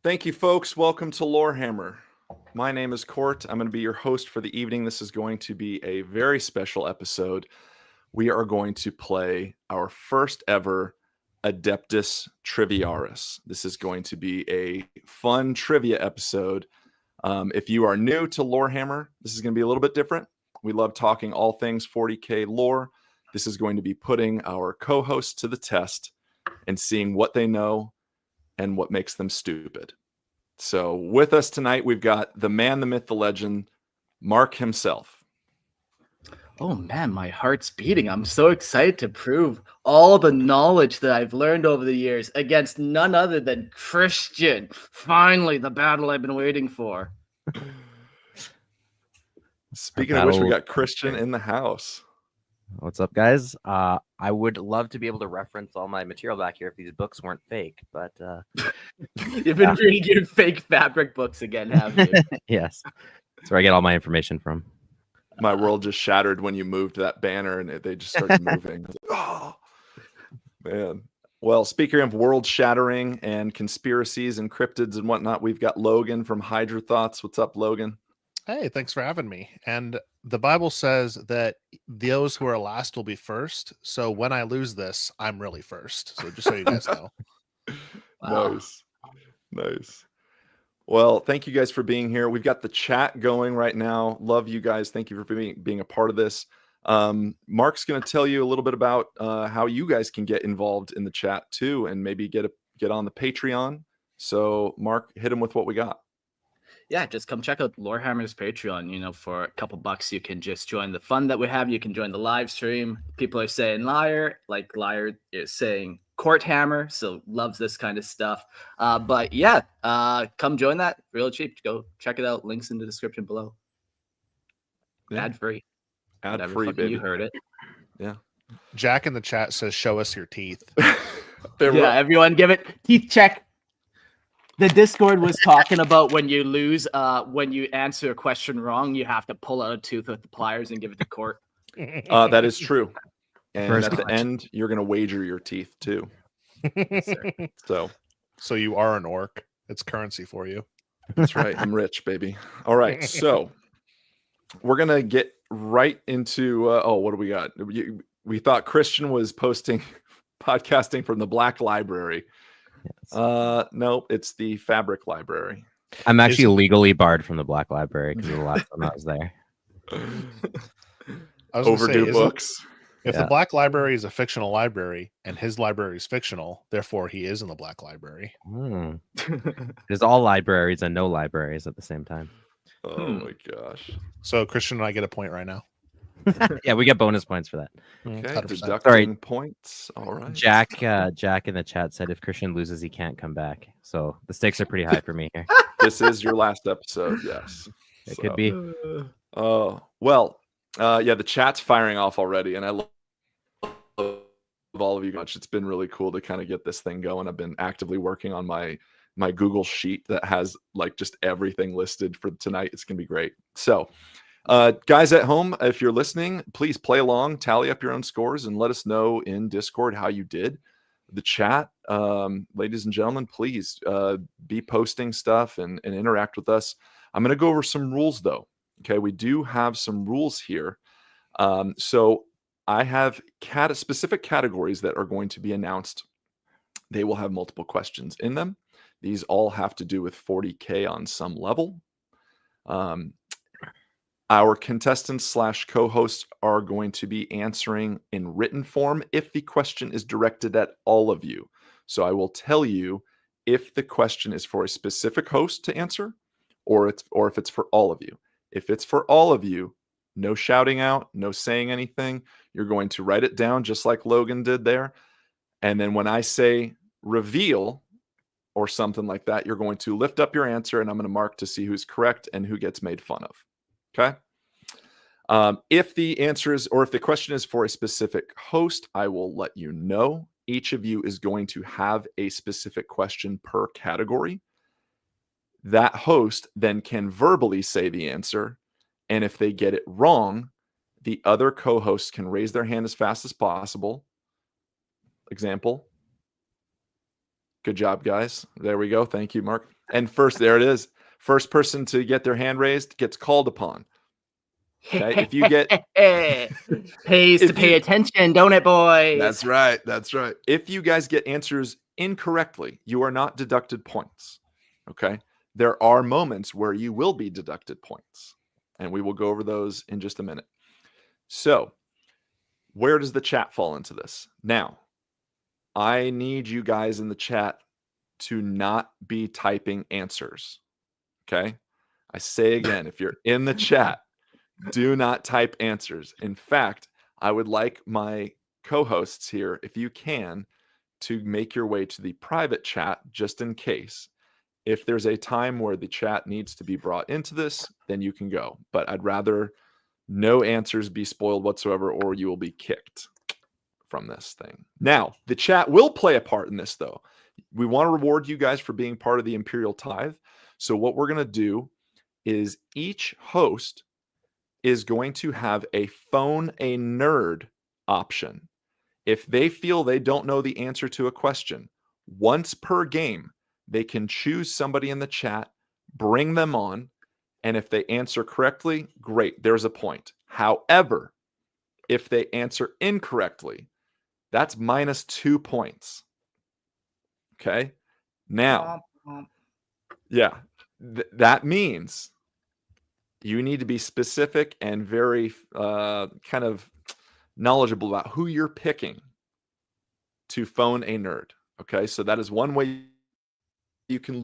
Thank you, folks. Welcome to Lorehammer. My name is Court. I'm going to be your host for the evening. This is going to be a very special episode. We are going to play our first ever Adeptus Triviaris. This is going to be a fun trivia episode. If you are new to Lorehammer, this is going to be a little bit different. We love talking all things 40K lore. This is going to be putting our co-hosts to the test and seeing what they know and what makes them stupid. So with us tonight, we've got the man, the myth, the legend, Mark himself. Oh man, my heart's beating. I'm so excited to prove all the knowledge that I've learned over the years against none other than Christian. Finally, the battle I've been waiting for. Speaking of which, we got Christian in the house. What's up, guys? I would love to be able to reference all my material back here if these books weren't fake, but You've been reading your fake fabric books again, have you? yes, that's where I get all my information from. My world just shattered when you moved that banner and they just started moving. Oh, man. Well, speaking of world shattering and conspiracies and cryptids and whatnot, we've got Logan from Hydra Thoughts. What's up, Logan? Hey, thanks for having me. And the Bible says that those who are last will be first. So when I lose this, I'm really first. So just so you guys know. Wow. Nice. Well, thank you guys for being here. We've got the chat going right now. Love you guys. Thank you for being a part of this. Mark's going to tell you a little bit about how you guys can get involved in the chat too, and maybe get on the Patreon. So, Mark, hit him with what we got. Yeah, just come check out Lorehammer's Patreon. You know, for a couple bucks, you can just join the fun that we have. You can join the live stream. People are saying liar, like liar is saying Courthammer, so loves this kind of stuff. But yeah, come join that. Real cheap. Go check it out. Links in the description below. Yeah. Ad free. Ad free, baby. You heard it. Yeah. Jack in the chat says, "Show us your teeth." Everyone give it teeth check. The Discord was talking about when you lose, when you answer a question wrong, you have to pull out a tooth with the pliers and give it to Court. That is true. And First at the question. end, you're going to wager your teeth too. So you are an orc. It's currency for you. That's right. I'm rich, baby. All right. So we're going to get right into, what do we got? We thought Christian was podcasting from the Black Library. Yes. Nope, it's the Fabric Library. I'm actually legally barred from the Black Library because the last time I was there. I was gonna say, Overdue books. If the Black Library is a fictional library and his library is fictional, therefore he is in the Black Library. There's all libraries and no libraries at the same time. Oh my gosh. So Christian and I get a point right now. Yeah, we get bonus points for that. Okay, 100%. deducting points. All right. Jack in the chat said if Christian loses, he can't come back. So the stakes are pretty high for me here. This is your last episode, yes. It could be. Oh, well, the chat's firing off already, and I love all of you much. It's been really cool to kind of get this thing going. I've been actively working on my Google sheet that has like just everything listed for tonight. It's gonna be great. So guys at home, if you're listening, please play along, tally up your own scores, and let us know in Discord how you did. The chat, ladies and gentlemen, please be posting stuff and interact with us. I'm going to go over some rules, though. Okay, we do have some rules here. So I have specific categories that are going to be announced. They will have multiple questions in them. These all have to do with 40K on some level. Our contestants / co-hosts are going to be answering in written form if the question is directed at all of you. So I will tell you if the question is for a specific host to answer or if it's for all of you. If it's for all of you, no shouting out, no saying anything. You're going to write it down just like Logan did there. And then when I say reveal or something like that, you're going to lift up your answer and I'm going to mark to see who's correct and who gets made fun of. Okay. If the answer is, or if the question is for a specific host, I will let you know. Each of you is going to have a specific question per category. That host then can verbally say the answer. And if they get it wrong, the other co-hosts can raise their hand as fast as possible. Example. Good job, guys. There we go. Thank you, Mark. And there it is. First person to get their hand raised gets called upon. Okay. If you get pays to pay attention, don't it, boys? That's right. That's right. If you guys get answers incorrectly, you are not deducted points. Okay. There are moments where you will be deducted points, and we will go over those in just a minute. So, where does the chat fall into this? Now, I need you guys in the chat to not be typing answers. Okay. I say again, if you're in the chat, do not type answers. In fact, I would like my co-hosts here, if you can, to make your way to the private chat just in case. If there's a time where the chat needs to be brought into this, then you can go. But I'd rather no answers be spoiled whatsoever, or you will be kicked from this thing. Now, the chat will play a part in this, though. We want to reward you guys for being part of the Imperial Tithe. So what we're going to do is each host is going to have a phone a nerd option. If they feel they don't know the answer to a question, once per game, they can choose somebody in the chat, bring them on, and if they answer correctly, great, there's a point. However, if they answer incorrectly, that's minus 2 points. Okay? Now, yeah, that means you need to be specific and very kind of knowledgeable about who you're picking to phone a nerd. Okay, so that is one way you can.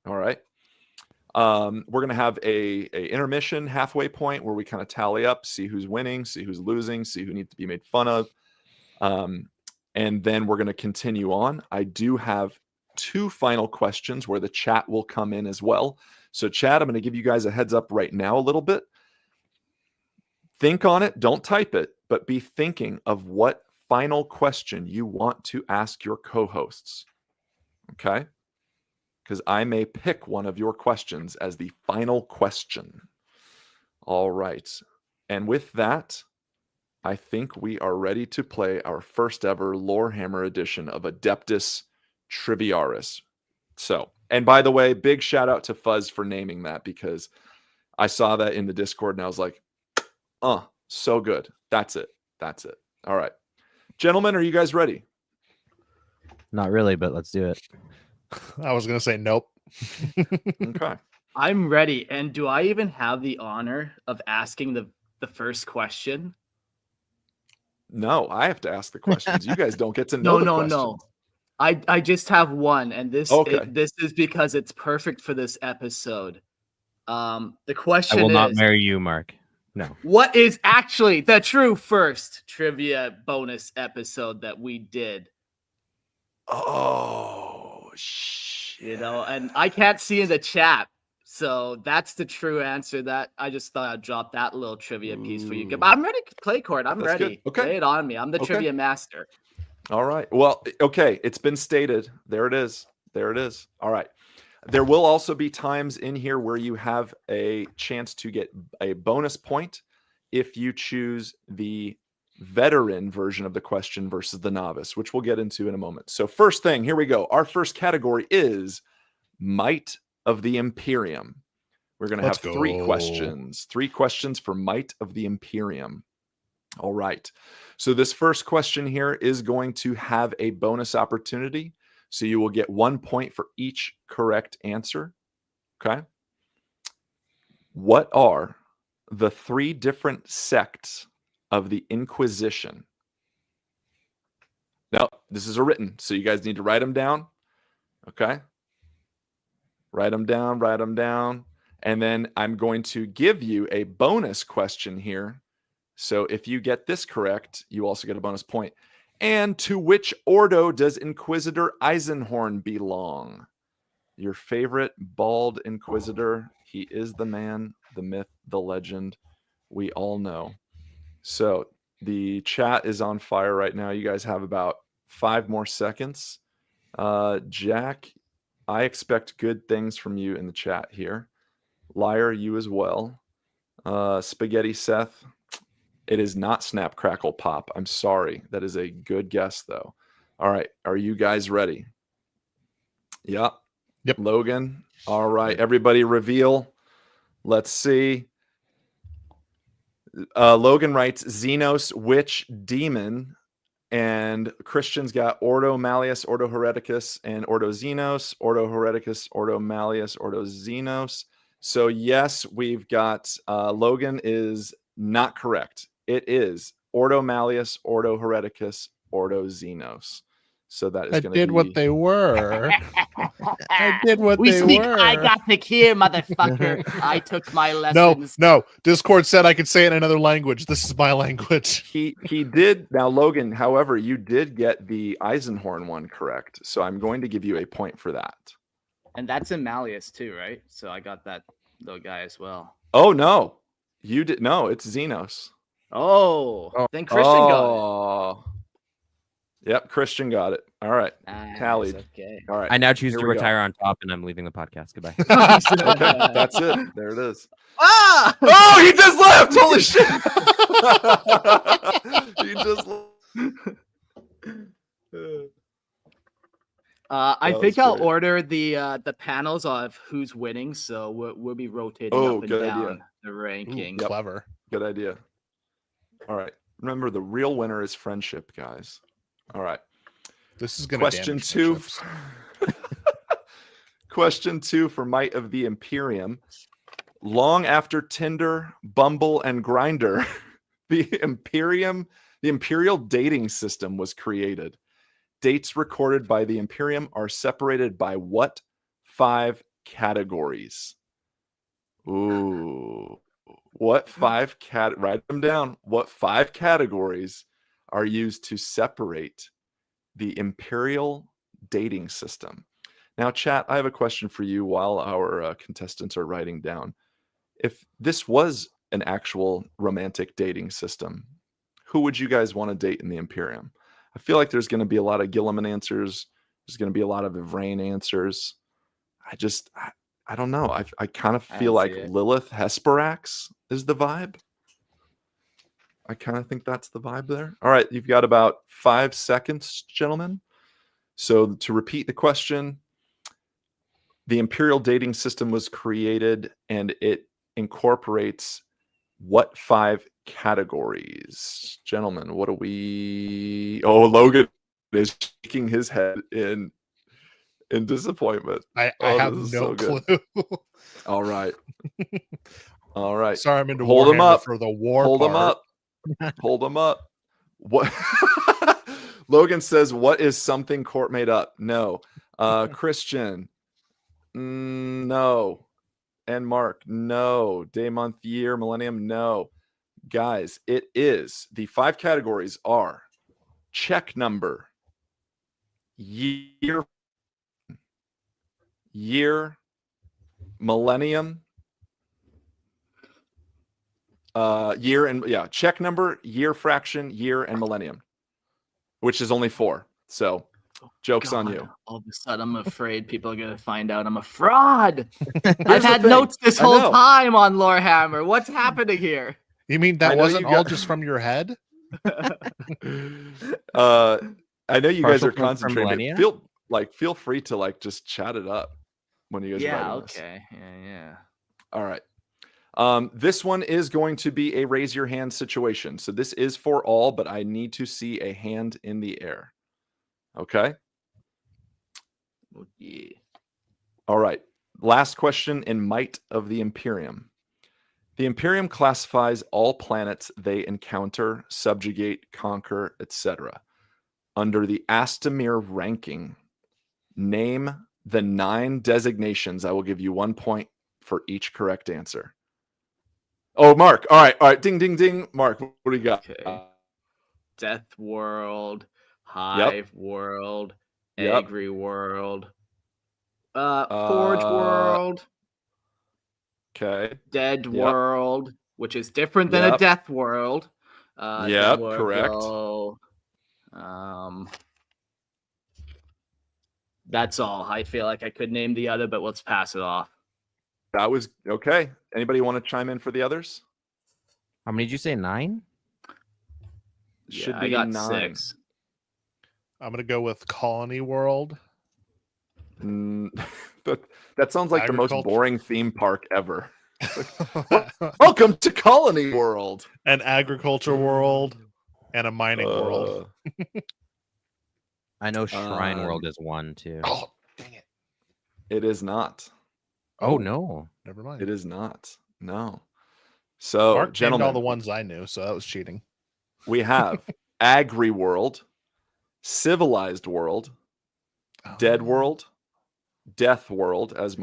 All right. We're going to have a intermission halfway point where we kind of tally up, see who's winning, see who's losing, see who needs to be made fun of. And then we're going to continue on. I do have 2 final questions where the chat will come in as well. So chat, I'm going to give you guys a heads up right now a little bit. Think on it. Don't type it, but be thinking of what final question you want to ask your co-hosts. Okay? Because I may pick one of your questions as the final question. All right. And with that, I think we are ready to play our first ever Lorehammer edition of Adeptus Triviaris. So, and by the way, big shout out to Fuzz for naming that, because I saw that in the Discord and I was like, so good. That's it. That's it. All right. Gentlemen, are you guys ready? Not really, but let's do it. I was going to say nope. Okay. I'm ready. And do I even have the honor of asking the first question? No, I have to ask the questions. You guys don't get to know the questions. No. I just have one, and this is because it's perfect for this episode. The question is, I will not marry you, Mark. No. What is actually the true first trivia bonus episode that we did? Oh, shit. You know, and I can't see in the chat. So that's the true answer. That I just thought I'd drop that little trivia piece for you. But I'm ready to play, Court. I'm ready. Good. Okay. Lay it on me. I'm the trivia master. All right. Well, okay. It's been stated. There it is. There it is. All right. There will also be times in here where you have a chance to get a bonus point if you choose the veteran version of the question versus the novice, which we'll get into in a moment. So first thing, here we go. Our first category is Might of the Imperium. We're going to have 3 questions. 3 questions for Might of the Imperium. All right. So this first question here is going to have a bonus opportunity. So you will get 1 point for each correct answer. Okay. What are the 3 different sects of the Inquisition? Now, this is a written, so you guys need to write them down. Okay. Write them down. And then I'm going to give you a bonus question here. So if you get this correct, you also get a bonus point. And to which ordo does Inquisitor Eisenhorn belong? Your favorite bald Inquisitor. He is the man, the myth, the legend. We all know. So the chat is on fire right now. You guys have about 5 more seconds. Jack, I expect good things from you in the chat here. Liar, you as well. Spaghetti Seth, it is not Snap Crackle Pop. I'm sorry. That is a good guess, though. All right. Are you guys ready? Yeah. Yep. Logan. All right. Everybody reveal. Let's see. Logan writes Xenos, witch, demon. And Christian's got Ordo Malleus, Ordo Hereticus, and Ordo Xenos, Ordo Hereticus, Ordo Malleus, Ordo Xenos. So yes, we've got Logan is not correct. It is Ordo Malleus, Ordo Hereticus, Ordo Xenos. So that is I going to did be what they were. I did what we they speak were. Igothic here, motherfucker. I took my No, lessons. no. Discord said I could say it in another language. This is my language. He did. Now, Logan, however, you did get the Eisenhorn one correct. So I'm going to give you a point for that. And that's in Malleus too, right? So I got that little guy as well. Oh, no. You did. No, it's Xenos. Oh, Oh. then Christian got it. Oh. Yep, Christian got it. All right. Nice, Tallied. okay. All right. I now choose Here to we go. retire on top, and I'm leaving the podcast. Goodbye. Okay, that's it. There it is. Ah! Oh, he just left. Holy shit. He just I That think was I'll great. order the panels of who's winning, so we'll be rotating Oh, up and good down idea. the Ooh, rankings. Yep. clever. Good idea. All right. Remember, the real winner is friendship, guys. All right. This is going to Question damage 2. friendships. Question 2 for Might of the Imperium. Long after Tinder, Bumble, and Grindr, the Imperial dating system was created. Dates recorded by the Imperium are separated by what 5 categories? Ooh. What 5 write them down. What 5 categories are used to separate the Imperial dating system? Now, chat, I have a question for you while our contestants are writing down. If this was an actual romantic dating system, who would you guys want to date in the Imperium? I feel like there's going to be a lot of Gilliman answers. There's going to be a lot of Ivrain answers. I don't know. I kind of I feel don't like see it. Lilith Hesperax is the vibe. I kind of think that's the vibe there. All right, you've got about 5 seconds, gentlemen. So to repeat the question, the Imperial dating system was created and it incorporates what 5 categories? Gentlemen, what do we... Oh, Logan is shaking his head in disappointment. I Oh, have this is no so good. clue. All right. All right. Sorry, I'm into Hold 'em Warhammer up. for the war Hold them part. up. Hold them up. What? Logan says, "What is something Court made up?" No. Christian. No. And Mark. No. Day, month, year, millennium. No. Guys, it is. The 5 categories are check number, year, millennium, year, and check number, year, fraction, year, and millennium, which is only 4. So joke's on God, you. all of a sudden, I'm afraid people are gonna find out I'm a fraud. Here's I've the had thing. notes this I whole know. time on Lorehammer. What's happening here? You mean I that know wasn't you all got- just from your head? I know you guys Partial are points for concentrating. millennia? Feel free to just chat it up when you guys are Yeah. writing this. Okay. Yeah. All right. This one is going to be a raise your hand situation. So this is for all, but I need to see a hand in the air. Okay. Oh, yeah. All right. Last question in Might of the Imperium. The Imperium classifies all planets they encounter, subjugate, conquer, etc. under the Astamir ranking. Name the 9 designations. I will give you 1 point for each correct answer. Oh, Mark. All right. Ding, ding, ding. Mark, what do you got? Okay. Death World, Hive World, Yep. Agri World, Forge World, Okay. Dead Yep. World, which is different than a Yep. Death World. Yep, then we'll correct. go, that's all. I feel like I could name the other, but let's pass it off. That was okay. Anybody want to chime in for the others? How many did you say? 9? Yeah, Should I be got 9. 6. I'm going to go with Colony World. Mm, that sounds like the most Agriculture. boring theme park ever. Welcome to Colony World. An agriculture world and a mining world. I know Shrine Um, World is one too. Oh, dang it. It is not. Oh no. Never mind. It is not. No. So, Mark named gentlemen, all the ones I knew, so that was cheating. we have Agri World, Civilized World, Dead Oh. World, Death World, as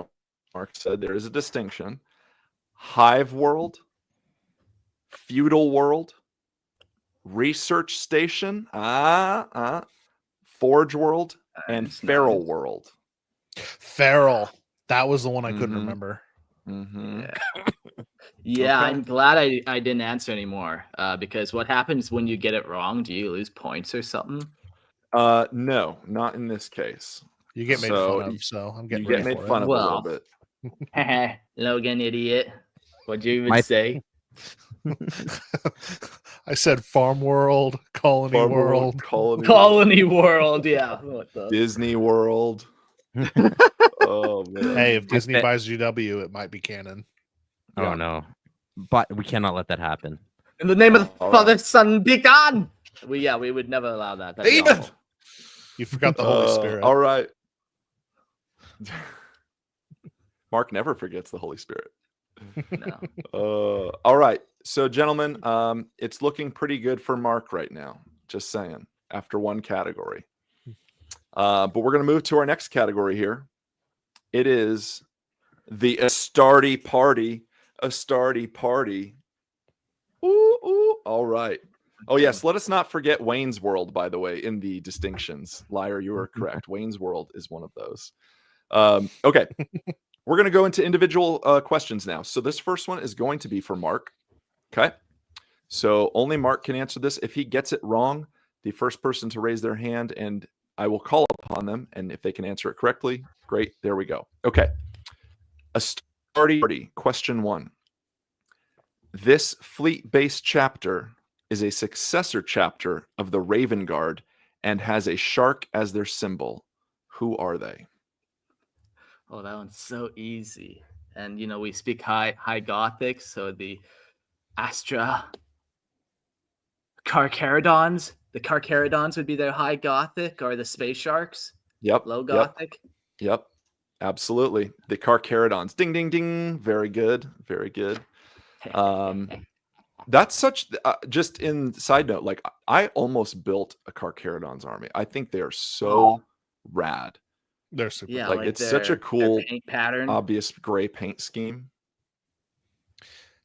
Mark said. There is a distinction. Hive World, Feudal World, Research Station, Forge World, and Nice, Feral nice. World. Feral. That was the one I couldn't Mhm. remember. Mm-hmm. Yeah, Okay. I'm glad I didn't answer anymore. Because what happens when you get it wrong? Do you lose points or something? No, not in this case. You get made So, fun of, so I'm You getting get ready made for fun it. of a little Well. bit. Logan, idiot. What'd you even My- say? I said Farm World, Colony Farm World. Colony, Colony World, yeah. What the? Disney World. Oh man. Hey, if Disney bet- buys GW, it might be canon. Oh Yeah. no. But we cannot let that happen. In the name of the All Father, right. Son, be gone! We would never allow that. That'd be Demon! awful. You forgot the Holy Spirit. All right. Mark never forgets the Holy Spirit. No. All right. So, gentlemen, it's looking pretty good for Mark right now. Just saying, after one category. But we're going to move to our next category here. It is the Astartes Party. Astartes Party. Ooh, ooh. All right. Oh, yes. Let us not forget Wayne's World, by the way, in the distinctions. Liar, you are correct. Wayne's World is one of those. Okay. We're going to go into individual questions now. So this first one is going to be for Mark. Okay. So only Mark can answer this. If he gets it wrong, the first person to raise their hand, and I will call upon them. And if they can answer it correctly, great. There we go. Okay. Astartes Party, question 1. This fleet-based chapter is a successor chapter of the Raven Guard and has a shark as their symbol. Who are they? Oh, that one's so easy. And we speak high Gothic, so the Astra Carcharodons. The Carcharodons would be their high Gothic, or the Space Sharks, Yep. low Gothic. Yep. Absolutely. The Carcharodons. Ding, ding, ding. Very good. Very good. That's such just in side note, like I almost built a Carcharodons army. I think they are so rad. They're super. Yeah, Like, it's such a cool, paint pattern. obvious gray paint scheme.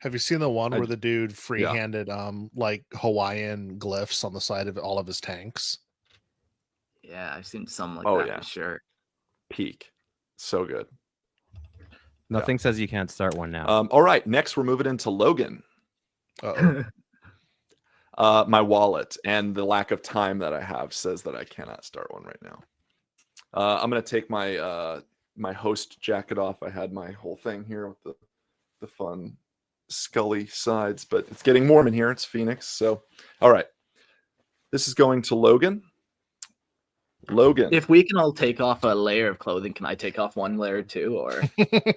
Have you seen the one I- where the dude free-handed like Hawaiian glyphs on the side of all of his tanks? Yeah, I've seen some like Oh, that yeah. for sure. Peak. So good. Nothing says you can't start one now. All right. Next, we're moving into Logan. Uh-oh. My wallet and the lack of time that I have says that I cannot start one right now. I'm going to take my my host jacket off. I had my whole thing here with the fun Scully sides, but it's getting warm in here. It's Phoenix. So, all right. This is going to Logan. Logan, If we can all take off a layer of clothing, can I take off one layer too? Or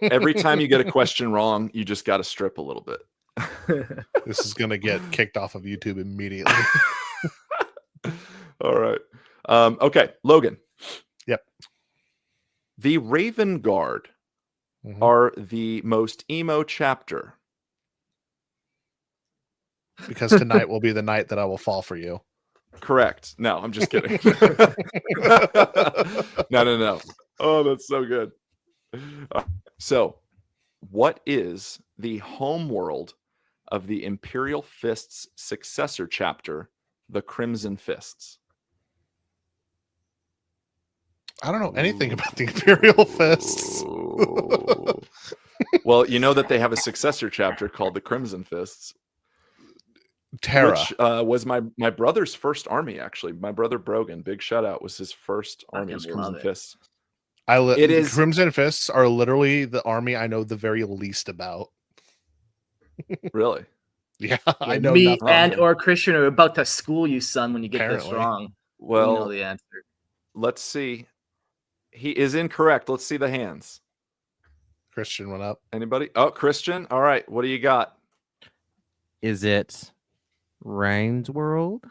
every time you get a question wrong, you just got to strip a little bit. This is gonna get kicked off of YouTube immediately. All right. Okay, Logan. Yep. The Raven Guard Mhm. are the most emo chapter. Because tonight will be the night that I will fall for you. Correct. No, I'm just kidding. No. Oh, that's so good. So, what is the home world of the Imperial Fists successor chapter, the Crimson Fists? I don't know anything about the Imperial Fists. Ooh. Well, you know that they have a successor chapter called the Crimson Fists, Terra. which was my brother's first army. Actually, my brother Brogan, big shout out, was his first army. Was Fucking Crimson love it. Fists. It is- is Crimson Fists are literally the army I know the very least about. Really? Yeah, I know me nothing. and or Christian are about to school you, son, when you get this Apparently. wrong. We know Well, the answer. let's see. He is incorrect. Let's see the hands. Christian went up. Anybody? Oh, Christian. All right. What do you got? Is it Reins World?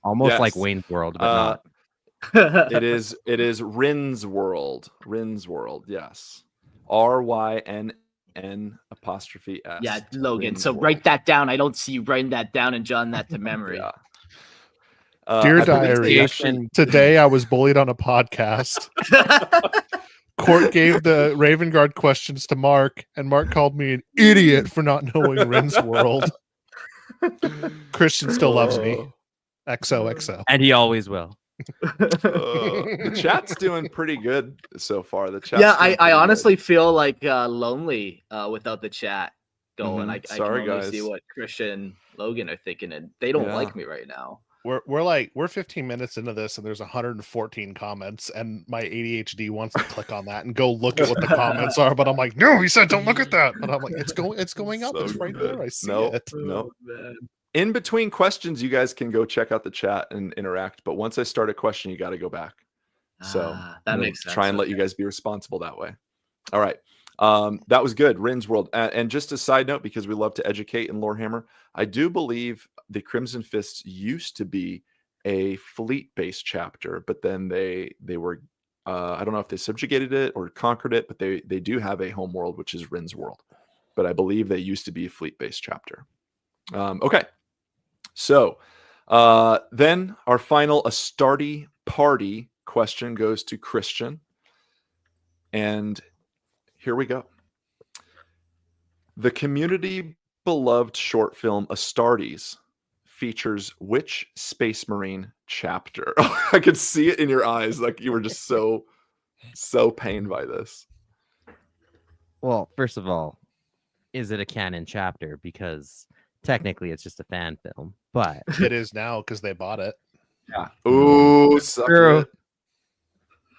Almost like Yes. Wayne's World, but not. It is Rin's World. Rin's World. Yes. RYNN'. Yeah, Logan. Rin's So World. write that down. I don't see you writing that down and jotting that to memory. Yeah. Dear I believe they Diary, actually- today I was bullied on a podcast. Court gave the Raven Guard questions to Mark, and Mark called me an idiot for not knowing Rin's World. Christian still loves me. XOXO. And he always will. The chat's doing pretty good so far. The chat. Yeah, I honestly feel like lonely without the chat going. Mhm. I can Sorry, only guys. see what Christian and Logan are thinking, and they don't Yeah. like me right now. We're 15 minutes into this, and there's 114 comments, and my ADHD wants to click on that and go look at what the comments are, but I'm like, no, he said don't look at that. But I'm like, it's going up. So It's right good. there. I see Nope. it. Nope. man. In between questions, you guys can go check out the chat and interact. But once I start a question, you got to go back. So that I'm gonna makes sense. try and let you okay. guys be responsible that way. All right. That was good. Rin's World. And just a side note, because we love to educate in Lorehammer, I do believe the Crimson Fists used to be a fleet-based chapter, but then they were I don't know if they subjugated it or conquered it, but they do have a home world, which is Rin's World. But I believe they used to be a fleet-based chapter. Okay. So then our final Astarte party question goes to Christian. And here we go. The community beloved short film Astartes features which Space Marine chapter? I could see it in your eyes, like you were just so pained by this. Well, first of all, is it a canon chapter? Because technically it's just a fan film, but It is now because they bought it. Ooh, suck True. it.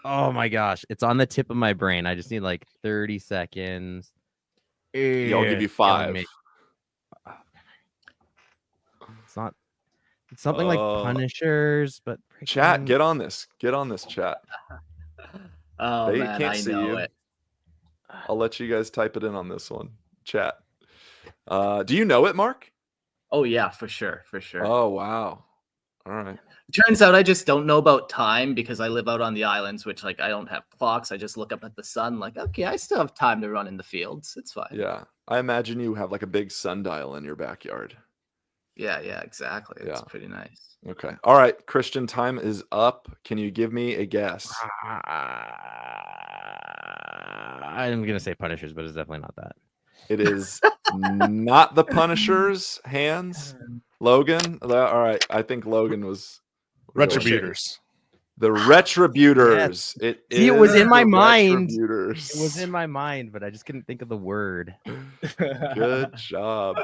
oh my gosh, it's on the tip of my brain. I just need like 30 seconds. Yeah, I'll give you It's killing 5. me. It's not. It's something like Punishers, but Chat, freaking- get on this. Get on this, chat. Oh They man, can't I see know you. it. I'll let you guys type it in on this one. Chat. Do you know it, Mark? Oh yeah, for sure, for sure. Oh, wow. All right. Turns out I just don't know about time because I live out on the islands, which like I don't have clocks. I just look up at the sun, like, okay, I still have time to run in the fields. It's fine. Yeah. I imagine you have like a big sundial in your backyard. Yeah, exactly. It's Yeah. pretty nice. Okay. All right. Christian, time is up. Can you give me a guess? I'm gonna say Punishers, but it's definitely not that. It is not the Punisher's hands. Logan. All right. I think Logan was Retributors. the Retributors. It See, it was is in my the mind. Retributors. It was in my mind, but I just couldn't think of the word. Good job.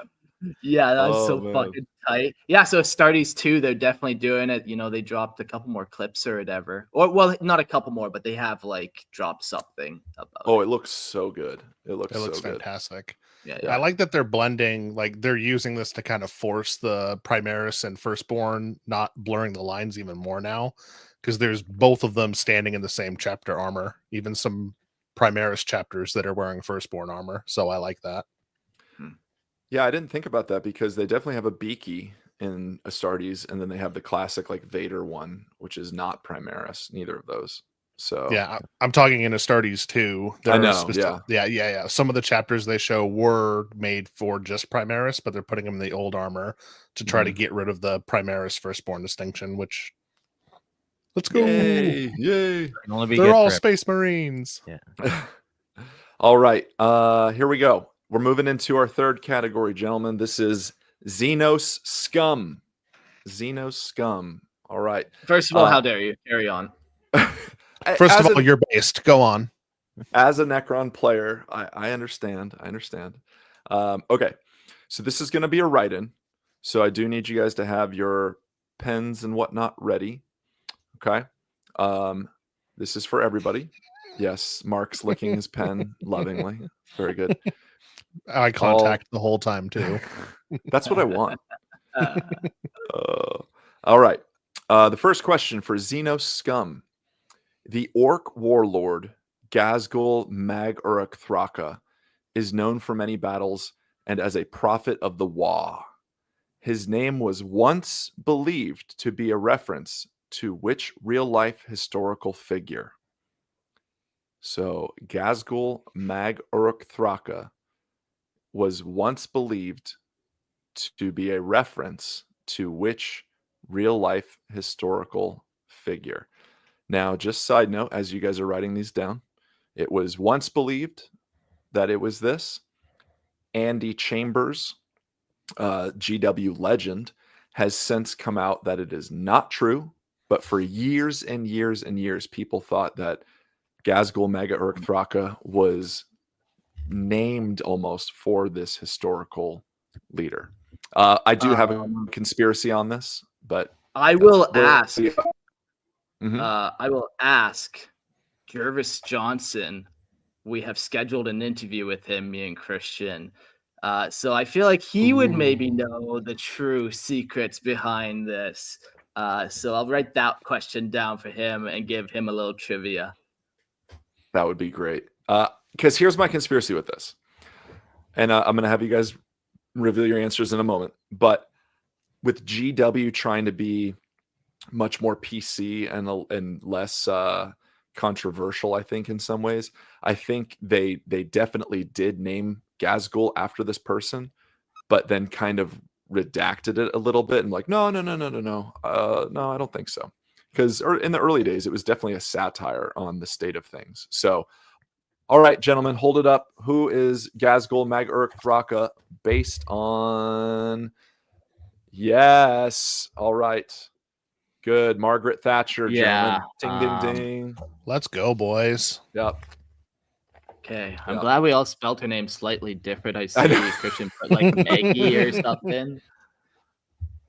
Yeah, that was Oh, so man. fucking tight. Yeah, so Astartes 2, they're definitely doing it. You know, they dropped a couple more clips or whatever. Or well, not a couple more, but they have like dropped something about Oh, it. it looks so good. It looks It looks so good. fantastic. Yeah, I like that they're blending, like they're using this to kind of force the Primaris and Firstborn, not blurring the lines even more now, because there's both of them standing in the same chapter armor, even some Primaris chapters that are wearing Firstborn armor. So I like that. Yeah, I didn't think about that because they definitely have a Beaky in Astartes, and then they have the classic like Vader one, which is not Primaris. Neither of those. So Yeah, I'm talking in Astartes too. I know, Yeah. Some of the chapters they show were made for just Primaris, but they're putting them in the old armor to try to get rid of the Primaris Firstborn distinction, which let's go. Yay! Yay! Can only be They're good all for- Space Marines. All right. Here we go. We're moving into our third category, gentlemen. This is Xenos Scum. Xenos Scum. All right. First of all, how dare you? Carry on. First As of all, a- you're based. Go on. as a Necron player, I understand. I understand. Okay. So this is going to be a write-in. So I do need you guys to have your pens and whatnot ready. Okay. This is for everybody. Yes, Mark's licking his pen lovingly. Very good. Eye contact the whole time too. That's what I want. All right. The first question for Xenos Scum The orc warlord Gazgul Mag Uruk Thraka is known for many battles and as a prophet of the Wa. His name was once believed to be a reference to which real-life historical figure? So Gazgul Mag Uruk Thraka was once believed to be a reference to which real-life historical figure? Now, just side note, as you guys are writing these down, it was once believed that it was this. Andy Chambers, GW legend, has since come out that it is not true. But for years and years and years, people thought that Gazgul Mega Uruk Thraka was named almost for this historical leader. I do have a conspiracy on this, but I will ask. Mhm. I will ask Jervis Johnson. We have scheduled an interview with him, me and Christian. So I feel like he would maybe know the true secrets behind this. So I'll write that question down for him and give him a little trivia. That would be great. Because here's my conspiracy with this. And I'm going to have you guys reveal your answers in a moment. But with GW trying to be much more PC and less controversial, I think, in some ways, I think they definitely did name Gazgul after this person, but then kind of redacted it a little bit and like, no, I don't think so. Because in the early days, it was definitely a satire on the state of things. So, all right, gentlemen, hold it up. Who is Gazgul Mag Uruk Thraka based on? Yes. All right. Good. Margaret Thatcher, Yeah, gentlemen. Ding, ding, ding. Let's go, boys. Yep. Okay, I'm Yeah. glad we all spelled her name slightly different. I see I know. Christian put like Maggie or something.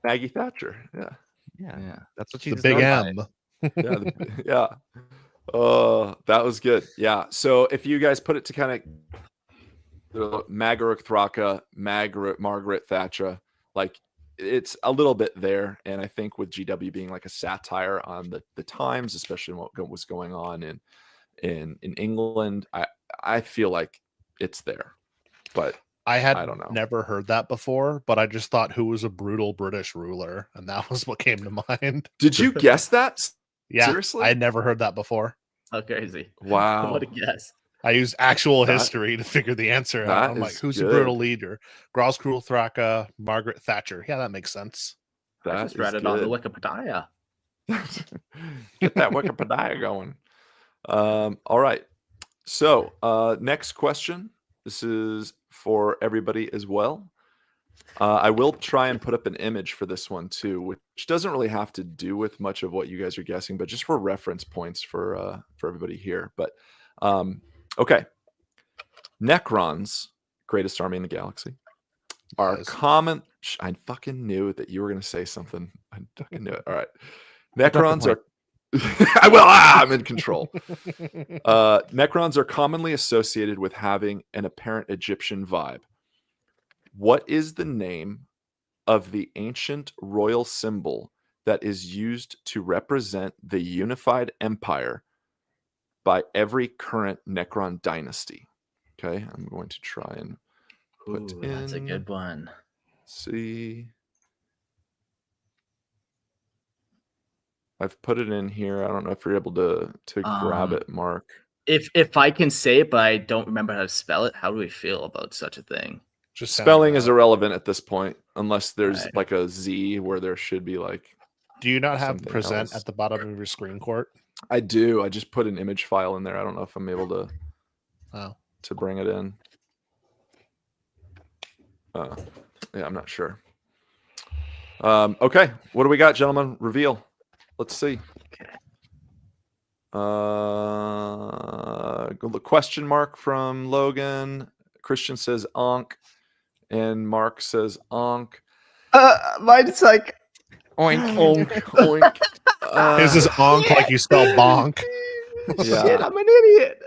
Maggie Thatcher. Yeah. Yeah, that's what The she's big known by. M. Yeah. Yeah. Oh, that was good. Yeah. So if you guys put it to kind of Mag Uruk Thraka, Margaret Thatcher, like it's a little bit there. And I think with GW being like a satire on the times, especially what was going on in England, I feel like it's there. But I I don't know. never heard that before, but I just thought who was a brutal British ruler, and that was what came to mind. Did you guess that? Yeah, Seriously? I had never heard that before. How crazy. Wow. What a guess. I used actual That- history to figure the answer that out. I'm like, is who's good. the brutal leader? Groscruel Thraka, Margaret Thatcher. Yeah, that makes sense. I That just read it on the Wikipedia. Get that Wikipedia going. All right. So next question. This is for everybody as well. I will try and put up an image for this one too, which doesn't really have to do with much of what you guys are guessing, but just for reference points for everybody here. But okay. Necrons, greatest army in the galaxy, are Yes. common. I fucking knew that you were going to say something. I fucking knew it. All right. Drop the Necrons point. are. I'm in control. Necrons are commonly associated with having an apparent Egyptian vibe. What is the name of the ancient royal symbol that is used to represent the unified empire by every current Necron dynasty? Okay, I'm going to try and put Ooh, that's a in- good one. see. I've put it in here. I don't know if you're able to grab it, Mark. If I can say it, but I don't remember how to spell it, how do we feel about such a thing? Just Spelling is sounded irrelevant at this point, unless there's Right. like a Z where there should be like. bad. Do you not have something present else. at the bottom of your screen, Court? I do. I just put an image file in there. I don't know if I'm able to Oh, bring it in. Yeah, I'm not sure. Okay, what do we got, gentlemen? Reveal. Let's see. Okay. The question mark from Logan. Christian says onk, and Mark says onk. Mine's like Oink. Onk, oink. his is onk like you spell bonk. Yeah. shit, I'm an idiot.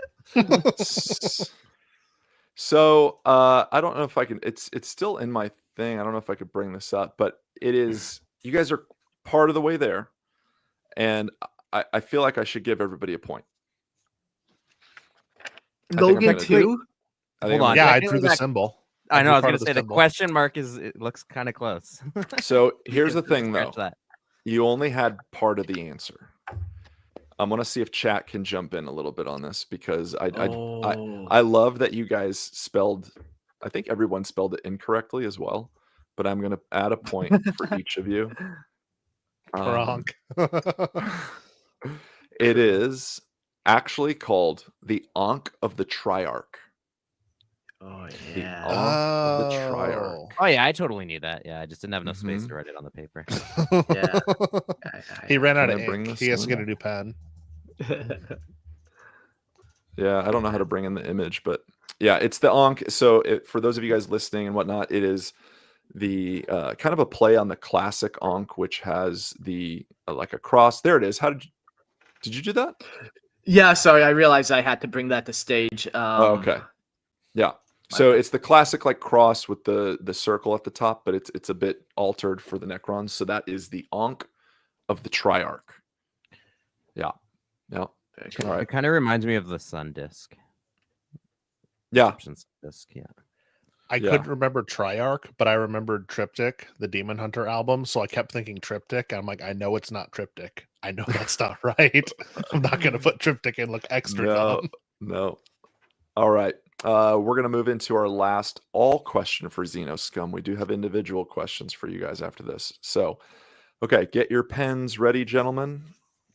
So I don't know if I can. It's still in my thing. I don't know if I could bring this up, but it is. You guys are part of the way there, and I feel like I should give everybody a point. I think I'm Logan gonna do- too. I think Hold I'm on. Yeah, I Technically drew the that- symbol. I know. I was part gonna of the say the symbol. question mark it looks kind of close. So here's the thing, Scratch though. that. You only had part of the answer. I'm gonna see if chat can jump in a little bit on this because I love that you guys spelled. I think everyone spelled it incorrectly as well, but I'm gonna add a point for each of you. Kronk. It is actually called the Ankh of the Triarch. Oh The yeah. Ankh of the Triarch. Oh yeah, I totally knew that. Yeah, I just didn't have enough space Mhm. to write it on the paper. Yeah. He ran out Can of I bring ink. this He has to in? get a new pen. Yeah, I don't know how to bring in the image, but yeah, it's the Ankh. So for those of you guys listening and whatnot, it is the kind of a play on the classic Ankh, which has the like a cross. There it is. How did you do that? Yeah, sorry, I realized I had to bring that to stage. Oh, okay. Yeah. So it's the classic like cross with the circle at the top, but it's a bit altered for the Necrons. So that is the Ankh of the Triarch. Yeah. Yeah. All right. It kind of reminds me of the Sun Disc. Yeah. Egyptian Sun Disc, yeah. I couldn't remember Triarch, but I remembered Triptych, the Demon Hunter album. So I kept thinking Triptych. I'm like, I know it's not Triptych. I know that's not right. I'm not going to put Triptych and look extra dumb. No. All right. We're going to move into our last all question for Xeno Scum. We do have individual questions for you guys after this. So, okay, get your pens ready, gentlemen.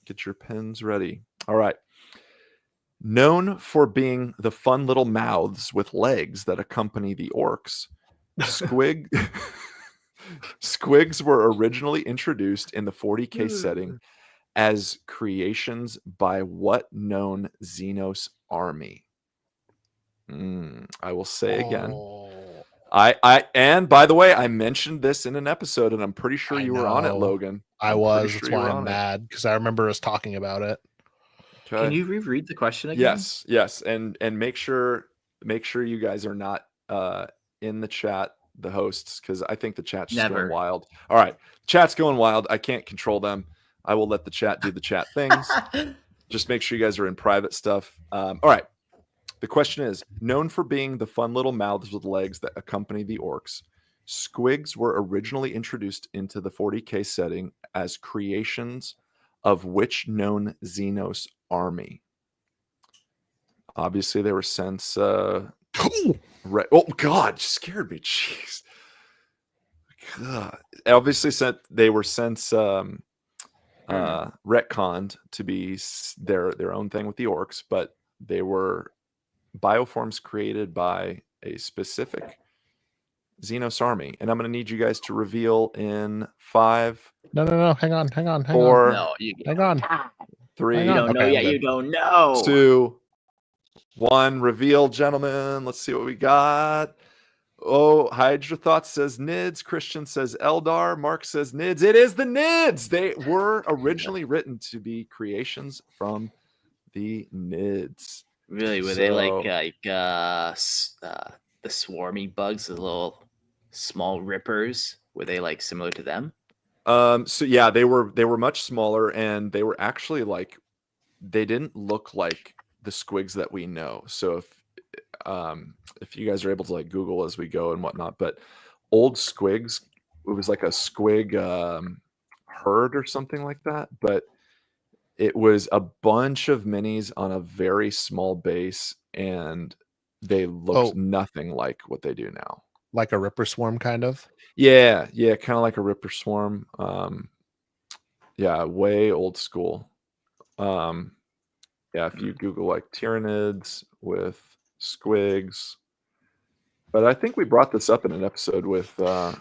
Get your pens ready. All right. Known for being the fun little mouths with legs that accompany the orcs, squigs were originally introduced in the 40K setting as creations by what known Xenos army? I will say again. Oh, I and by the way, I mentioned this in an episode, and I'm pretty sure I you were on it, know. Logan. I I'm was. pretty That's sure you why were I'm on it. mad because I remember us talking about it. Okay. Can you reread the question again? Yes, and make sure you guys are not in the chat, the hosts, because I think the chat's just going Never. wild. All right, chat's going wild. I can't control them. I will let the chat do the chat things. Just make sure you guys are in private stuff. All right. The question is, known for being the fun little mouths with legs that accompany the orcs, squigs were originally introduced into the 40K setting as creations of which known Xenos army? Obviously, they were since oh God, you scared me. Jeez. God. Obviously, they were since retconned to be their own thing with the orcs, but they were bioforms created by a specific Xenos army. And I'm going to need you guys to reveal in 5, No. Hang on. 4, No, you Hang on. 3, Hang You on. don't know Okay, yet. I'm good. You don't know. 2, 1. Reveal, gentlemen. Let's see what we got. Oh, Hydra Thoughts says Nids. Christian says Eldar. Mark says Nids. It is the Nids. They were originally written to be creations from the Nids. Really? Were they like the swarmy bugs, the little small rippers? Were they like similar to them? So yeah, they were much smaller, and they were actually like, they didn't look like the squigs that we know. So if you guys are able to like Google as we go and whatnot, but old squigs, it was like a squig herd or something like that, but it was a bunch of minis on a very small base, and they looked nothing like what they do now. Like a Ripper Swarm, kind of? Yeah, kind of like a Ripper Swarm. Yeah, way old school. Yeah, if you Google like Tyranids with squigs, but I think we brought this up in an episode with you. I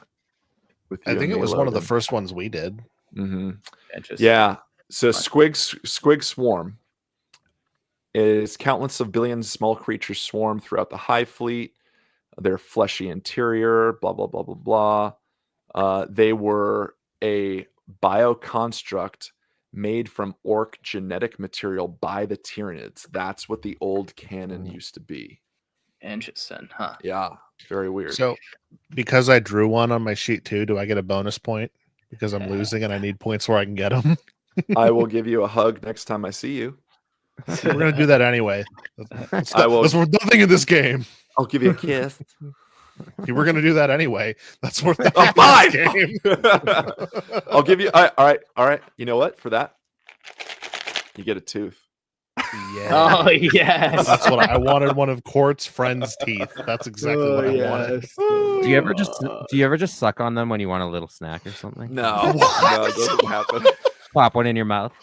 think and it me, was one of the Logan. first ones we did. Mm-hmm. Interesting. Yeah. So squig swarm is countless of billions of small creatures swarm throughout the High Fleet. Their fleshy interior, blah blah blah blah blah. They were a bioconstruct made from orc genetic material by the Tyranids. That's what the old canon used to be. Interesting, huh? Yeah, very weird. So, because I drew one on my sheet too, do I get a bonus point? Because I'm losing and I need points where I can get them. I will give you a hug next time I see you. We're gonna do that anyway. I will. That's worth nothing in this game. I'll give you a kiss. We're gonna do that anyway. That's worth nothing Oh, in fine. this game. I'll give you. All right. You know what? For that, you get a tooth. Yeah. Oh yes. That's what I wanted. One of Court's friend's teeth. That's exactly what I wanted. Do you ever just suck on them when you want a little snack or something? No, no, it doesn't happen. Pop one in your mouth.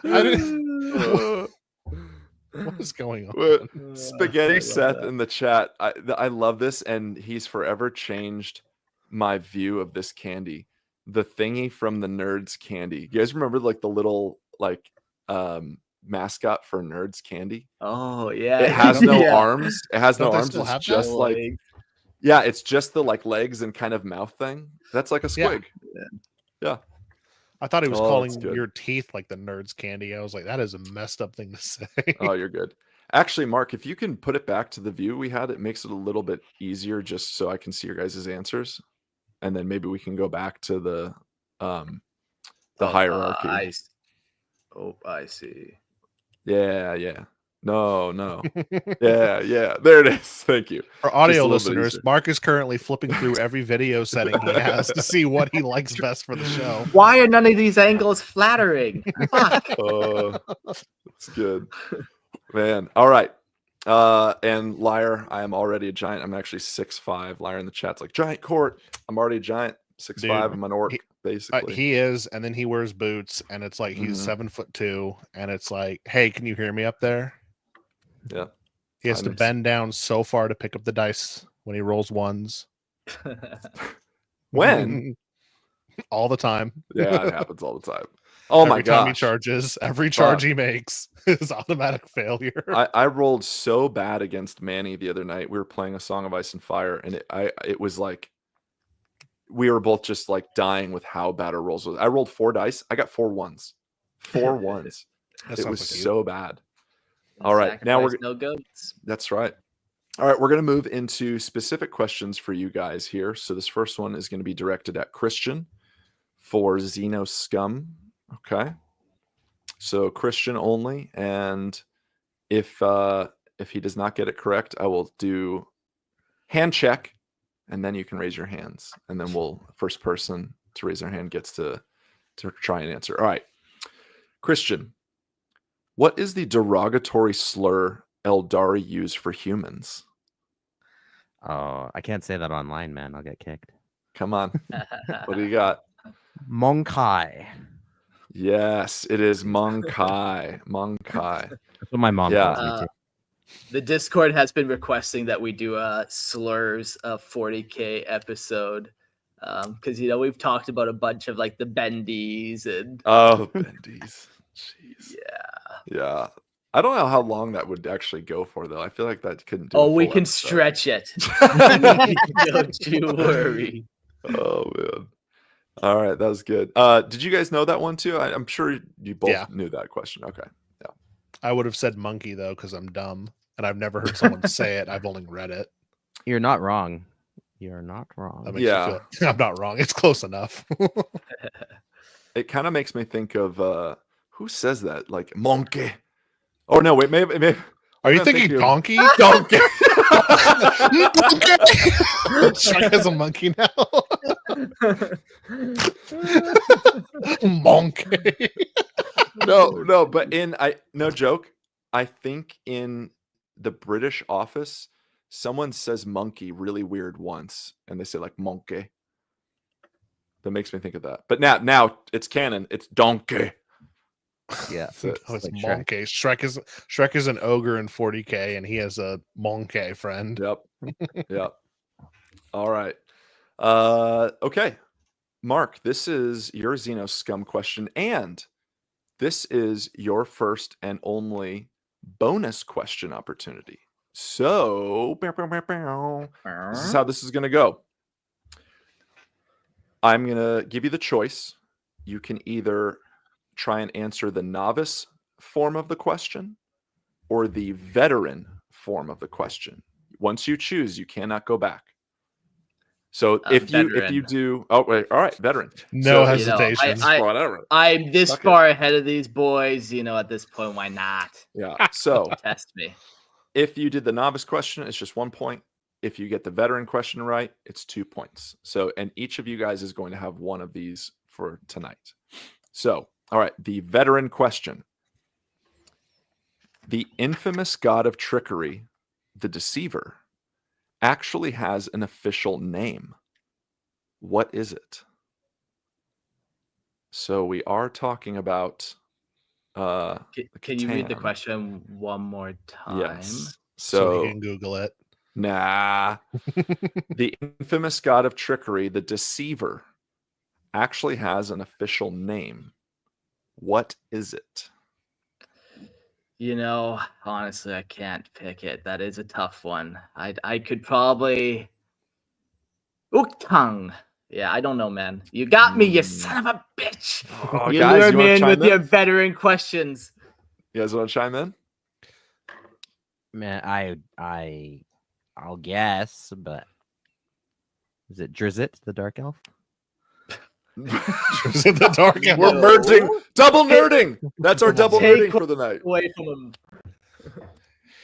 I didn't- What is going on? But Spaghetti Seth in the chat. I love this, and he's forever changed my view of this candy. The thingy from the Nerds candy. You guys remember like the little like mascot for Nerds candy? Oh yeah. It has no Yeah. arms. It has Don't no they arms. still It's have just that? like it's just the like legs and kind of mouth thing. That's like a Yeah. squig. Yeah. I thought he was Oh, calling that's good. your teeth like the Nerds candy. I was like, that is a messed up thing to say. Oh, you're good. Actually, Mark, if you can put it back to the view we had, it makes it a little bit easier just so I can see your guys' answers. And then maybe we can go back to the hierarchy. I see. Yeah. No. Yeah. There it is. Thank you. For audio Just a little bit listeners, easier. Mark is currently flipping through every video setting he has to see what he likes best for the show. Why are none of these angles flattering? Fuck. That's good. Man. All right. And Liar, I am already a giant. I'm actually 6'5". Liar in the chat's like, giant Court. I'm already a giant. 6'5". Dude, I'm an orc, basically. He is, and then he wears boots, and it's like he's Mhm. 7'2", and it's like, hey, can you hear me up there? Yeah. He has to Nice. bend down so far to pick up the dice when he rolls ones. When? All the time. Yeah, it happens all the time. Oh my Every time he gosh. charges, every charge he makes is automatic failure. I rolled so bad against Manny the other night. We were playing a Song of Ice and Fire, and it was like we were both just like dying with how bad our rolls was. I rolled 4 dice. I got 4 ones. 4 ones. That It sounds was like you. so bad. All right, now Sacrifice no goats. That's right. All right, we're going to move into specific questions for you guys here. So this first one is going to be directed at Christian for Xeno Scum. Okay. So Christian only, and if he does not get it correct, I will do hand check, and then you can raise your hands, and then first person to raise their hand gets to try and answer. All right, Christian, what is the derogatory slur Eldari use for humans? Oh, I can't say that online, man. I'll get kicked. Come on, what do you got? Monkai. Yes, it is Monkai. Monkai. That's what my mom Yeah. calls me too. The Discord has been requesting that we do a slurs of 40K episode. Because we've talked about a bunch of like the bendies and Oh, bendies. Jeez. yeah. I don't know how long that would actually go for, though. I feel like that couldn't do. Oh, a we full can episode. stretch it. Don't you worry. Oh man. All right, that was good. Did you guys know that one too? I'm sure you both knew that question. Okay. Yeah. I would have said monkey though, because I'm dumb and I've never heard someone say it. I've only read it. You're not wrong. You're not wrong. That makes you feel like I'm not wrong. It's close enough. It kind of makes me think of who says that? Like monkey. Oh no, wait, maybe. Are you thinking donkey? Donkey. Shrek is a monkey now. Monkey. No, but no joke. I think in the British office, someone says monkey really weird once, and they say like monkey. That makes me think of that. But now it's canon. It's donkey. Yeah. Oh, it's like Shrek. monkey. Shrek is an ogre in 40K, and he has a monkey friend. Yep. All right. Okay. Mark, this is your Xeno Scum question, and this is your first and only bonus question opportunity. So, this is how this is going to go. I'm going to give you the choice. You can either try and answer the novice form of the question or the veteran form of the question. Once you choose, you cannot go back. So if you Veteran. do, oh wait, all right, veteran. No So, hesitation. whatever. I'm this Fuck it. far ahead of these boys. At this point, why not? Yeah. So Test me. if you did the novice question, it's just 1 point. If you get the veteran question right, it's 2 points. So, and each of you guys is going to have one of these for tonight. So, all right, the veteran question. The infamous god of trickery, the deceiver, actually has an official name. What is it? So we are talking about Can you read the Catan. question one more time? Yes. So he So can Google it. nah. The infamous god of trickery, the deceiver, actually has an official name. What is it? Honestly, I can't pick it. That is a tough one. I could probably Uktang. Yeah, I don't know, man. You got me, you son of a bitch. Oh, You guys, lured you me want to in with chime your in? veteran questions. You guys want to chime in? Man, I'll guess, but is it Drizzt, the dark elf? Is it the dark elf? We're merging, double nerding. That's our double Take nerding for the night. Away from him.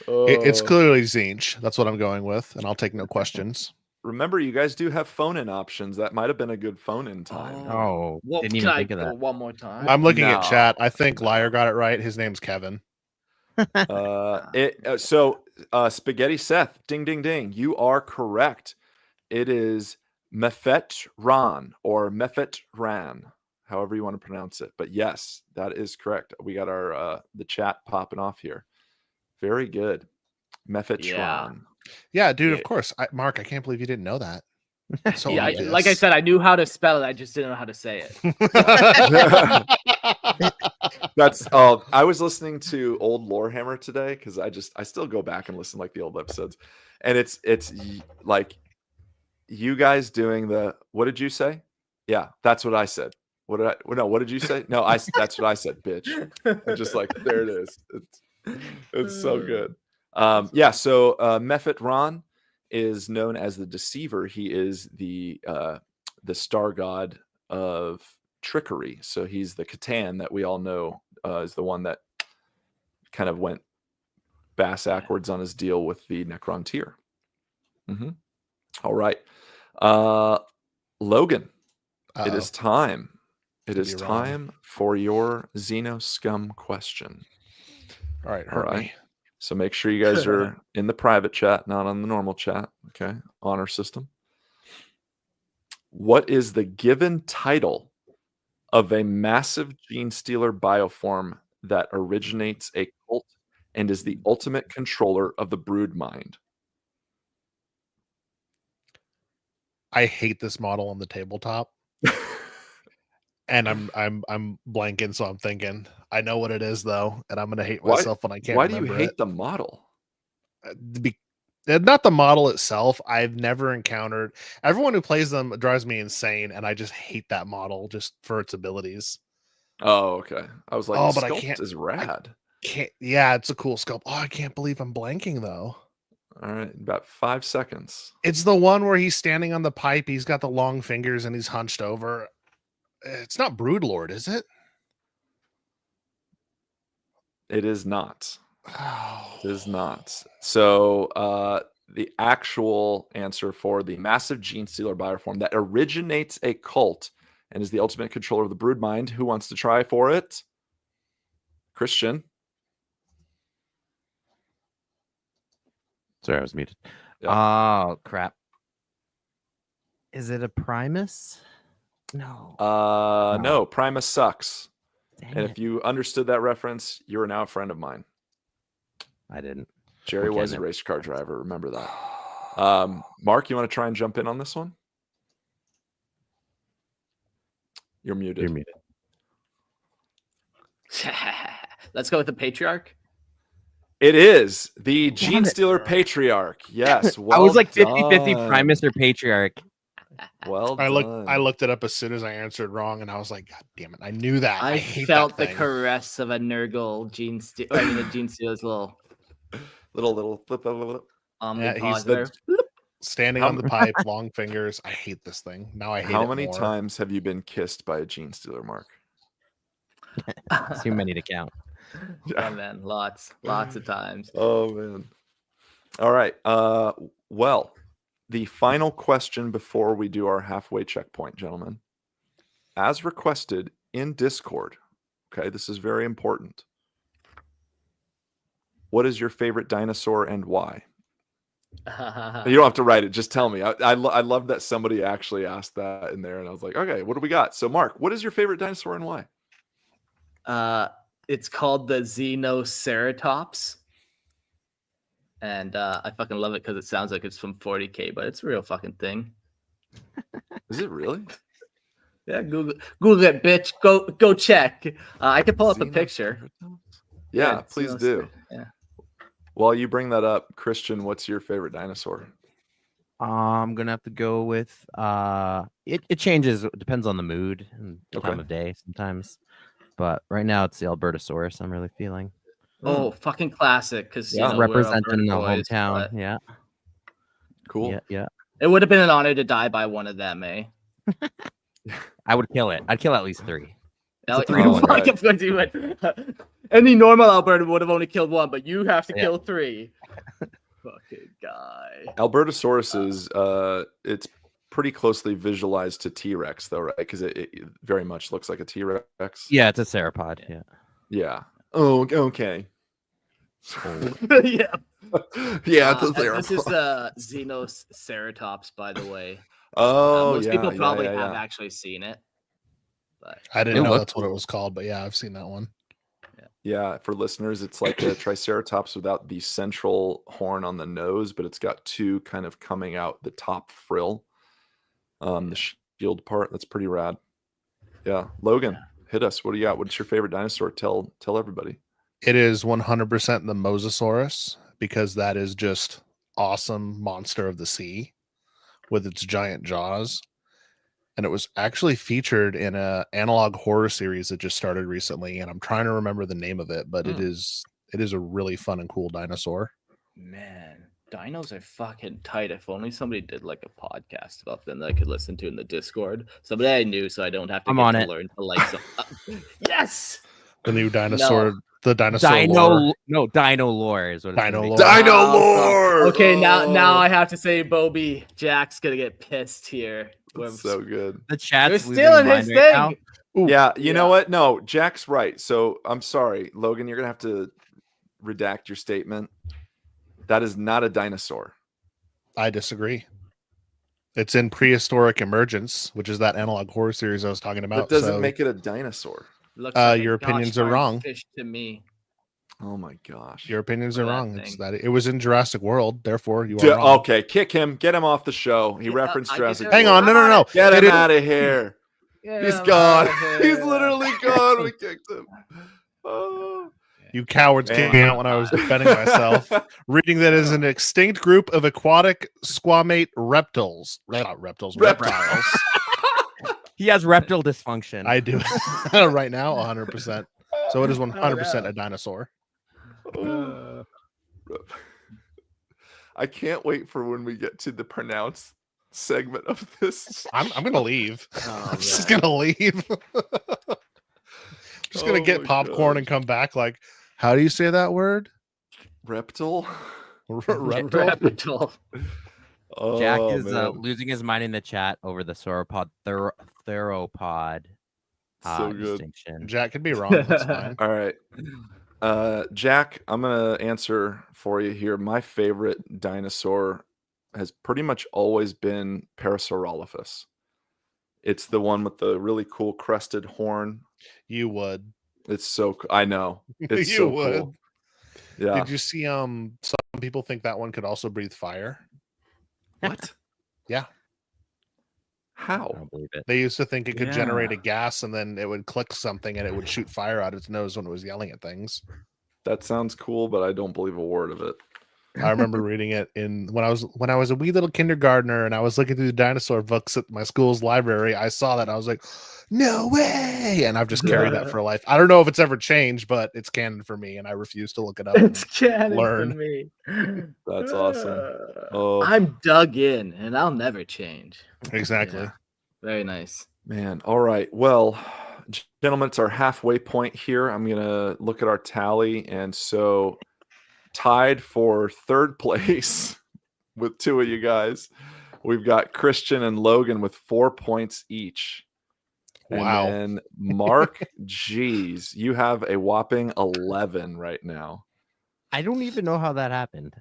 It's Oh. clearly Zinch. That's what I'm going with, and I'll take no questions. Remember, you guys do have phone-in options. That might have been a good phone-in time. Oh, Well, didn't can even I think of go that. one more time? I'm looking at No. chat. I think Liar got it right. His name's Kevin. Spaghetti Seth, ding, ding, ding. You are correct. It is Mephet Ran or Mephet Ran, however you want to pronounce it. But yes, that is correct. We got our the chat popping off here. Very good. Mephet Yeah. Ran. Yeah, dude, Yeah. of course. Mark, I can't believe you didn't know that. It's so Yeah, obvious. like I said, I knew how to spell it. I just didn't know how to say it. That's I was listening to old Lorehammer today because I still go back and listen like the old episodes, and it's like you guys doing the what did you say? Yeah, that's what I said. What did you say? No, that's what I said, bitch. And just like there it is. It's so good. Yeah, so Mephet Ran is known as the deceiver. He is the star god of trickery. So he's the Catan that we all know is the one that kind of went backwards on his deal with the Necrontyr. Mm-hmm. All right. Logan, it is time. It Could is be wrong. time for your Xeno Scum question. All right, All hurt right. me. So make sure you guys are in the private chat, not on the normal chat. Okay. Honor system. What is the given title of a massive gene stealer bioform that originates a cult and is the ultimate controller of the brood mind? I hate this model on the tabletop. And I'm blanking, so I'm thinking. I know what it is though, and I'm gonna hate myself when I can't Why do you remember hate it. the model? Not the model itself. I've never encountered everyone who plays them drives me insane, and I just hate that model just for its abilities. Oh, okay. I was like, Oh, the but I sculpt can't- is rad. Yeah, it's a cool sculpt. Oh, I can't believe I'm blanking though. All right, about 5 seconds. It's the one where he's standing on the pipe. He's got the long fingers and he's hunched over. It's not Broodlord, is it? It is not. Oh. It is not. So the actual answer for the massive gene stealer bioform that originates a cult and is the ultimate controller of the brood mind. Who wants to try for it? Christian. Sorry, I was muted. Yeah. Oh crap! Is it a Primus? No. No, Primus sucks. Dang And it. if you understood that reference, you are now a friend of mine. I didn't. Jerry Okay, was a never race car driver. Remember that. Mark, you want to try and jump in on this one? You're muted. You're muted. Let's go with the patriarch. It is the Damn Gene it. Stealer Patriarch. Yes. I was like 50-50 done. Primus or Patriarch. Well I done. looked it up as soon as I answered wrong, and I was like, God damn it! I knew that. I hate felt that the thing. caress of a Nurgle gene steal. I mean, the gene stealer's little little flip. omnipod the- there. Standing How on the pipe, long fingers. I hate this thing. Now I hate How it many more. times have you been kissed by a gene stealer, Mark? Too many to count. Yeah, man. Lots of times. Oh man. All right. Well, the final question before we do our halfway checkpoint, gentlemen. As requested in Discord. Okay, this is very important. What is your favorite dinosaur and why? You don't have to write it. Just tell me. I love that somebody actually asked that in there, and I was like, okay, what do we got? So, Mark, what is your favorite dinosaur and why? It's called the Xenoceratops. And I fucking love it because it sounds like it's from 40K, but it's a real fucking thing. Is it really? Yeah, Google it, bitch. Go check. I can pull up a picture. Yeah, please do. Yeah. While you bring that up, Christian, what's your favorite dinosaur? I'm gonna have to go with it changes. It depends on the mood and the time of day sometimes. But right now it's the Albertosaurus I'm really feeling. Oh, fucking classic. Because you know, representing the boys, hometown. Yeah. Cool. Yeah. It would have been an honor to die by one of them, eh? I would kill it. I'd kill at least 3. Like, Oh, right. Any normal Alberta would have only killed 1, but you have to kill 3. Fucking guy. Albertosaurus is it's pretty closely visualized to T-Rex, though, right? Because it very much looks like a T-Rex. Yeah, it's a theropod. Yeah. Yeah. Oh, okay. Yeah. Yeah, it's a theropod. This is the Xenoceratops, by the way. Oh, most yeah, people probably yeah. have actually seen it. But I didn't know that's what it was called, but yeah, I've seen that one. Yeah, for listeners, it's like a Triceratops without the central horn on the nose, but it's got 2 kind of coming out the top frill. The shield part, that's pretty rad. Yeah, Logan, hit us. What do you got? What's your favorite dinosaur? Tell everybody. It is 100% the Mosasaurus because that is just awesome monster of the sea with its giant jaws. And it was actually featured in a analog horror series that just started recently, and I'm trying to remember the name of it, but it is a really fun and cool dinosaur. Man, dinos are fucking tight. If only somebody did like a podcast about them that I could listen to in the Discord. Somebody I knew, so I don't have to learn to like some. Yes, the new dinosaur. No. The dinosaur lore. No, Dino lore is what it's Dino gonna be. lore. Dino lore. Okay, now I have to say, Bobby, Jack's gonna get pissed here. That's so good. The chat's You're stealing his thing. Yeah, you know what? No, Jack's right. So I'm sorry, Logan, you're gonna have to redact your statement. That is not a dinosaur. I disagree. It's in prehistoric emergence, which is that analog horror series I was talking about. That doesn't make it a dinosaur. Looks like your opinions are wrong. Fish to me. Oh my gosh. Your opinions are That wrong. thing. It's that it was in Jurassic World, therefore you are wrong. Okay, kick him. Get him off the show. He referenced Jurassic Hang on, World. no. Get him It is- out of here. He's gone. He's literally gone. We kicked him. Oh. You cowards kicked me out when I was defending myself. Reading that as an extinct group of aquatic squamate reptiles. Not reptiles, reptiles. He has reptile dysfunction. I do right now, 100%. So it is 100% a dinosaur. I can't wait for when we get to the pronounced segment of this. I'm gonna leave. Oh, I'm just gonna leave. Just gonna get my popcorn gosh. and come back. Like, how do you say that word? Reptile? Reptile. Oh, Jack is man. losing his mind in the chat over the sauropod theropod So good. distinction. Jack could be wrong. That's fine. All right. Jack, I'm going to answer for you here. My favorite dinosaur has pretty much always been Parasaurolophus. It's the one with the really cool crested horn. You would. It's so I know. It's You so would. cool. Yeah. Did you see some people think that one could also breathe fire? What? Yeah. I How? don't believe it. They used to think it could generate a Yeah. gas and then it would click something and it would shoot fire out its nose when it was yelling at things. That sounds cool, but I don't believe a word of it. I remember reading it when I was a wee little kindergartner and I was looking through the dinosaur books at my school's library. I saw that and I was like, no way! And I've just carried that for life. I don't know if it's ever changed, but it's canon for me, and I refuse to look it up. It's canon learn. for me. That's awesome. Oh I'm dug in, and I'll never change. Exactly. Yeah. Very nice. man. All right. Well, gentlemen, it's our halfway point here. I'm gonna look at our tally, and so tied for third place with two of you guys. We've got Christian and Logan with 4 points each. Wow. And then Mark, geez, you have a whopping 11 right now. I don't even know how that happened.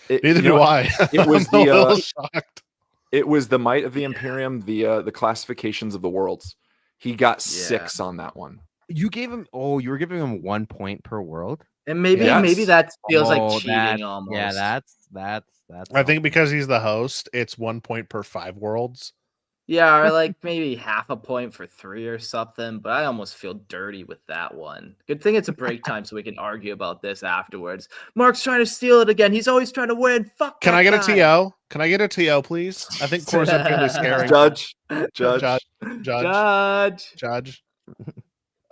Neither do I. It was I'm a the little shocked. it was the might of the Imperium, the classifications of the worlds. He got 6 on that one. You gave him. Oh, you were giving him 1 point per world. And maybe Yes. that feels like Oh, cheating almost. Yeah, that's. I think because he's the host, it's 1 point per 5 worlds. Yeah, or like maybe half a point for 3 or something, but I almost feel dirty with that one. Good thing it's a break time so we can argue about this afterwards. Mark's trying to steal it again. He's always trying to win. Fuck. Can that I get a guy. TO? Can I get a TO, please? I think Courthammer really scary. Judge. Judge. Judge.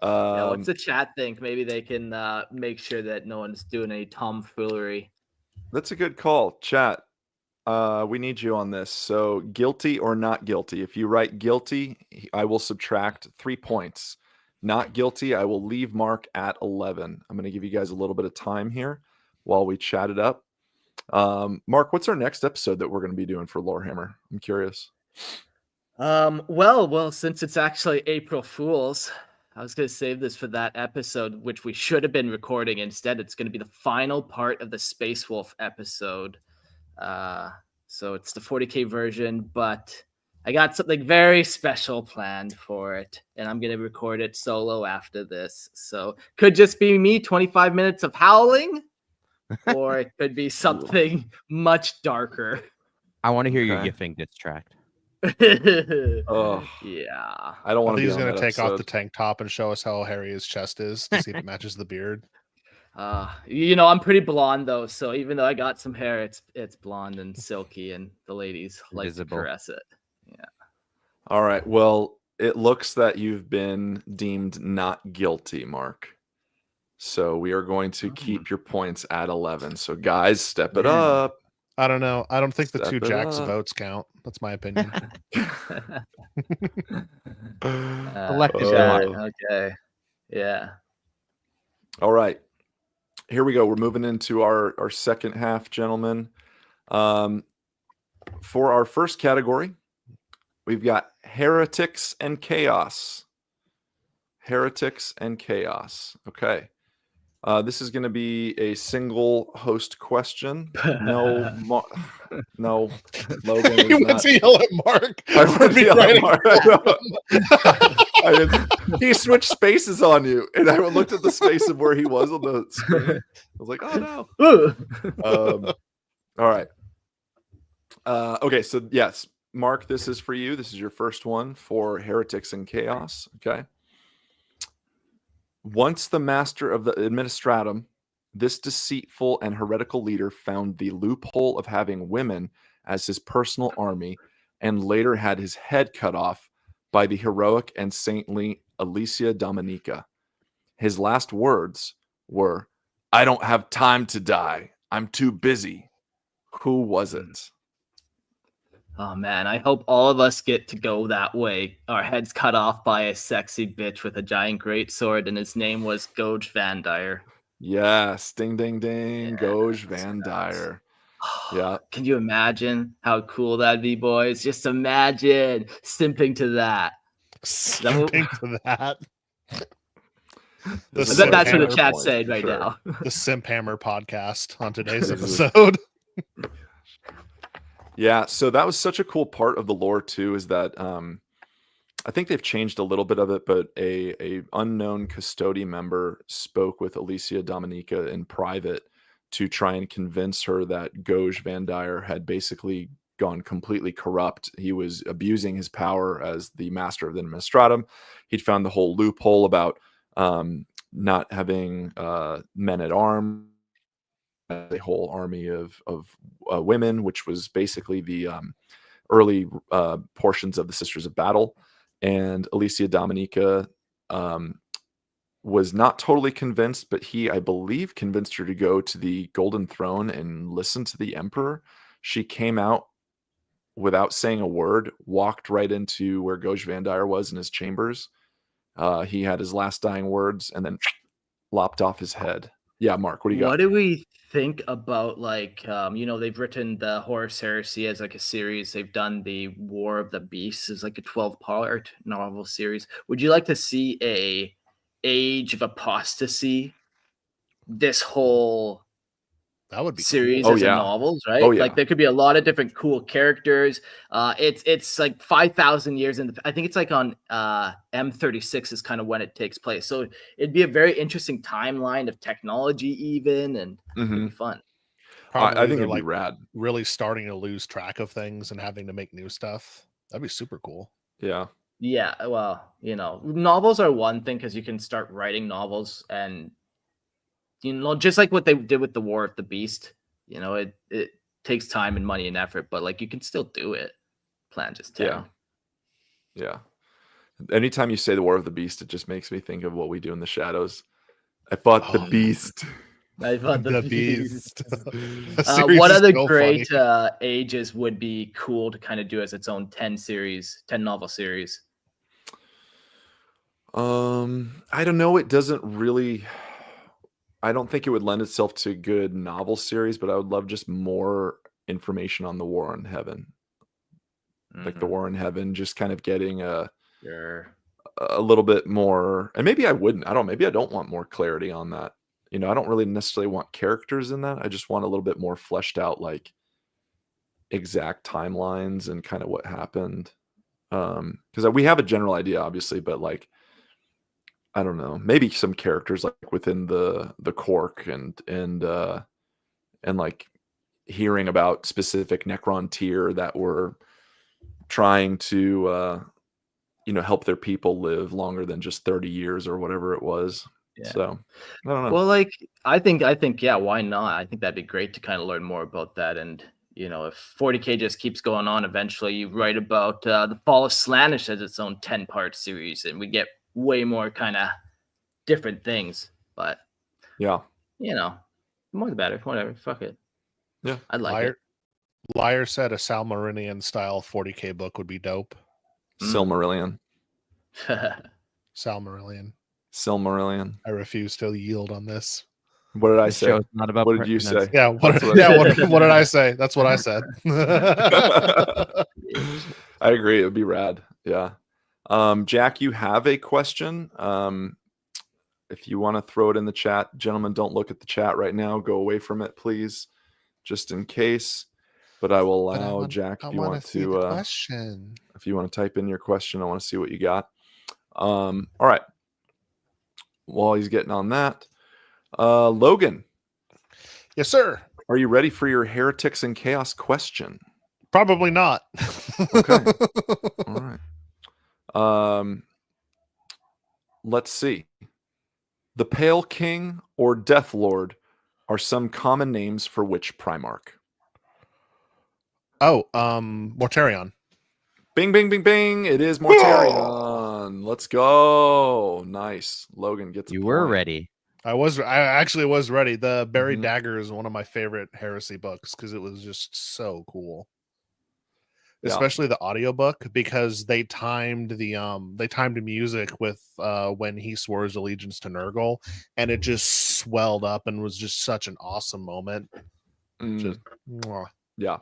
Yeah, Um, what's the chat think? Maybe they can make sure that no one's doing any tomfoolery. that's a good call, chat. We need you on this. So guilty or not guilty. If you write guilty, I will subtract 3 points. Not guilty, I will leave Mark at 11. I'm going to give you guys a little bit of time here while we chat it up. Mark, what's our next episode that we're going to be doing for Lorehammer? I'm curious. Well, since it's actually April Fool's, I was going to save this for that episode, which we should have been recording. Instead, it's going to be the final part of the Space Wolf episode. So it's the 40K version, but I got something very special planned for it, and I'm going to record it solo after this. So could just be me 25 minutes of howling, or it could be something much darker. I want to hear your Okay. gifting distract. Oh, Yeah. I don't I want to think be he's on going that to take off the episode. tank top and show us how hairy his chest is to see if it matches the beard. I'm pretty blonde though, so even though I got some hair, it's blonde and silky, and the ladies like Visible. to caress it. Yeah. All right. Well, it looks that you've been deemed not guilty, Mark. So we are going to keep your points at 11. So guys, step it Man. up. I don't know. I don't think the Step 2 it Jacks up. votes count. That's my opinion. Collective Chat, Oh. okay. Yeah. All right. Here we go. We're moving into our second half, gentlemen. For our first category, we've got heretics and chaos. Heretics and chaos. Okay. This is going to be a single host question. No, no, Logan He is went not. to yell at Mark. I for went to me yell at writing Mark. I didn't- he switched spaces on you, and I looked at the space of where he was on the screen. I was like, "Oh no!" All right. Okay, so yes, Mark, this is for you. This is your first one for heretics and chaos. Okay. Once the master of the administratum, this deceitful and heretical leader found the loophole of having women as his personal army, and later had his head cut off by the heroic and saintly Alicia Dominica. His last words were, "I don't have time to die. I'm too busy." Who was it? Oh man, I hope all of us get to go that way. Our heads cut off by a sexy bitch with a giant greatsword, and his name was Goj Van Dyer. Yes, ding, ding, ding. Yes, Goj Van yes. Dyer. Yeah. Can you imagine how cool that'd be, boys? Just imagine simping to that. Simping to that. The I Simp bet that's what the Hammer chat's points, saying for right sure. now. The Simp Hammer podcast on today's Jesus. episode. Yeah, so that was such a cool part of the lore too, is that I think they've changed a little bit of it, but a unknown custody member spoke with Alicia Dominica in private to try and convince her that Goj Van Dyer had basically gone completely corrupt. He was abusing his power as the master of the administratum. He'd found the whole loophole about not having men at arms a whole army of women, which was basically the early portions of the Sisters of Battle. And Alicia Dominica was not totally convinced, but he, I believe, convinced her to go to the Golden Throne and listen to the Emperor. She came out without saying a word, walked right into where Goj Vandire was in his chambers. He had his last dying words and then lopped off his head. Yeah, Mark, what do you got? What do we think about, like, they've written the Horus Heresy as like a series. They've done the War of the Beasts as like a 12-part novel series. Would you like to see a Age of Apostasy, this whole That would be series cool. as Oh, a yeah. novels, right? Oh, yeah. Like there could be a lot of different cool characters. It's like 5,000 years in. I think it's like on M36 is kind of when it takes place. So it'd be a very interesting timeline of technology, even, and it'd be fun. Probably I think they're it'd like be rad. really starting to lose track of things and having to make new stuff. That'd be super cool. Yeah. Yeah, well, novels are one thing because you can start writing novels, and just like what they did with the War of the Beast. It takes time and money and effort, but like you can still do it. Plan just tell. Yeah. Anytime you say the War of the Beast, it just makes me think of What We Do in the Shadows. I fought the beast. I thought The Beast. What other great ages would be cool to kind of do as its own 10 novel series? I don't know. It doesn't really. I don't think it would lend itself to a good novel series, but I would love just more information on the War in Heaven. Like the War in Heaven, just kind of getting a little bit more, and maybe I wouldn't. I don't. Maybe I don't want more clarity on that. I don't really necessarily want characters in that. I just want a little bit more fleshed out, like exact timelines and kind of what happened. Because we have a general idea, obviously, but like I don't know, maybe some characters like within the Cork and like hearing about specific Necron tier that were trying to help their people live longer than just 30 years or whatever it was. Yeah. So I don't know. Well, like I think yeah, why not? I think that'd be great to kind of learn more about that. And if 40K just keeps going on, eventually you write about the Fall of Slaanesh as its own 10-part series, and we get way more kind of different things. But yeah, more the better. Whatever, fuck it. Yeah, I'd like Liar said a Salmarinian style 40K book would be dope. Silmarillion. it. Silmarillion. I refuse to yield on this. What did I This say? show's not about What did you say? Yeah, what did I say? That's what I said. I agree. It would be rad. Yeah. Jack, you have a question. If you want to throw it in the chat, gentlemen, don't look at the chat right now. Go away from it, please, just in case. But I will allow Jack if you want to. Question. If you want to type in your question, I want to see what you got. All right. While he's getting on that, Logan. Yes, sir. Are you ready for your Heretics and Chaos question? Probably not. Okay. All right. Let's see. The Pale King or Death Lord are some common names for which Primarch? Oh, Mortarion. Bing, bing, bing, bing. It is Mortarion. Let's go. Nice. Logan gets You were ready. I actually was ready. The Buried Dagger is one of my favorite heresy books because it was just so cool. Yeah. Especially the audiobook, because they timed the music with when he swore his allegiance to Nurgle, and it just swelled up and was just such an awesome moment. Just, yeah.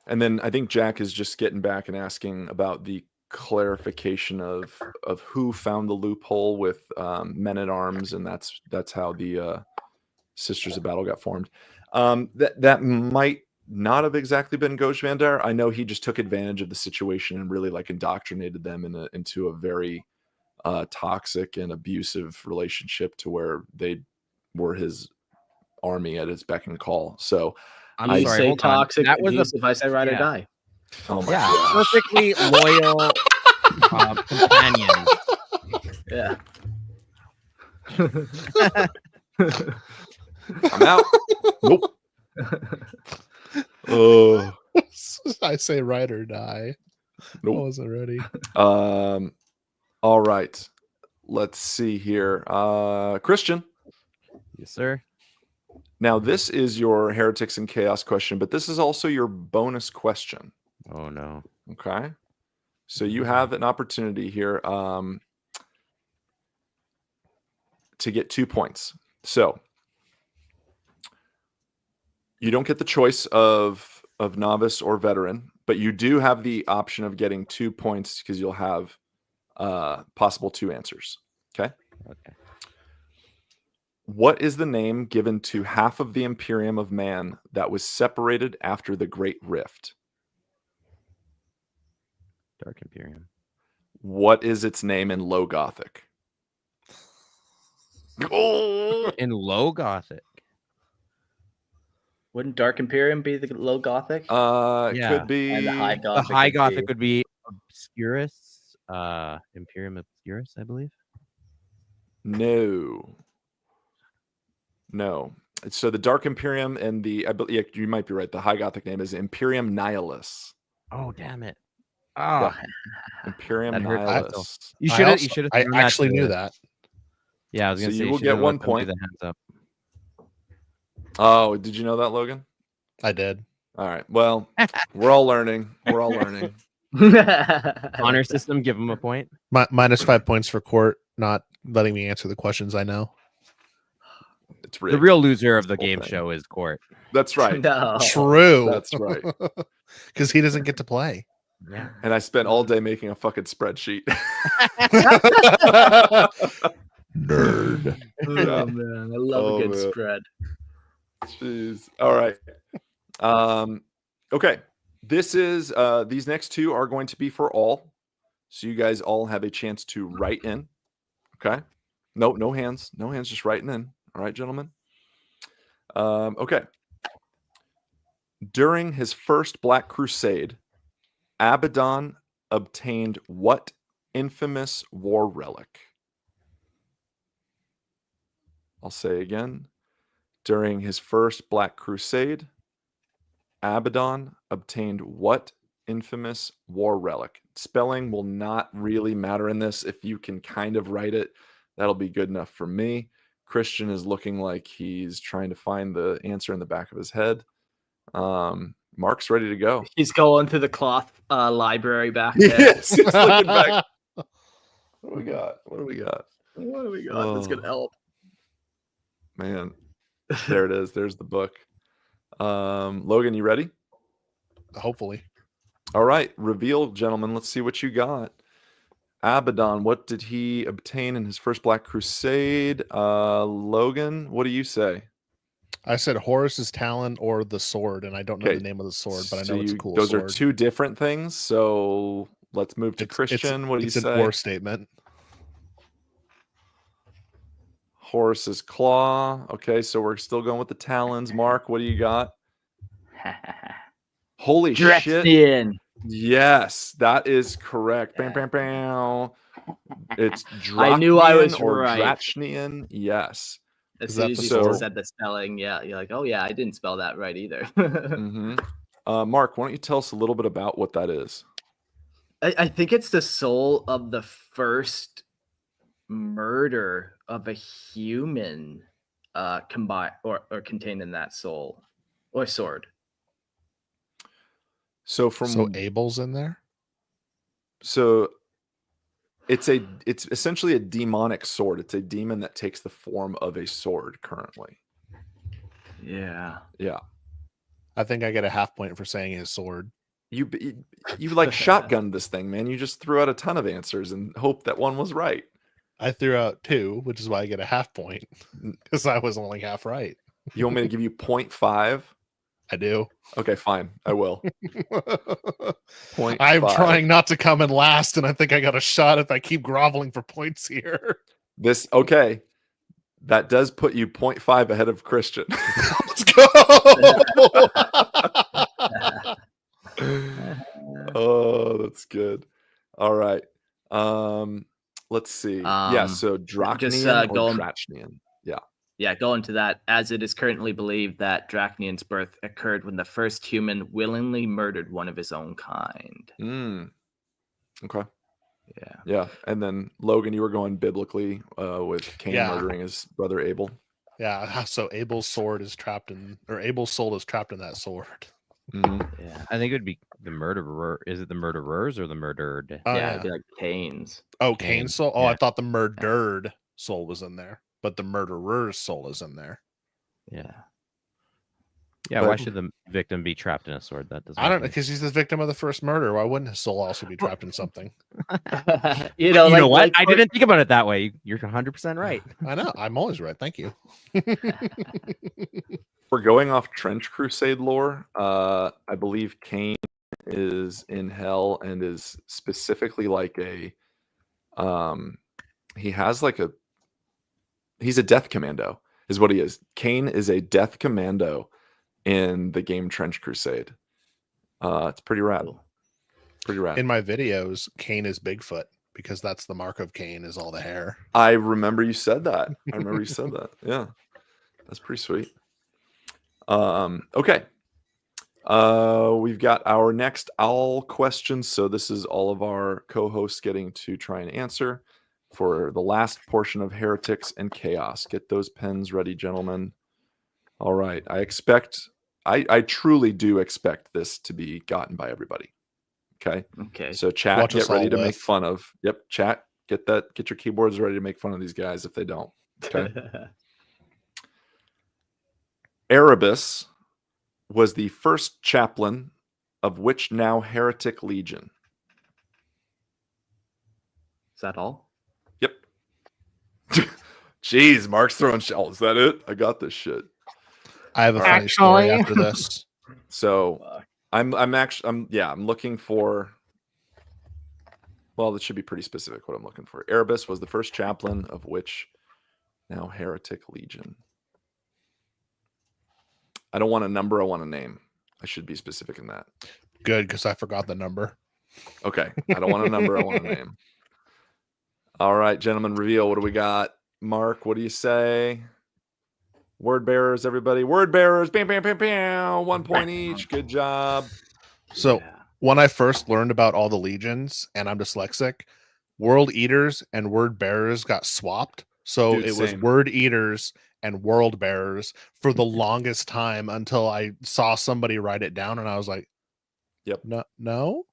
And then I think Jack is just getting back and asking about the clarification of who found the loophole with Men at Arms, and that's how the Sisters of Battle got formed. That might not have exactly been Goj Vandire. I know he just took advantage of the situation and really like indoctrinated them into a very toxic and abusive relationship to where they were his army at his beck and call. So I'm sorry, say hold on. toxic, That was abusive, I say ride or die. oh my Yeah, gosh. perfectly loyal companions. Yeah. I'm out. Nope. Oh, I say ride or die. Nope. I wasn't ready. All right. Let's see here. Christian. Yes, sir. Now, this is your Heretics and Chaos question, but this is also your bonus question. Oh no. Okay. So you have an opportunity here to get 2 points. So you don't get the choice of novice or veteran, but you do have the option of getting 2 points because you'll have possible 2 answers. Okay. Okay. What is the name given to half of the Imperium of Man that was separated after the Great Rift? Dark Imperium. What is its name in Low Gothic? Oh! In Low Gothic. Wouldn't Dark Imperium be the Low Gothic? It Yeah. could be And the High The Gothic. High Gothic would be Obscurus. Imperium Obscurus, I believe. No. So the Dark Imperium and yeah, you might be right. The High Gothic name is Imperium Nihilus. Oh, damn it. Oh, Imperium that hurt Nihilus. you should have. You should have. I actually knew that. Yeah, I was So gonna say you will should've get let 1 them do point. the hands up. Oh, did you know that, Logan? I did. All right. Well, we're all learning. We're all learning. Honor system, give him a point. Minus 5 points for Court not letting me answer the questions I know. It's The rigged. real loser of the This whole game thing. show is Court. That's right. No. True. That's right. Because he doesn't get to play. Yeah. And I spent all day making a fucking spreadsheet. Nerd. Oh man, I love Oh, a good man. spread. Jeez. All right. Okay. This is these next 2 are going to be for all. So you guys all have a chance to write in. Okay. No hands. No hands, just writing in. All right, gentlemen. Okay. During his first Black Crusade, Abaddon obtained what infamous war relic? I'll say again. During his first Black Crusade, Abaddon obtained what infamous war relic? Spelling will not really matter in this. If you can kind of write it, that'll be good enough for me. Christian is looking like he's trying to find the answer in the back of his head. Mark's ready to go. He's going to the cloth library back there. Yes, he's looking back. What do we got? What do we got? What do we got? That's gonna help. Man, there it is. There's the book. Logan, you ready? Hopefully. All right, reveal, gentlemen. Let's see what you got. Abaddon, what did he obtain in his first Black Crusade? Logan, what do you say? I said Horus's talon or the sword, and I don't know Okay, the name of the sword, but I so know it's a cool those sword. are 2 different things. So let's move to Christian. What do you say? It's an or statement. Horus's claw. Okay, so we're still going with the talons. Mark, what do you got? Holy shit. Drexian. Yes, that is correct. Bam, bam, bam. It's I knew I was Drachnian or right. Drachnian. Yes. As Is soon that as the you sword? said the spelling, yeah, you're like, oh yeah, I didn't spell that right either. Mm-hmm. Mark, why don't you tell us a little bit about what that is? I think it's the soul of the first murder of a human combined or contained in that soul or sword. So So Abel's in there? So it's essentially a demonic sword. It's a demon that takes the form of a sword currently. Yeah. Yeah. I think I get a half point for saying his sword. You like shotgunned this thing, man. You just threw out a ton of answers and hoped that one was right. I threw out 2, which is why I get a half point because I was only half right. You want me to give you 0.5? I do. Okay, fine. I will. I'm 0.5. trying not to come in last, and I think I got a shot if I keep groveling for points here. Okay. That does put you 0.5 ahead of Christian. Let's go. Oh, that's good. All right. Let's see. Yeah, so Drachnian or going- Drachnian. Yeah. Yeah, go into that. As it is currently believed that Dracnian's birth occurred when the first human willingly murdered one of his own kind. Okay. Yeah. Yeah. And then Logan, you were going biblically with Cain Yeah. murdering his brother Abel. Yeah, so Abel's sword is trapped in, or Abel's soul is trapped in that sword. Yeah. I think it would be the murderer. Is it the murderers or the murdered? Oh, Yeah, it'd be like Cain's. Oh, Cain, Cain's soul? Oh, yeah. I thought the murdered soul was in there, but the murderer's soul is in there. Yeah. Yeah, But- why should the victim be trapped in a sword? That doesn't. I don't know, make because he's the victim of the first murder. Why wouldn't his soul also be trapped in something? you know, You know what? like I didn't think about it that way. You're 100% right. I know. I'm always right. Thank you. We're going off Trench Crusade lore. I believe Cain is in hell and is specifically like a he has like a he's a death commando is what he is. Cain is a death commando in the game Trench Crusade. It's pretty rad. Pretty rad. In my videos, Cain is Bigfoot because that's the mark of Cain is all the hair. I remember you said that. I remember you said that. Yeah. That's pretty sweet. Okay. We've got our next owl questions. So this is all of our co-hosts getting to try and answer for the last portion of Heretics and Chaos. Get those pens ready, gentlemen. All right. I truly do expect this to be gotten by everybody. Okay. Okay. So chat, Watch us get ready all to make with. fun of. Yep. Chat, get your keyboards ready to make fun of these guys if they don't. Okay. Erebus was the first chaplain of which now heretic legion? Is that all? Yep. Jeez, Mark's throwing shit. Is that it? I got this shit. I have a funny story Actually. after this. So Fuck. I'm looking for. Well, this should be pretty specific what I'm looking for. Erebus was the first chaplain of which now heretic legion. I don't want a number, I want a name. I should be specific in that. Good, because I forgot the number. Okay. I don't want a number, I want a name. All right, gentlemen, reveal. What do we got? Mark, what do you say? Word bearers, everybody. Word bearers. Bam, bam, bam, bam. 1 point each. Good job. So Yeah. when I first learned about all the legions, and I'm dyslexic, World Eaters and Word Bearers got swapped. So Dude, it was same. Word Eaters and World Bearers for the longest time until I saw somebody write it down, and I was like, Yep. No.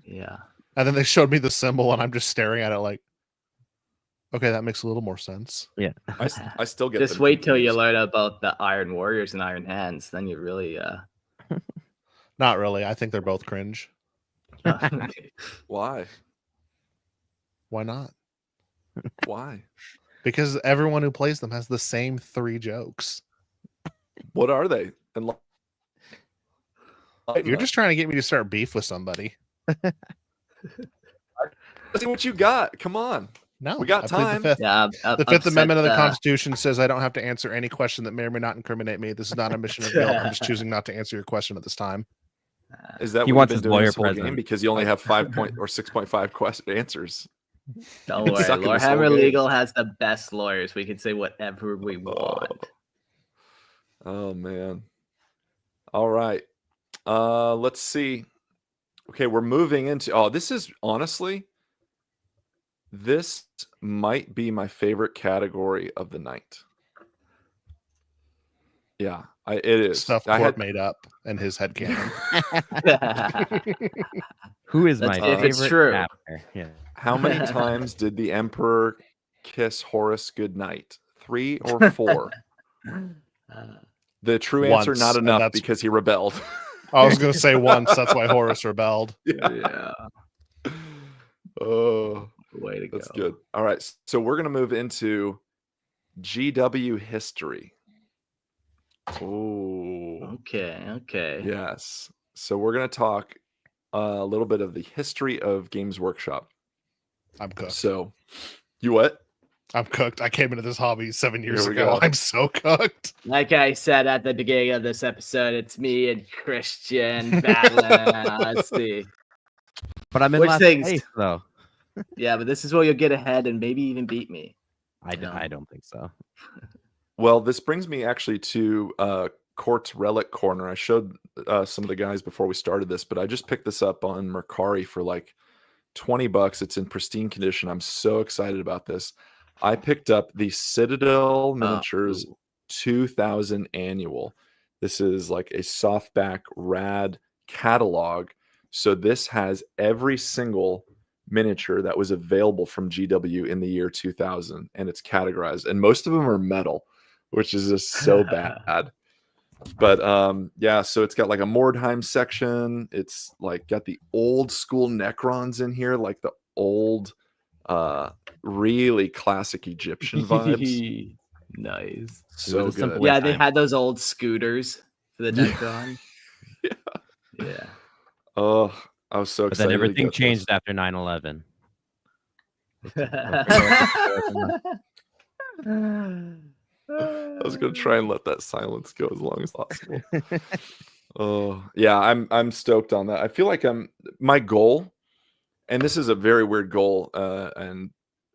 Yeah. And then they showed me the symbol, and I'm just staring at it like, okay, that makes a little more sense. I still get Just them wait till you confused. learn about the Iron Warriors and Iron Hands. Then you really Not really. I think they're both cringe. Why? Why not? Why? Because everyone who plays them has the same 3 jokes. What are they? And You're just trying to get me to start beef with somebody. see what you got. Come on. No, We got I plead time. The Fifth. yeah. The Fifth Amendment of the Constitution says I don't have to answer any question that may or may not incriminate me. This is not a mission of guilt. I'm just choosing not to answer your question at this time. Is that He what wants you've his been doing lawyer this whole game? present. Because you only have 5 point or 6.5 answers. Don't Been worry. sucking Lord this whole Hammer game. Legal has the best lawyers. We can say whatever we want. Oh man. All right. Let's see. Okay, we're moving into this is honestly this might be my favorite category of the night. Yeah, it is. Stuff I Court had made up in his head canon. Who is Let's my see if it's favorite true. chapter? Yeah. how many times did the Emperor kiss Horus goodnight? 3 or 4? The true answer, Once, not and enough that's- because he rebelled. I was going to say once. That's why Horus rebelled. Yeah. Oh, Way to go. that's good. All right, so we're gonna move into GW history. Oh, Okay. yes. So we're gonna talk a little bit of the history of Games Workshop. I'm cooked. So, you what? I'm cooked. I came into this hobby 7 years Here we ago. go. I'm so cooked. Like I said at the beginning of this episode, it's me and Christian battling. Let's see. But I'm in Which last things? place, though. Yeah, but this is where you'll get ahead and maybe even beat me. I No. don't think so. Well, this brings me actually to Court's Relic Corner. I showed some of the guys before we started this, but I just picked this up on Mercari for like $20. It's in pristine condition. I'm so excited about this. I picked up the Citadel Miniatures 2000 Annual. This is like a softback rad catalog. So this has every single miniature that was available from GW in the year 2000, and it's categorized. And most of them are metal, which is just so bad. But yeah, so it's got like a Mordheim section. It's like got the old school Necrons in here, like the old really classic Egyptian vibes. Nice. So was a good. simple Yeah, they time. had those old scooters for the Necron. Yeah. Yeah. Oh, I was so But excited. then to everything get this. changed after 9/11. I was gonna try and let that silence go as long as possible. Oh yeah, I'm stoked on that. I feel like my goal, and this is a very weird goal, and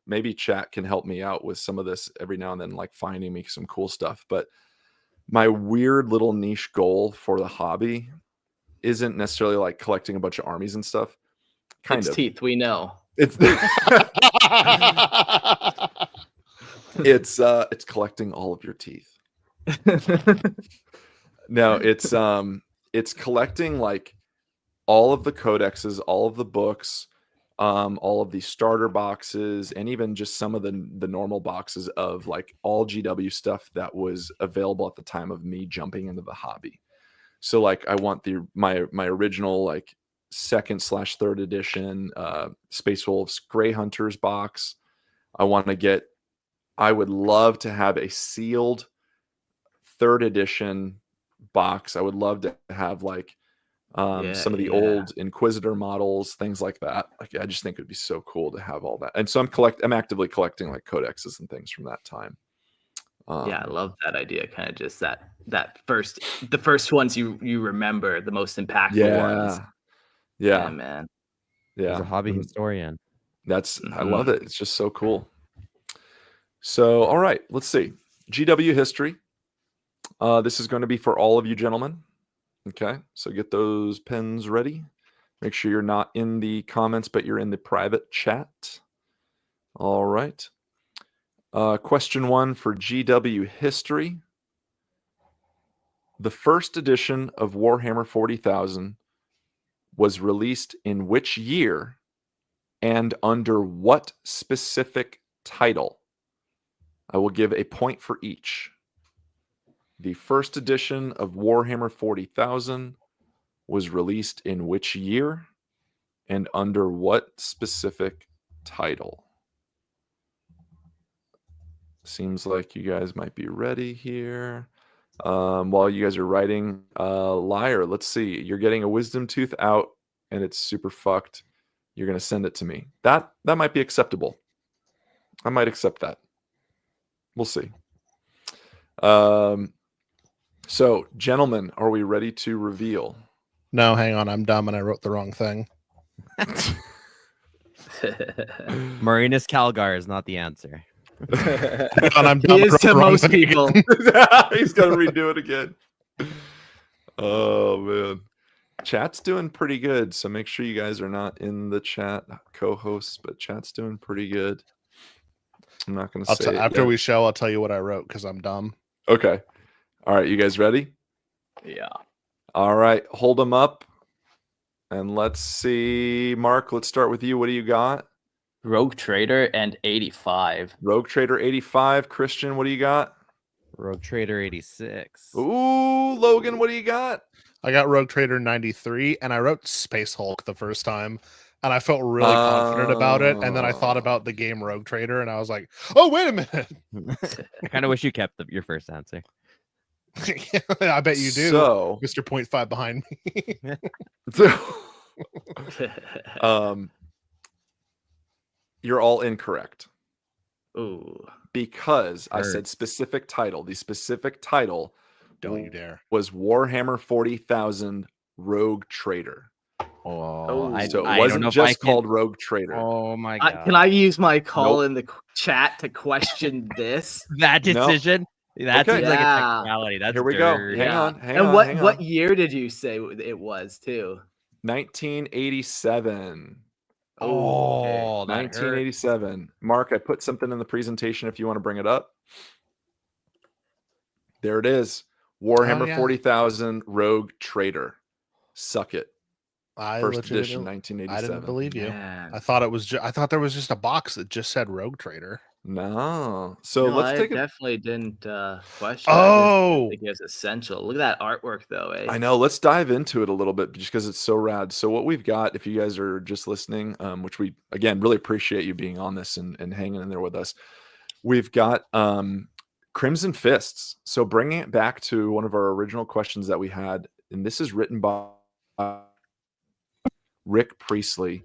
maybe chat can help me out with some of this every now and then, like finding me some cool stuff. But my weird little niche goal for the hobby isn't necessarily like collecting a bunch of armies and stuff. Kind It's of. teeth, we know. It's it's collecting all of your teeth. No, it's collecting like all of the codexes, all of the books, all of the starter boxes, and even just some of the normal boxes of like all GW stuff that was available at the time of me jumping into the hobby. So like I want my original like 2nd/3rd edition Space Wolves Grey Hunters box. I would love to have a sealed 3rd edition box. I would love to have like some of the old Inquisitor models, things like that. Like I just think it'd be so cool to have all that. And so I'm actively collecting like codexes and things from that time. Yeah, I love that idea. Kind of just the first ones you remember, the most impactful ones. Yeah, man. He's Yeah. a hobby historian. I love it. It's just so cool. So, all right, let's see. GW history. This is going to be for all of you gentlemen. Okay, so get those pens ready. Make sure you're not in the comments, but you're in the private chat. All right. Question 1 for GW history. The first edition of Warhammer 40,000 was released in which year and under what specific title? I will give a point for each. The first edition of Warhammer 40,000 was released in which year and under what specific title? Seems like you guys might be ready here. While you guys are writing, Liar, let's see. You're getting a wisdom tooth out and it's super fucked. You're going to send it to me. That might be acceptable. I might accept that. We'll see. So, gentlemen, are we ready to reveal? No, hang on. I'm dumb and I wrote the wrong thing. Marinus Calgar is not the answer. Hang on, I'm He dumb. I is wrote to the wrong most thing people. again. He's got to redo it again. Oh, man. Chat's doing pretty good, so make sure you guys are not in the chat co-hosts, but chat's doing pretty good. I'm not going to say it After yet. we show, I'll tell you what I wrote because I'm dumb. Okay. All right, you guys ready? Yeah. All right, hold them up. And let's see. Mark, let's start with you. What do you got? Rogue Trader and 85. Rogue Trader 85. Christian, what do you got? Rogue Trader 86. Ooh, Logan, what do you got? I got Rogue Trader 93 and I wrote Space Hulk the first time. And I felt really confident about it. And then I thought about the game Rogue Trader and I was like, oh, wait a minute. I kind of wish you kept your first answer. I bet you do. So, Mr. 0.5 behind me. You're all incorrect. Ooh. Because I Heard. said specific title. The specific title Don't you dare. was Warhammer 40,000 Rogue Trader. Oh, So it I don't know wasn't if just I can- called Rogue Trader. Oh my god! Can I use my call Nope. in the chat to question this? that No. decision? That Okay. seems like a Yeah. technicality. That's Here we go. dirty. Hang Yeah. on, hang and on, what hang what on. year did you say it was too? 1987. Oh, okay. Oh, that hurt. 1987. Mark, I put something in the presentation if you want to bring it up. There it is. Warhammer yeah. 40,000 Rogue Trader. Suck it. I First legitimately- edition, I 1987. didn't believe you. Man. I thought it was. I thought there was just a box that just said Rogue Trader. No. So No, let's I take a definitely didn't question. I Oh, think it's essential. Look at that artwork, though. Eh? I know. Let's dive into it a little bit just because it's so rad. So what we've got, if you guys are just listening, which we again really appreciate you being on this and hanging in there with us, we've got Crimson Fists. So bringing it back to one of our original questions that we had, and this is written by Rick Priestley.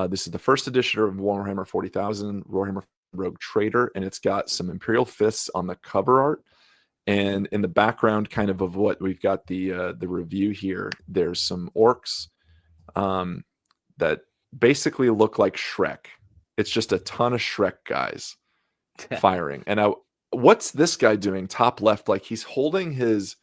This is the first edition of Warhammer 40,000, Warhammer Rogue Trader, and it's got some Imperial Fists on the cover art. And in the background, kind of what we've got the review here. There's some orcs that basically look like Shrek. It's just a ton of Shrek guys firing. And what's this guy doing? Top left, like he's holding his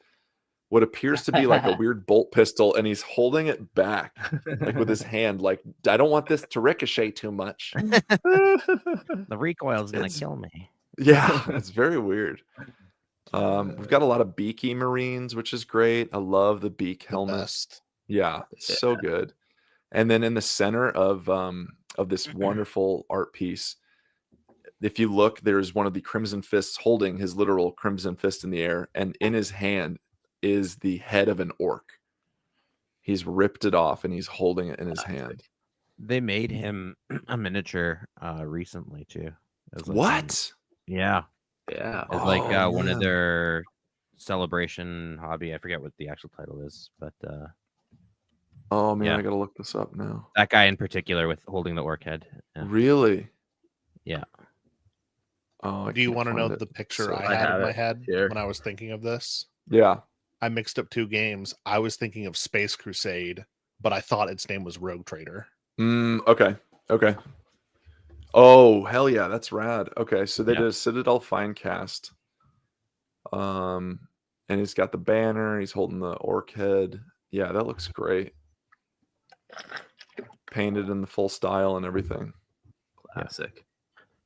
what appears to be like a weird bolt pistol, and he's holding it back like with his hand. Like I don't want this to ricochet too much. The recoil is gonna kill me. Yeah, it's very weird. We've got a lot of beaky Marines, which is great. I love the beak helmet. best. Yeah, it's so good. And then in the center of this wonderful art piece, if you look, there's one of the Crimson Fists holding his literal Crimson Fist in the air, and in his hand is the head of an orc. He's ripped it off and he's holding it in his hand. They made him a miniature recently too. It was like What? Yeah. Yeah. It's like Oh, one of man. their celebration hobby. I forget what the actual title is, but Oh man, Yeah. I gotta look this up now. that guy in particular with holding the orc head. Yeah. Really? Yeah. Oh, I Do you can't want to know find it. the picture So- I I had have in my it head here. when I was thinking of this? Yeah. I mixed up two games. I was thinking of Space Crusade, but I thought its name was Rogue Trader. Okay. Okay. Oh, hell yeah, that's rad. Okay, so they Yeah. did a Citadel fine cast. And he's got the banner, he's holding the orc head. Yeah, that looks great. Painted in the full style and everything. Classic.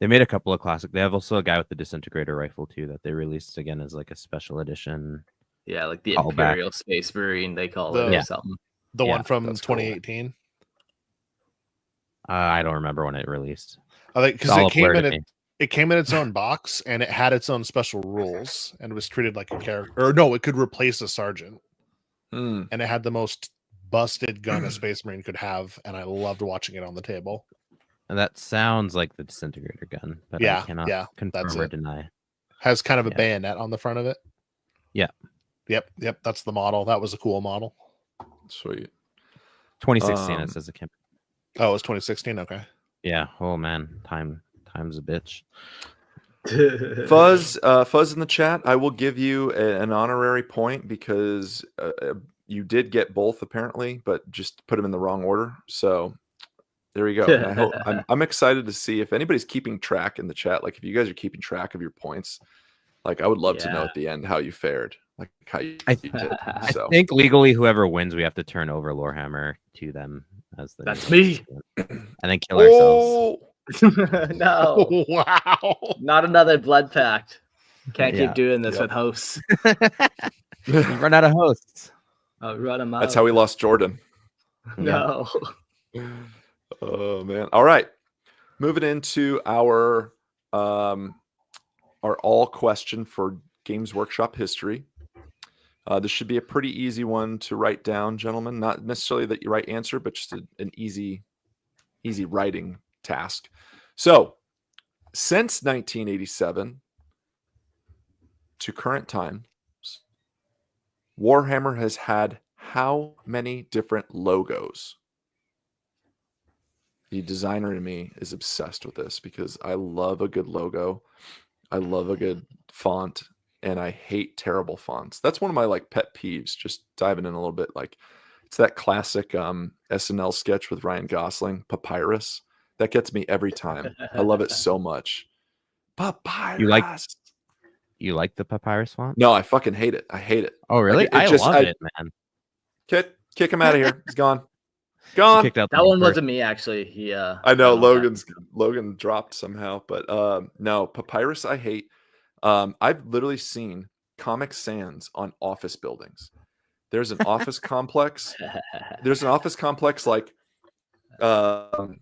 They made a couple of classic. They have also a guy with the disintegrator rifle too that they released again as like a special edition. Yeah, like the Call back. Imperial Space Marine, they call it The- or something. The Yeah, one from that's cool. 2018. I don't remember when it released. I think It's because all it came blurred in to it, me. it came in its own box and it had its own special rules and was treated like a character. Or no, it could replace a sergeant. Hmm. And it had the most busted gun a Space Marine could have, and I loved watching it on the table. And that sounds like the disintegrator gun, but Yeah, I cannot yeah, confirm that's or it. deny. Has kind of a Yeah. bayonet on the front of it. Yeah. Yep. That's the model. That was a cool model. Sweet. 2016 it Um, says it came. Oh, it was 2016. Okay. Yeah. Oh man, time's a bitch. Fuzz in the chat, I will give you an honorary point because you did get both apparently, but just put them in the wrong order. So there you go. And I hope I'm excited to see if anybody's keeping track in the chat. Like if you guys are keeping track of your points, like I would love to know Yeah. at the end how you fared, like how you I did. I So think legally, whoever wins, we have to turn over Lorehammer to them as the. That's me. And then kill ourselves. No, Wow. not another blood pact. Can't Yeah. keep doing this Yep. with hosts. We run out of hosts. I'll run them out. that's how we lost Jordan. No. Oh man. All right. Moving into our all question for Games Workshop history. This should be a pretty easy one to write down, gentlemen. Not necessarily that you right answer, but just an easy writing task. So, since 1987 to current times, Warhammer has had how many different logos? The designer in me is obsessed with this because I love a good logo. I love a good font, and I hate terrible fonts. That's one of my like pet peeves. Just diving in a little bit, like it's that classic SNL sketch with Ryan Gosling, Papyrus. That gets me every time. I love it so much. Papyrus. You like the papyrus font? No, I fucking hate it. I hate it. Oh, really? Like, love it, man. Kick him out of here. He's gone. You Gone. kicked out the That one first- wasn't me actually. He I know don't that. Logan dropped somehow, but no, papyrus I hate. I've literally seen Comic Sans on office buildings. There's an office complex. There's an office complex like 3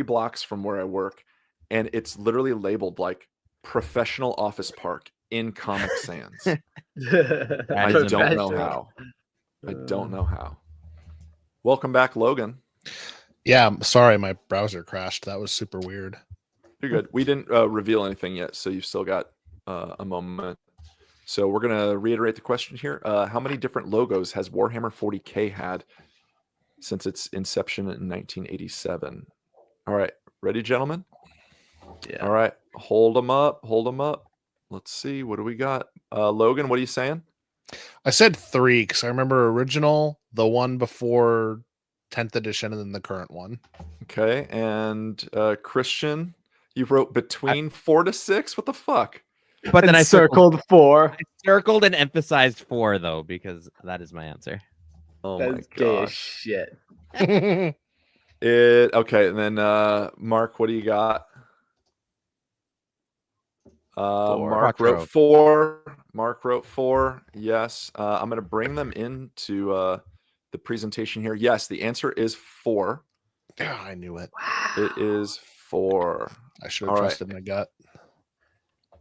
blocks from where I work, and it's literally labeled like professional office park in Comic Sans. I is don't know Professional. how. I don't know how. Welcome back, Logan. Yeah, I'm sorry, my browser crashed. That was super weird. You're good. We didn't reveal anything yet, so you've still got a moment. So we're gonna reiterate the question here. How many different logos has Warhammer 40K had since its inception in 1987? All right, ready, gentlemen? Yeah. All right, hold them up. Hold them up. Let's see. What do we got? Logan, what are you saying? I said 3 because I remember original, the one before 10th edition, and then the current one. Okay, and Christian, you wrote between 4 to 6. What the fuck? But then And I circled 4. I circled and emphasized 4 though, because that is my answer. Oh my That's gay as gosh. shit. Okay, and then Mark, what do you got? Mark Quattro. wrote 4. Mark wrote 4. Yes. I'm going to bring them into the presentation here. Yes, the answer is 4. Yeah, I knew it. It is 4. I should have All right. trusted my gut.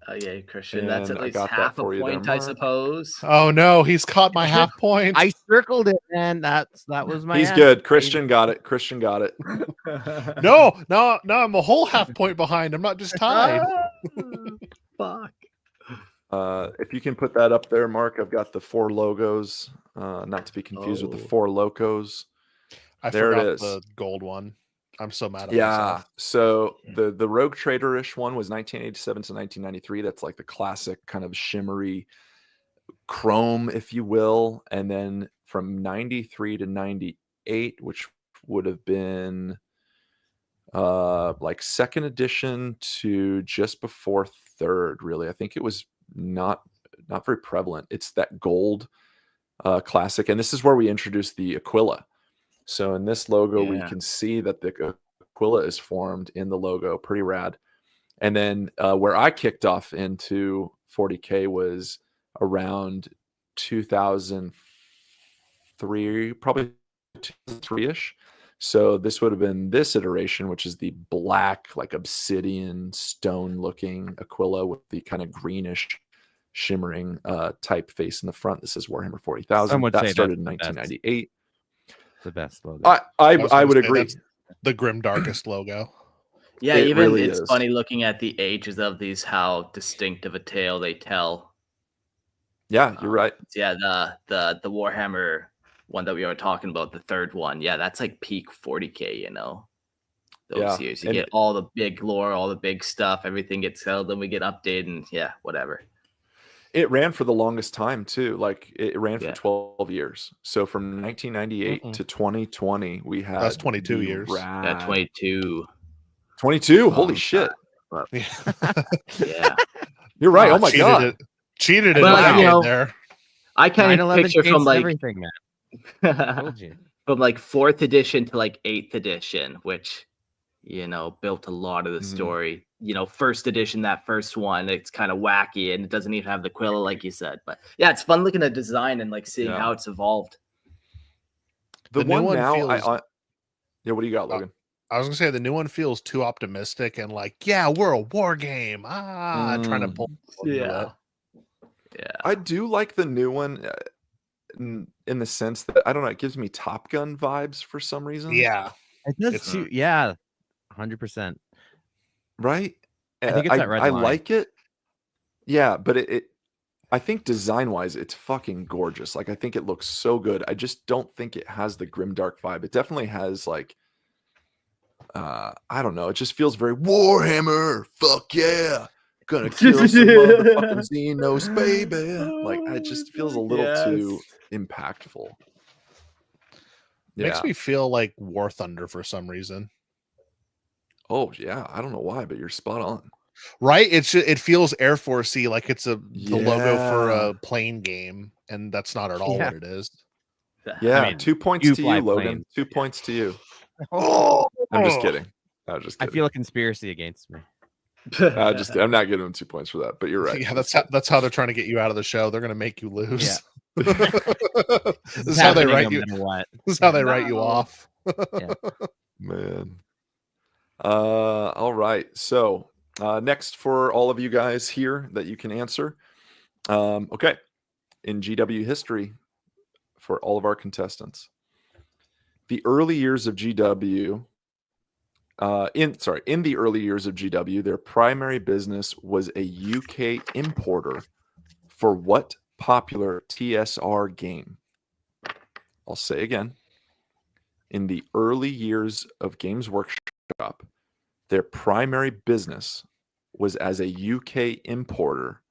Okay, Christian. That's And at I least got that half a for you there, point, I Mark. suppose. Oh no, he's caught my half point. I circled it, man. That was my He's answer. good. Christian got it. Christian got it. No, I'm a whole half point behind. I'm not just tied. Fuck. If you can put that up there, Mark, I've got the 4 logos, not to be confused with the Oh. 4 locos. I There it forgot is. the gold one. I'm so mad at Yeah. myself. So the Rogue Trader-ish one was 1987 to 1993. That's like the classic kind of shimmery chrome, if you will. And then from 93 to 98, which would have been like 2nd edition to just before 3rd, really. I think it was not very prevalent. It's that gold classic. And this is where we introduced the Aquila. So in this logo, we Yeah. can see that the Aquila is formed in the logo. Pretty rad. And then where I kicked off into 40K was around 2003, probably 2003-ish. So this would have been this iteration, which is the black, like obsidian stone looking Aquila with the kind of greenish shimmering typeface in the front. This is Warhammer 40,000. Some would That say started in that's the best. 1998. The best logo. I was would gonna say agree. that's the grim darkest logo. Yeah, It even really it's is. funny looking at the ages of these, how distinctive a tale they tell. Yeah, you're right. Yeah, the Warhammer one that we were talking about, the 3rd one. Yeah, that's like peak 40K, you know. Those Yeah, years. You and- get all the big lore, all the big stuff, everything gets held, then we get updated and yeah, whatever. It ran for the longest time too. Like it ran for Yeah. 12 years. So from 1998 Mhm. to 2020, we had That's 22 the years. Yeah, rad- 22. 22. Holy Long shit. Yeah. Yeah. You're right. Oh my Cheated god. it. Cheated it Well, back you in know, there. I kind of 9/11 picture from changed like everything, man. I told you. from like 4th edition to like 8th edition, which built a lot of the Mhm. story. 1st edition, that first one, it's kind of wacky and it doesn't even have the Quilla, like you said. But yeah, it's fun looking at design and like seeing Yeah. how it's evolved. The, The new one one now, feels- yeah. What do you got, Logan? I was gonna say the new one feels too optimistic and like, yeah, we're a war game. Trying to pull. Yeah. I do like the new one in the sense that I don't know. It gives me Top Gun vibes for some reason. Yeah. It does It's- too. Yeah, 100%. Right. I think it's that red I line. like it. Yeah, but it I think design wise, it's fucking gorgeous. Like I think it looks so good. I just don't think it has the grimdark vibe. It definitely has like I don't know. It just feels very Warhammer. Fuck yeah. Gonna kill some motherfucking Xenos, baby. Like it just feels a little too impactful. Makes Yeah. me feel like War Thunder for some reason. Oh yeah. I don't know why, but you're spot on. Right? It feels Air Force-y, like it's the logo for Yeah. a plane game, and that's not at all Yeah. what it is. Yeah, I mean, 2 points you to fly you, Logan. planes. 2 points to you. Oh, I'm just kidding. I'm just I kidding. feel a conspiracy against me. I'm not giving them 2 points for that, but you're right. Yeah, that's how they're trying to get you out of the show. They're gonna make you lose. Yeah. This is how they write no you. matter what. This is how they write you No. off. Man. All right. So next for all of you guys here that you can answer. Okay. In GW history, for all of our contestants, the early years of GW, in the early years of GW, their primary business was a UK importer for what popular TSR game? I'll say again. In the early years of Games Workshop, their primary business was as a UK importer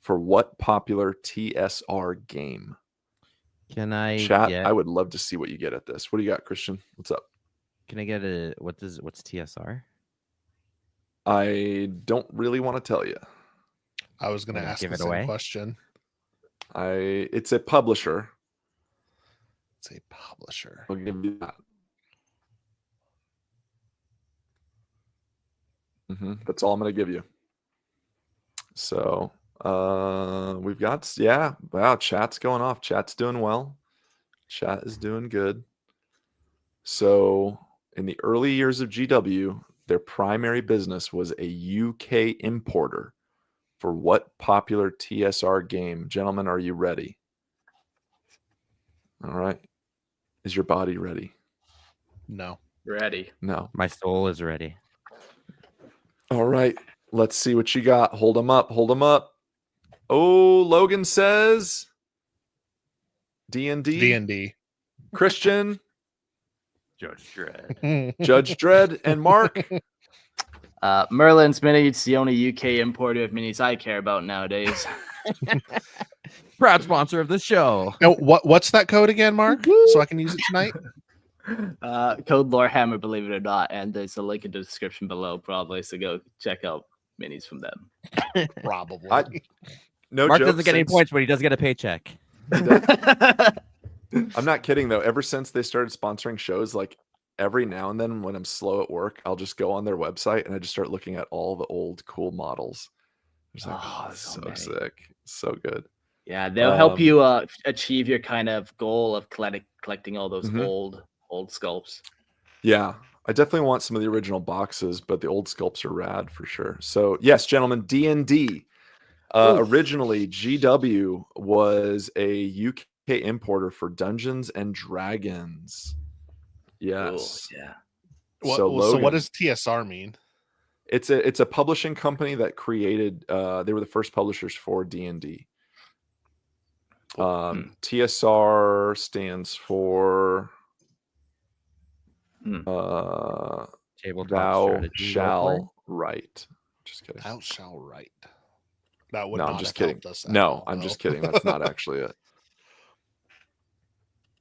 for what popular TSR game? Can I Chat, get? I would love to see what you get at this. What do you got, Christian? What's up? Can I get a what's TSR? I don't really want to tell you. I was gonna Wanna ask give the it same away? question. It's a publisher. It's a publisher. I'll give you that. That's all I'm going to give you. So we've got, wow, chat's going off. Chat's doing well. Chat is doing good. So in the early years of GW, their primary business was a UK importer for what popular TSR game? Gentlemen, are you ready? All right. Is your body ready? No. Ready. No. My soul is ready. All right. Let's see what you got. Hold them up. Hold them up. Oh, Logan says D&D. D&D. Christian, Judge Dredd. Judge Dredd, and Mark. Merlin's Mini. It's the only UK importer of minis I care about nowadays. Proud sponsor of the show. Now, what's that code again, Mark? So I can use it tonight. Code Lorehammer, believe it or not, and there's a link in the description below, probably. So go check out minis from them. Probably. No Mark joke, doesn't get any since- points, but he does get a paycheck. I'm not kidding though. Ever since they started sponsoring shows, like every now and then when I'm slow at work, I'll just go on their website and I just start looking at all the old cool models. It's like, Oh, this is so so many. sick, so good. Yeah, they'll help you achieve your kind of goal of collecting all those old sculpts. Yeah, I definitely want some of the original boxes, but the old sculpts are rad for sure. So yes, gentlemen, D&D. Originally, GW was a UK importer for Dungeons and Dragons. Yes. Cool. Yeah. So So Logan, what does TSR mean? it's a publishing company that created. They were the first publishers for D&D. TSR stands for Tabletop Thou strategy roleplay. shall write. Just kidding. Thou shall write. That would No, not I'm just have kidding. helped us at No, all, I'm though. just kidding. That's not actually it.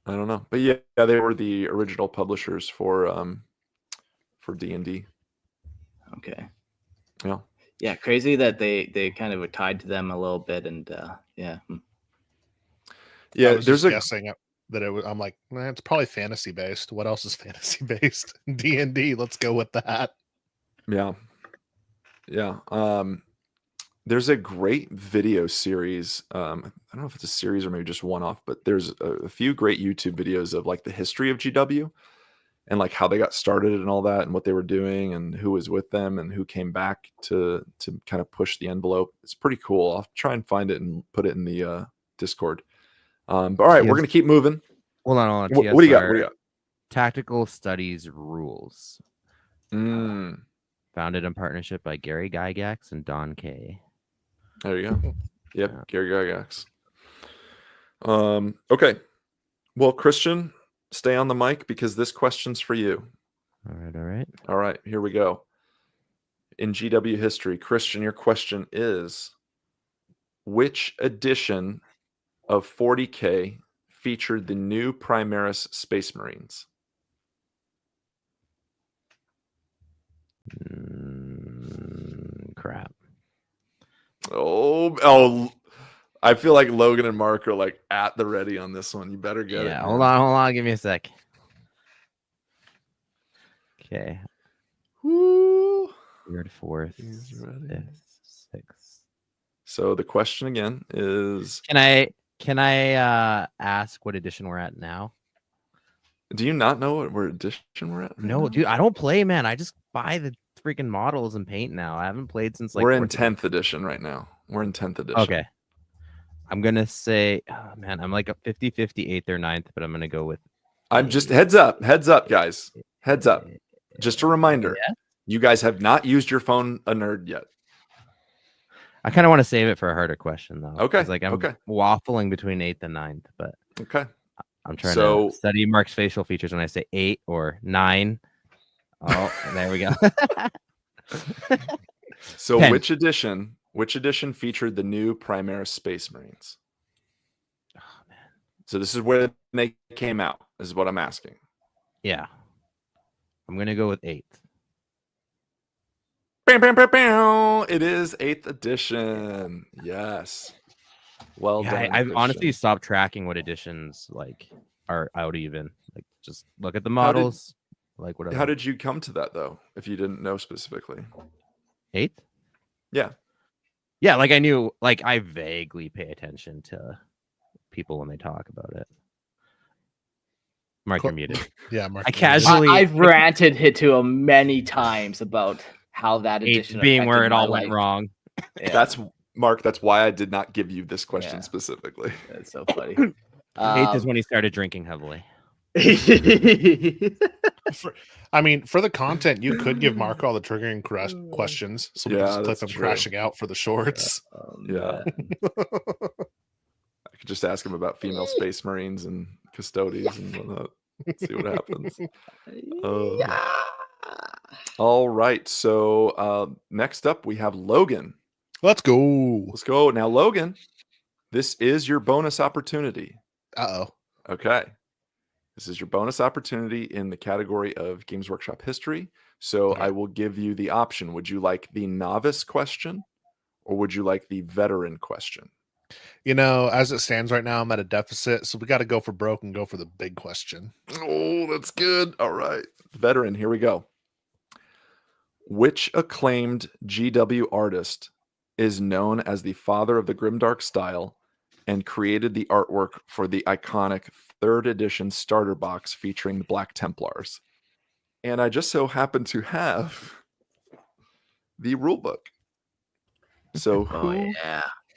I don't know, but yeah, they were the original publishers for D&D. Okay. Yeah. Yeah, crazy that they kind of were tied to them a little bit, and yeah. Yeah, I was there's just a guessing that it was. I'm like, it's probably fantasy based. What else is fantasy based? D&D. Let's go with that. yeah. There's a great video series. I don't know if it's a series or maybe just one off, but there's a few great YouTube videos of like the history of GW and like how they got started and all that and what they were doing and who was with them and who came back to kind of push the envelope. It's pretty cool. I'll try and find it and put it in the Discord. But all right, we're Yes. gonna keep moving. Hold on. What do you got? What do you got? Tactical Studies Rules. Mm, Founded in partnership by Gary Gygax and Don Kay. there you go. Yep, Yeah. Gary Gygax. Okay. Well, Christian, stay on the mic because this question's for you. All right. All right, here we go. In GW history, Christian, your question is: which edition of 40K featured the new Primaris Space Marines? Crap. Oh, I feel like Logan and Mark are like at the ready on this one. You better get it. Yeah, Man. hold on. Give me a sec. Okay. Woo. Third, fourth, He's ready. fifth, sixth. So the question again is: Can I ask what edition we're at now? do you not know what edition we're at? Right No, now? dude, I don't play, man. I just buy the freaking models and paint now. I haven't played since like we're in 4th 10th edition right now. We're in 10th edition. Okay. I'm gonna say, oh, man, I'm like a 50, 8th or 9th, but I'm gonna go with. I'm just heads up, guys. Heads up. Just a reminder. Yeah. You guys have not used your phone a nerd yet. I kind of want to save it for a harder question though. Okay. 'cause, like I'm waffling between 8th and 9th, but Okay. I'm trying to study Mark's facial features when I say 8 or 9. Oh, there we go. So 10. which edition featured the new Primaris Space Marines? Oh man. So this is where they came out. This is what I'm asking. Yeah. I'm gonna go with 8th. Bam, bam, bam, bam. It is 8th edition. Yes. Well Yeah, done. I've Christian. honestly stopped tracking what editions like are out even. Like just look at the models. Like whatever. How did you come to that though? If you didn't know specifically. 8th? Yeah. Yeah, like I knew, like I vaguely pay attention to people when they talk about it. Mark, you're muted. Yeah, Mark. I casually I've ranted to him many times about how that 8th edition being where it affected my all went life. wrong. Yeah, That's Mark. That's why I did not give you this question Yeah. specifically. that's so funny. 8th is when he started drinking heavily. For the content, you could give Mark all the triggering questions, so we Yeah, can just clip that's him true. crashing out for the shorts. Yeah. I could just ask him about female space marines and custodies and whatnot. See what happens. All right. So next up, we have Logan. Let's go. Let's go. Now, Logan, this is your bonus opportunity. Uh-oh. Okay. This is your bonus opportunity in the category of Games Workshop history. So Okay. I will give you the option. Would you like the novice question or would you like the veteran question? You know, as it stands right now, I'm at a deficit, so we got to go for broke and go for the big question. Oh, that's good. All right. Veteran, here we go. Which acclaimed GW artist is known as the father of the grimdark style and created the artwork for the iconic 3rd edition starter box featuring the Black Templars? And I just so happen to have the rule book. So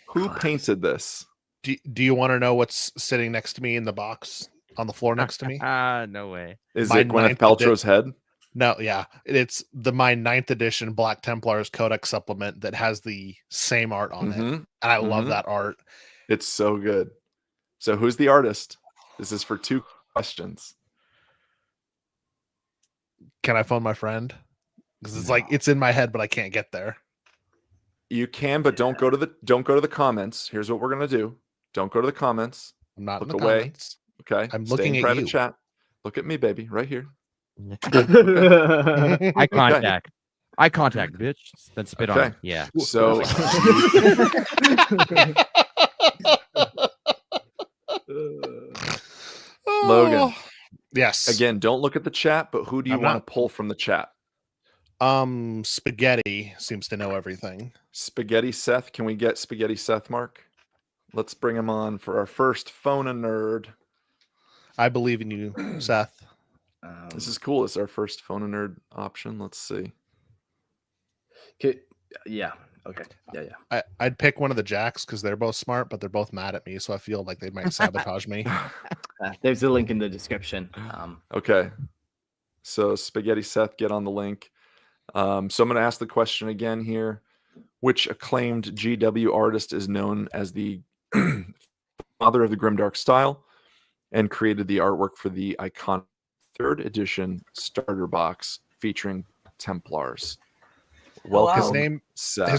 who painted this? Do you want to know what's sitting next to me in the box on the floor next to me? No way. Is My it Gwyneth ninth Paltrow's head? No, yeah. It's my 9th edition Black Templars Codex supplement that has the same art on it. And I love that art. It's so good. So who's the artist? This is for 2 questions. Can I phone my friend? Because it's like it's in my head, but I can't get there. You can, but don't go to the comments. Here's what we're gonna do. Don't go to the comments. I'm not Look in the away. comments. Okay. I'm Stay looking in at private you. chat. Look at me, baby, right here. Eye contact. Eye contact, bitch. Then spit on Okay. it. Yeah. So Logan. Oh, yes. Again, don't look at the chat, but who do you I'm want not. to pull from the chat? Spaghetti seems to know everything. Spaghetti Seth. Can we get Spaghetti Seth, Mark? Let's bring him on for our first phone a nerd. I believe in you, Seth. This is cool. It's our first phone a nerd option. Let's see. Yeah. Okay. Yeah. I'd pick one of the Jacks because they're both smart, but they're both mad at me, so I feel like they might sabotage me. There's a link in the description. Okay. So Spaghetti Seth, get on the link. So I'm going to ask the question again here. Which acclaimed GW artist is known as the father of the grimdark style and created the artwork for the iconic 3rd edition starter box featuring Templars? Welcome, His name, Seth.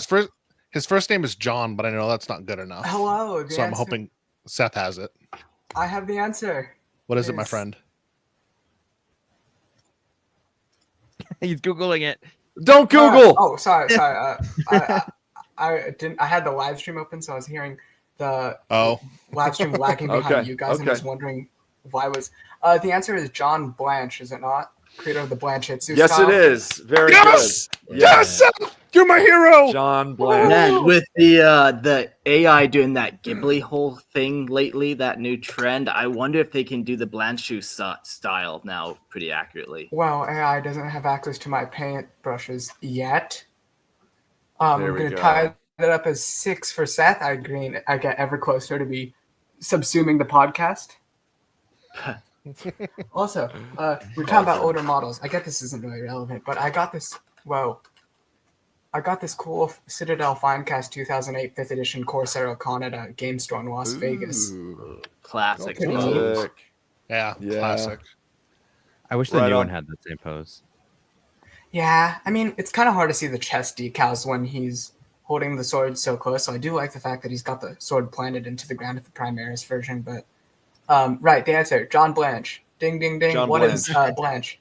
his first name is John, but I know that's not good enough. Hello. So I'm hoping Seth has it. I have the answer. What is it, my friend? He's Googling it. Don't Google. Sorry. I had the live stream open, so I was hearing the Oh, live stream lagging behind Okay, you guys, and okay. was wondering why was. The answer is John Blanche, is it not? Creator of the Blanchitsu Yes, style. it is. Very yes, good. yes, you're my hero. John Blanche. Man, with the AI doing that Ghibli whole thing lately, that new trend, I wonder if they can do the Blanchu style now pretty accurately. Well, AI doesn't have access to my paint brushes yet. There I'm we going go. to tie that up as 6 for Seth. I get ever closer to be subsuming the podcast. Also, we're talking about older models. I get this isn't really relevant, but I got this. Whoa. I got this cool Citadel Finecast 2008 5th edition Corsair Con at a game store in Las Vegas. Ooh, Classic. Okay. pose. sick. Yeah, Yeah. classic. I wish the Right new on. one had that same pose. Yeah, I mean, it's kind of hard to see the chest decals when he's holding the sword so close. So I do like the fact that he's got the sword planted into the ground at the Primaris version. But right, the answer, John Blanche. Ding, ding, ding. John What is Blanche?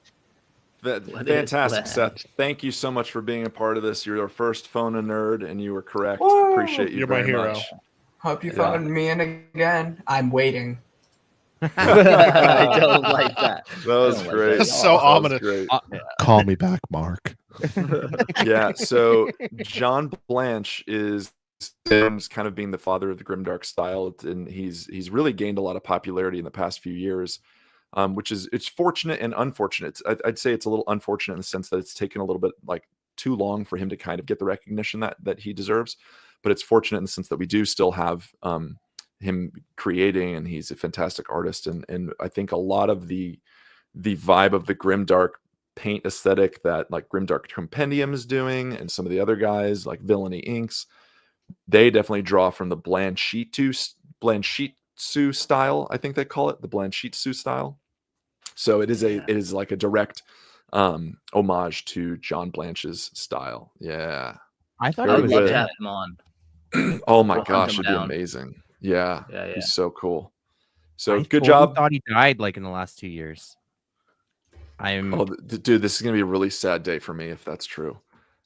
That, What fantastic, is Seth. Thank you so much for being a part of this. You're our first phone a nerd, and you were correct. Woo! Appreciate you You're my very hero. much. Hope you Yeah. phone me in again. I'm waiting. I don't like that. That was I don't like great. that That's at so all. That was ominous. great. Call me back, Mark. Yeah, so John Blanche is Tim's kind of being the father of the grimdark style, and he's really gained a lot of popularity in the past few years, which is it's fortunate and unfortunate. I'd say it's a little unfortunate in the sense that it's taken a little bit like too long for him to kind of get the recognition that he deserves, but it's fortunate in the sense that we do still have him creating, and he's a fantastic artist, and I think a lot of the vibe of the grimdark paint aesthetic that like Grimdark Compendium is doing, and some of the other guys like Villainy Inks, they definitely draw from the Blanchitsu style. I think they call it the Blanchitsu style. So it is like a direct homage to John Blanche's style. Yeah. I thought Very I'd it was love good. to good. have him on. Oh my I'll hunt gosh, him it'd be down. amazing. Yeah. Yeah, yeah. He's so cool. So I good totally job. Thought he died like in the last 2 years. I'm Oh, dude, this is gonna be a really sad day for me if that's true.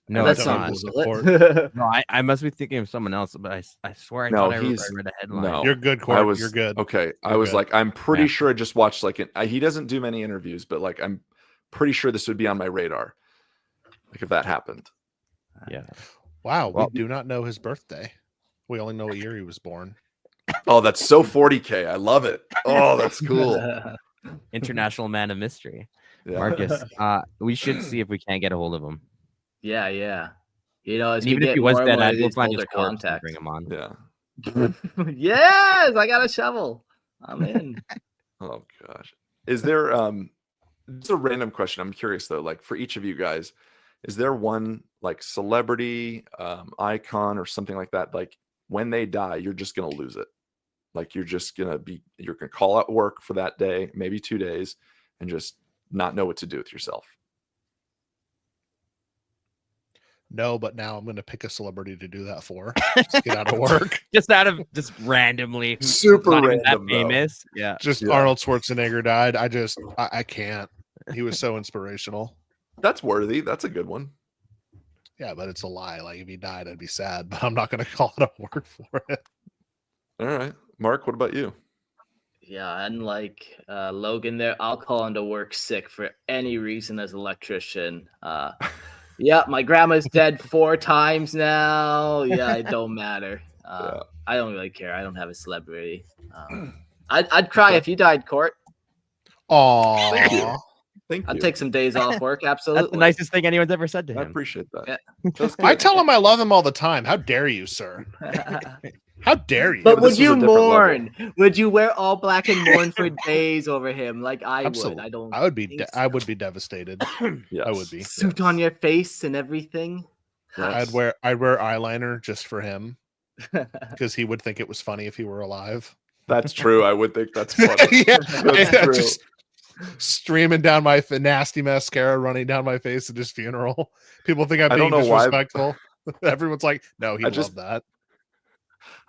no, That's it's don't not. know. support. No, I must be thinking of someone else, but I swear I No, thought I he's- read a headline. no. You're good, Court. I was You're good. Okay. I You're was good. like, I'm pretty Yeah. sure I just watched like he doesn't do many interviews, but like I'm pretty sure this would be on my radar. Like if that happened. Yeah. Wow, Well- we do not know his birthday. We only know what year he was born. Oh, that's so 40K. I love it. Oh, that's cool. International man of mystery. Yeah. Marcus, we should see if we can't get a hold of him. Yeah, yeah. You know, as And we even if get he was more and dead, more of I'd go these find his older corpse and contacts. bring him on. Yeah. Yes, I got a shovel. I'm in. Oh gosh. Is there it's a random question. I'm curious though, like for each of you guys, is there one like celebrity icon or something like that? Like when they die, you're just gonna lose it. Like you're gonna call out work for that day, maybe 2 days, and just not know what to do with yourself. No, but now I'm going to pick a celebrity to do that for. Just get out of work. just randomly. who's Super not even random, that though. famous. Yeah. Just Yeah. Arnold Schwarzenegger died. I can't. He was so inspirational. That's worthy. That's a good one. Yeah, but it's a lie. Like if he died, I'd be sad, but I'm not going to call it a work for it. All right. Mark, what about you? Yeah, unlike Logan there, I'll call into work sick for any reason as an electrician. Yeah, my grandma's dead 4 times now. Yeah, it don't matter. Yeah. I don't really care. I don't have a celebrity. I'd cry if you died, Court. Aww. Thank you. Thank you. I'd take some days off work. Absolutely. That's the nicest thing anyone's ever said to I him. appreciate that. Yeah. That's I good. tell him I love him all the time. How dare you, sir? How dare you? But this would is you a different level. mourn? Would you wear all black and mourn for days over him like I Absolutely. would? I don't. I would be. think so. I would be devastated. Yes. I would be. Suit on your face and everything. Yes. I'd wear eyeliner just for him because he would think it was funny if he were alive. That's true. I would think that's funny. Yeah, That's yeah, true. just streaming down my nasty mascara running down my face at his funeral. People think I'm I don't being know why- disrespectful. Everyone's like, "No, he I loved just- that."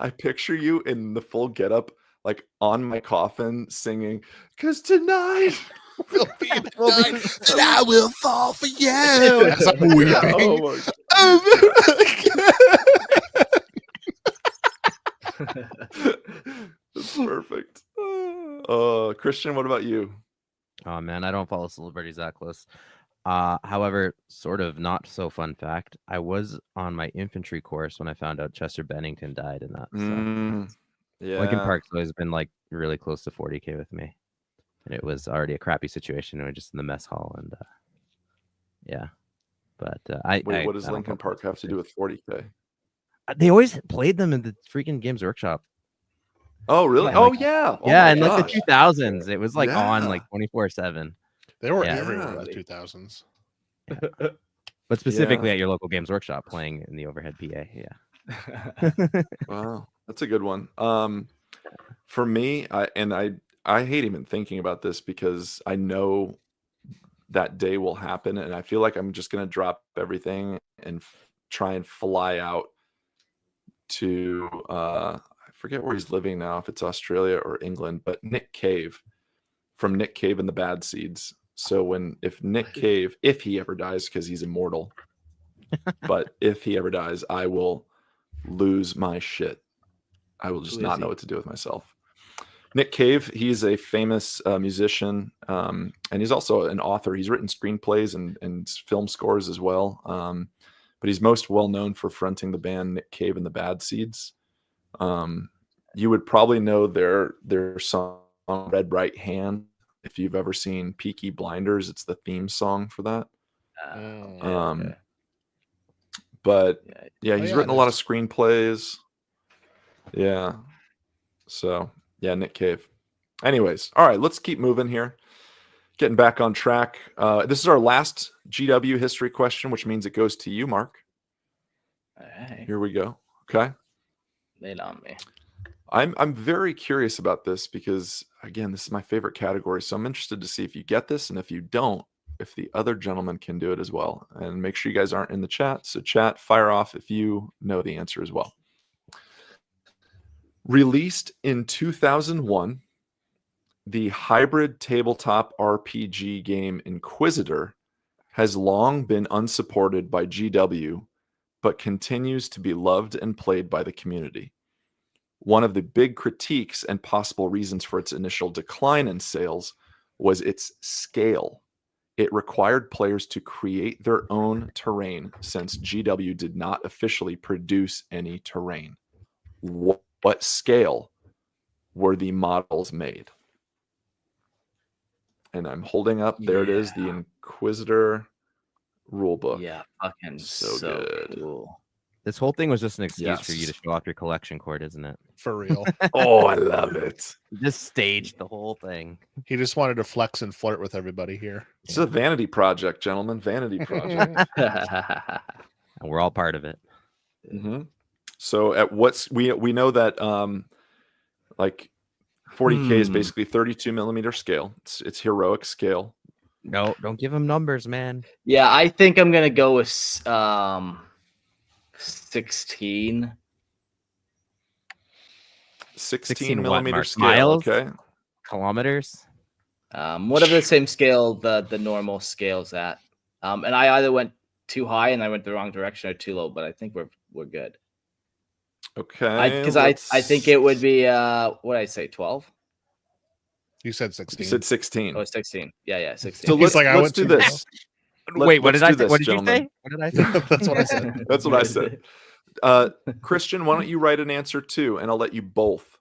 I picture you in the full getup, like on my coffin, singing, "'Cause tonight Will be the will be night that I will fall for you. As I'm weeping. Oh my Christian, what about you? Oh man, I don't follow celebrities that close. However, sort of not so fun fact. I was on my infantry course when I found out Chester Bennington died in that. So Lincoln Yeah. Park's always been like really close to 40K with me, and it was already a crappy situation. We were just in the mess hall, and yeah. But Wait, what does I don't Lincoln follow Park have to do with 40K? They always played them in the freaking Games Workshop. Oh, really? Yeah, oh, like- yeah. Oh Yeah, my in like gosh. the 2000s, it was like on Yeah. like 24/7. They were Yeah. everywhere in Yeah. the 2000s. But specifically Yeah. at your local Games Workshop, playing in the overhead PA. Yeah. Wow, that's a good one. For me, I hate even thinking about this because I know that day will happen, and I feel like I'm just gonna drop everything and try and fly out to I forget where he's living now, if it's Australia or England, but Nick Cave from Nick Cave and the Bad Seeds. So if Nick Cave, if he ever dies, because he's immortal, but if he ever dies, I will lose my shit. I will just Who is not know he? what to do with myself. Nick Cave, he's a famous musician, and he's also an author. He's written screenplays and film scores as well. But he's most well known for fronting the band Nick Cave and the Bad Seeds. You would probably know their song Red Right Hand if you've ever seen Peaky Blinders. It's the theme song for that. Okay. But Yeah. yeah, he's yeah, written a lot of there's- screenplays. Yeah. So yeah, Nick Cave. Anyways, all right, let's keep moving here. Getting back on track. This is our last GW history question, which means it goes to you, Mark. All right. Here we go. Okay. Lay it on me. I'm very curious about this because again, this is my favorite category. So I'm interested to see if you get this, and if you don't, if the other gentleman can do it as well. And make sure you guys aren't in the chat. So chat, fire off if you know the answer as well. Released in 2001, the hybrid tabletop RPG game Inquisitor has long been unsupported by GW, but continues to be loved and played by the community. One of the big critiques and possible reasons for its initial decline in sales was its scale. It required players to create their own terrain since GW did not officially produce any terrain. What scale were the models made? And I'm holding up, there it is, the Inquisitor rulebook. Yeah, fucking So so good. cool. This whole thing was just an excuse for you to Yes. show off your collection, Court, isn't it? For real. Oh, I love it. You just staged the whole thing. He just wanted to flex and flirt with everybody here. It's a vanity project, gentlemen. Vanity project. And we're all part of it. hmm So at what's we know that like 40K is basically 32 millimeter scale. It's heroic scale. No, don't give him numbers, man. Yeah, I think I'm gonna go with 16. 16 what, millimeter Mark? scale. Miles? Okay. Kilometers. Whatever the same scale the normal scale's at. And I either went too high and I went the wrong direction, or too low, but I think we're good. Okay. Because I think it would be what did I say, 12? You said You 16. said 16. Oh, 16. Yeah, 16. So He's like, I let's went do too this. Wait, what let's did I do say? this, What did gentlemen. you say? What did I say? That's what I said. That's what I said. Christian, why don't you write an answer too, and I'll let you both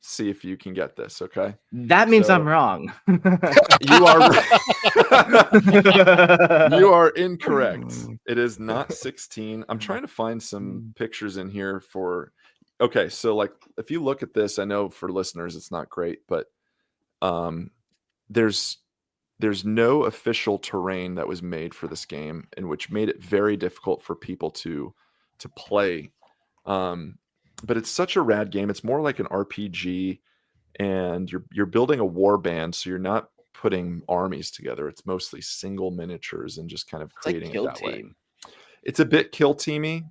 see if you can get this. Okay. That means So- I'm wrong. You are you are incorrect. It is not 16. I'm trying to find some pictures in here for. Okay, so like if you look at this, I know for listeners it's not great, but there's no official terrain that was made for this game, and which made it very difficult for people to play. But it's such a rad game. It's more like an RPG, and you're building a war band, so you're not putting armies together. It's mostly single miniatures and just kind of It's like creating Kill it that way. Team. It's a bit kill teamy,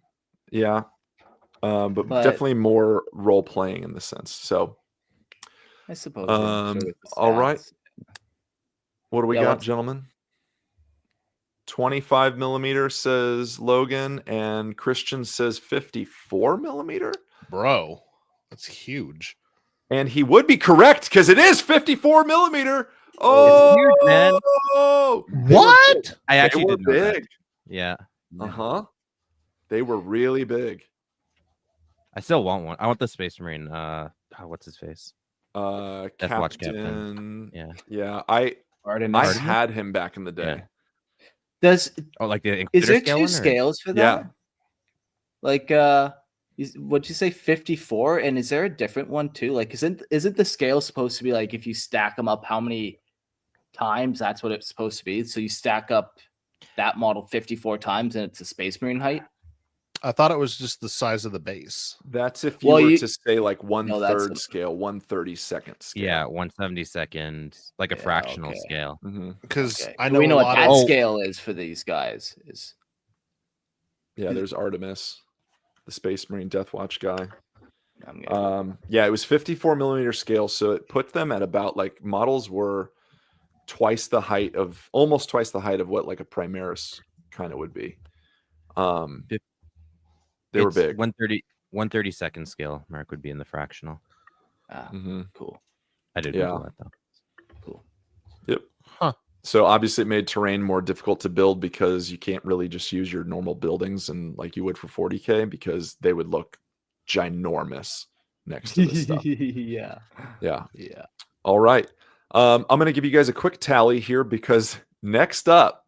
yeah, but But- definitely more role playing in the sense. So, I suppose. yeah, sure, with the all right. stats. what do we Yeah, got, what's- gentlemen? 25 millimeter says Logan, and Christian says 54 millimeter. Bro, that's huge. And he would be correct because it is 54 millimeter. It's huge, man. What? I actually they were did know that. big. Yeah. They were really big. I still want one. I want the Space Marine. What's his face? Captain. Watch Captain. Yeah. Yeah. I Artemis. had him back in the day. Yeah. Like the Is Inquisitor there scale two one, or- scales for that? Yeah. Like what'd you say 54? And is there a different one too? Like isn't the scale supposed to be like if you stack them up how many times, that's what it's supposed to be? So you stack up that model 54 times and it's a Space Marine height? I thought it was just the size of the base. That's if you Well, were you- to say like 1/3 that's- scale, 1/32 scale. Yeah, 1/72, like a Yeah, fractional okay. scale. Because Okay. I Do know we know a what lot that of scale is for these guys. Yeah, there's Artemis, the Space Marine Death Watch guy. I'm gonna Yeah, it was 54 millimeter scale, so it put them at about like models were almost twice the height of what like a Primaris kind of would be. They were It's big. 1/32 scale. Mark would be in the fractional. cool. I did Yeah. Google that though. Cool. Yep. Huh. So obviously it made terrain more difficult to build because you can't really just use your normal buildings and like you would for 40K because they would look ginormous next to this stuff. Yeah. Yeah. Yeah. All right. I'm going to give you guys a quick tally here because next up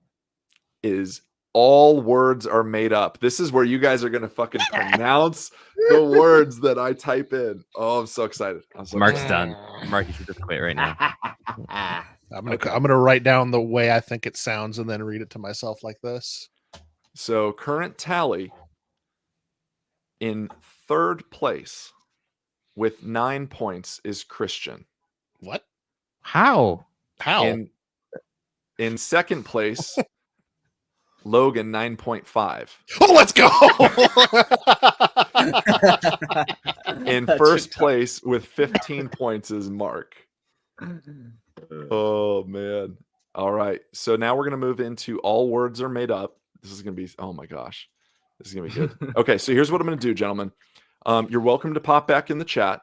is all words are made up. This is where you guys are going to fucking pronounce the words that I type in. Oh, I'm so excited. Mark's done. Mark, you should just quit right now. I'm gonna write down the way I think it sounds and then read it to myself like this. So current tally in third place with 9 points is Christian. What? How? In second place, Logan 9.5. Oh, let's go! In first place with 15 points is Mark. Oh man. All right. So now we're going to move into all words are made up. This is going to be, oh my gosh. This is going to be good. Okay. So here's what I'm going to do, gentlemen. You're welcome to pop back in the chat.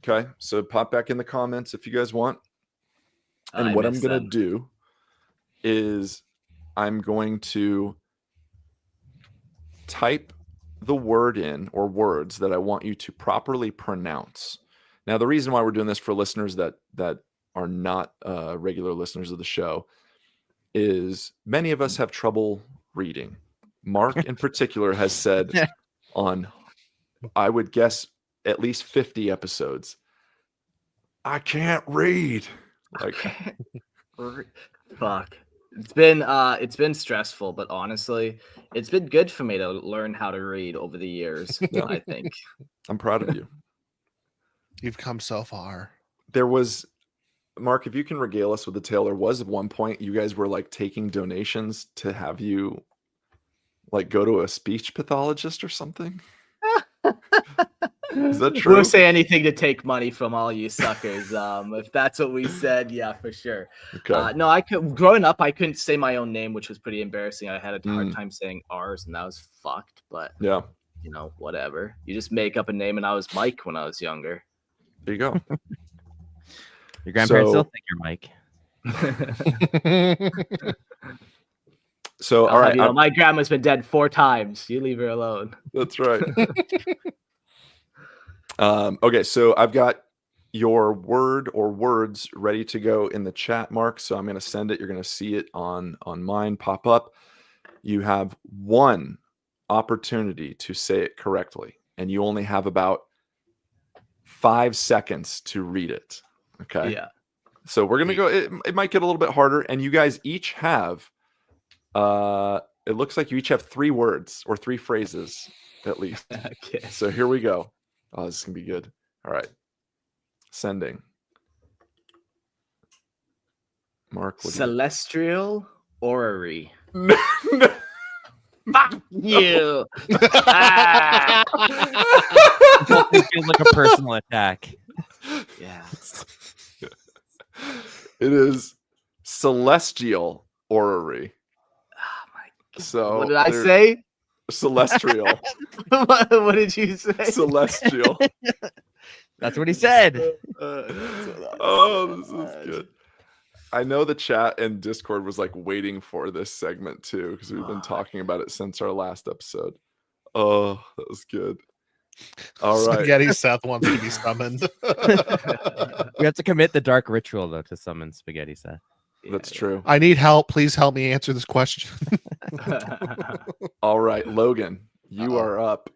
Okay. So pop back in the comments if you guys want. And what I'm going to do is I'm going to type the word in or words that I want you to properly pronounce. Now, the reason why we're doing this for listeners that are not regular listeners of the show is many of us have trouble reading. Mark in particular has said on, I would guess, at least 50 episodes, I can't read. Like, fuck. It's been stressful, but honestly, it's been good for me to learn how to read over the years. I think. I'm proud of you. You've come so far. There was, Mark, if you can regale us with the tale, there was at one point you guys were like taking donations to have you like go to a speech pathologist or something. Is that true? We'll say anything to take money from all you suckers. If that's what we said, yeah, for sure. Okay. No, growing up, I couldn't say my own name, which was pretty embarrassing. I had a hard time saying R's, and that was fucked. But Yeah. you know, whatever. You just make up a name, and I was Mike when I was younger. There you go. Your grandparents So- still think you're Mike. So, all right. You know, my grandma's been dead 4 times. You leave her alone. That's right. Okay, so I've got your word or words ready to go in the chat, Mark. So I'm going to send it. You're going to see it on mine pop up. You have one opportunity to say it correctly, and you only have about 5 seconds to read it. Okay. Yeah. So we're going to go, it might get a little bit harder, and you guys each have, it looks like you each have 3 words or 3 phrases at least. Okay. So here we go. Oh, this is going to be good. All right. Sending. Mark, what do you... Celestial orrery. No. Fuck you. It feels like a personal attack. Yeah. It is celestial orrery. Oh my God. So What did I they're say? Celestial. What did you say? Celestial. That's what he said. Oh, this is good. I know the chat and Discord was like waiting for this segment too, because we've been talking about it since our last episode. Oh, that was good. All right. Spaghetti Seth wants to be summoned. We have to commit the dark ritual though to summon Spaghetti Seth. That's true. I need help. Please help me answer this question. All right, Logan, you Uh-oh. are up.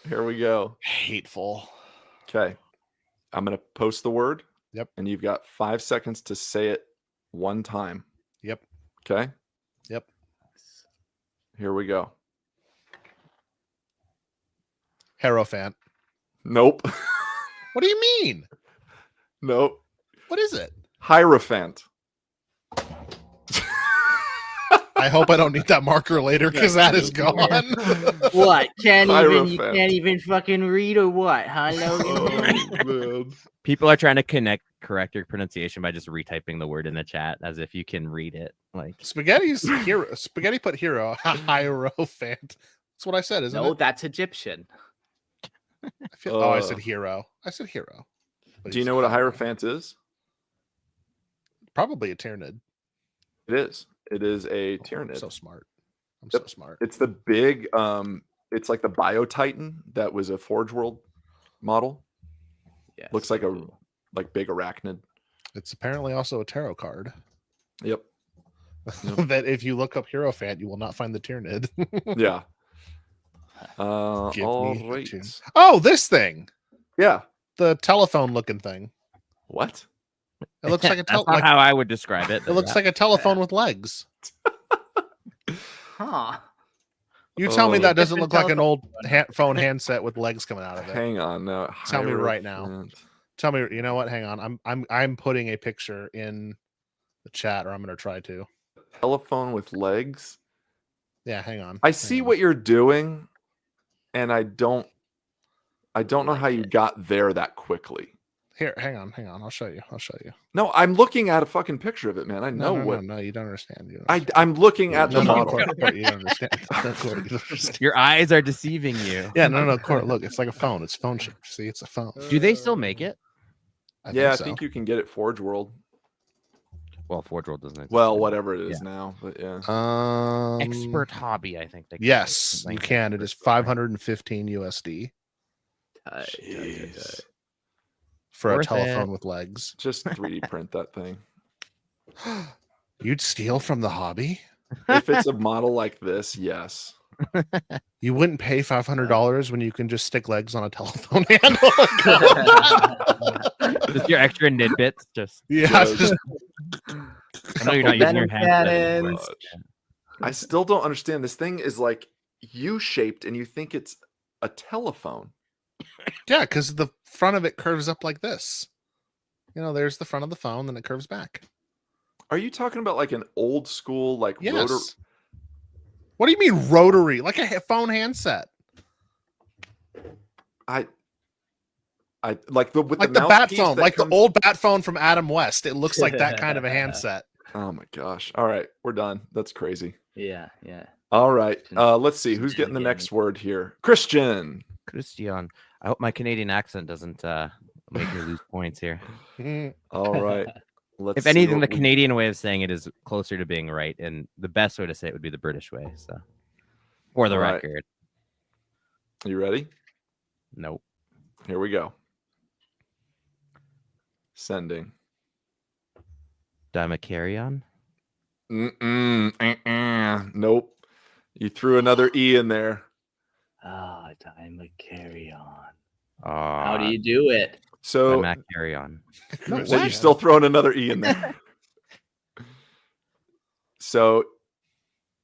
Here we go. Hateful. Okay. I'm going to post the word. Yep. And you've got 5 seconds to say it one time. Yep. Okay. Yep. Here we go. Hierophant. Nope. What do you mean? Nope. What is it? Hierophant. I hope I don't need that marker later because that is gone. What? You Hierophant. can't even fucking read or what? Huh, Logan? Oh, man. People are trying to correct your pronunciation by just retyping the word in the chat as if you can read it. Like Spaghetti's hero. Spaghetti put hero. Hierophant. That's what I said, isn't No, it? that's Egyptian. I said hero. I said hero. But Do you he's know what a Hierophant is? Probably a Tyranid. It is. It is a I'm Tyranid. so smart. I'm Yep. so smart. It's the big, it's like the Bio Titan that was a Forge World model. Yeah. Looks like a big arachnid. It's apparently also a tarot card. Yep. That if you look up Hierophant, you will not find the Tyranid. Yeah. Give All me a right. tune. Oh, this thing. Yeah. The telephone looking thing. What? It looks like a that's not how I would describe it. it looks like a telephone with legs. Huh. You tell me Oh. that doesn't Different look like an old telephone. phone handset with legs coming out of it. Hang on. No. Tell me right now. Hierophant. Tell me, you know what? Hang on. I'm putting a picture in the chat, or I'm gonna try to. Telephone with legs. Yeah, hang on. I Hang see on. what you're doing, and I don't know how you got there that quickly. Here, hang on. I'll show you. No, I'm looking at a fucking picture of it, man. I know what. No, you don't understand. You don't I, understand. I'm looking at the No, model. Court, you don't understand. No, Court, you don't understand. Your eyes are deceiving you. Yeah, no, Court. Look, it's like a phone. It's phone shaped. See, it's a phone. Do they still make it? Yeah, I so. think you can get it Forge World. Well, Forge World doesn't exist. Well, anymore. whatever it is now, but yeah. Expert hobby, I think. They call it, Yes, something you like can. It is expert. 515 USD Jeez. for a Worth telephone it. with legs. Just 3D print that thing. You'd steal from the hobby? If it's a model like this, yes. You wouldn't pay $500 when you can just stick legs on a telephone handle. Just your extra nitbits. Just Yeah, Just- just I know you're not using your Venom hands. cannons. I still don't understand. This thing is like U-shaped, and you think it's a telephone. yeah, because the front of it curves up like this. You know, there's the front of the phone, then it curves back. Are you talking about like an old school, like Yes. rotor? What do you mean rotary? Like a phone handset, I like the with like the bat mouthpiece phone, that like the comes- old bat phone from Adam West. It looks like that kind of a handset. Oh my gosh! All right, we're done. That's crazy. Yeah. All right, let's see who's getting the Shenanigans. next word here. Christian. Christian. I hope my Canadian accent doesn't make me lose points here. All right. Let's If see anything, what the we- Canadian way of saying it is closer to being right, and the best way to say it would be the British way. So, for the All right. record, You ready? nope. Here we go. Sending. Dimacarion. Nope. You threw another E in there. Time to carry on. How How do you do it? So, Dimacarion. well, you're still throwing another E in there. So,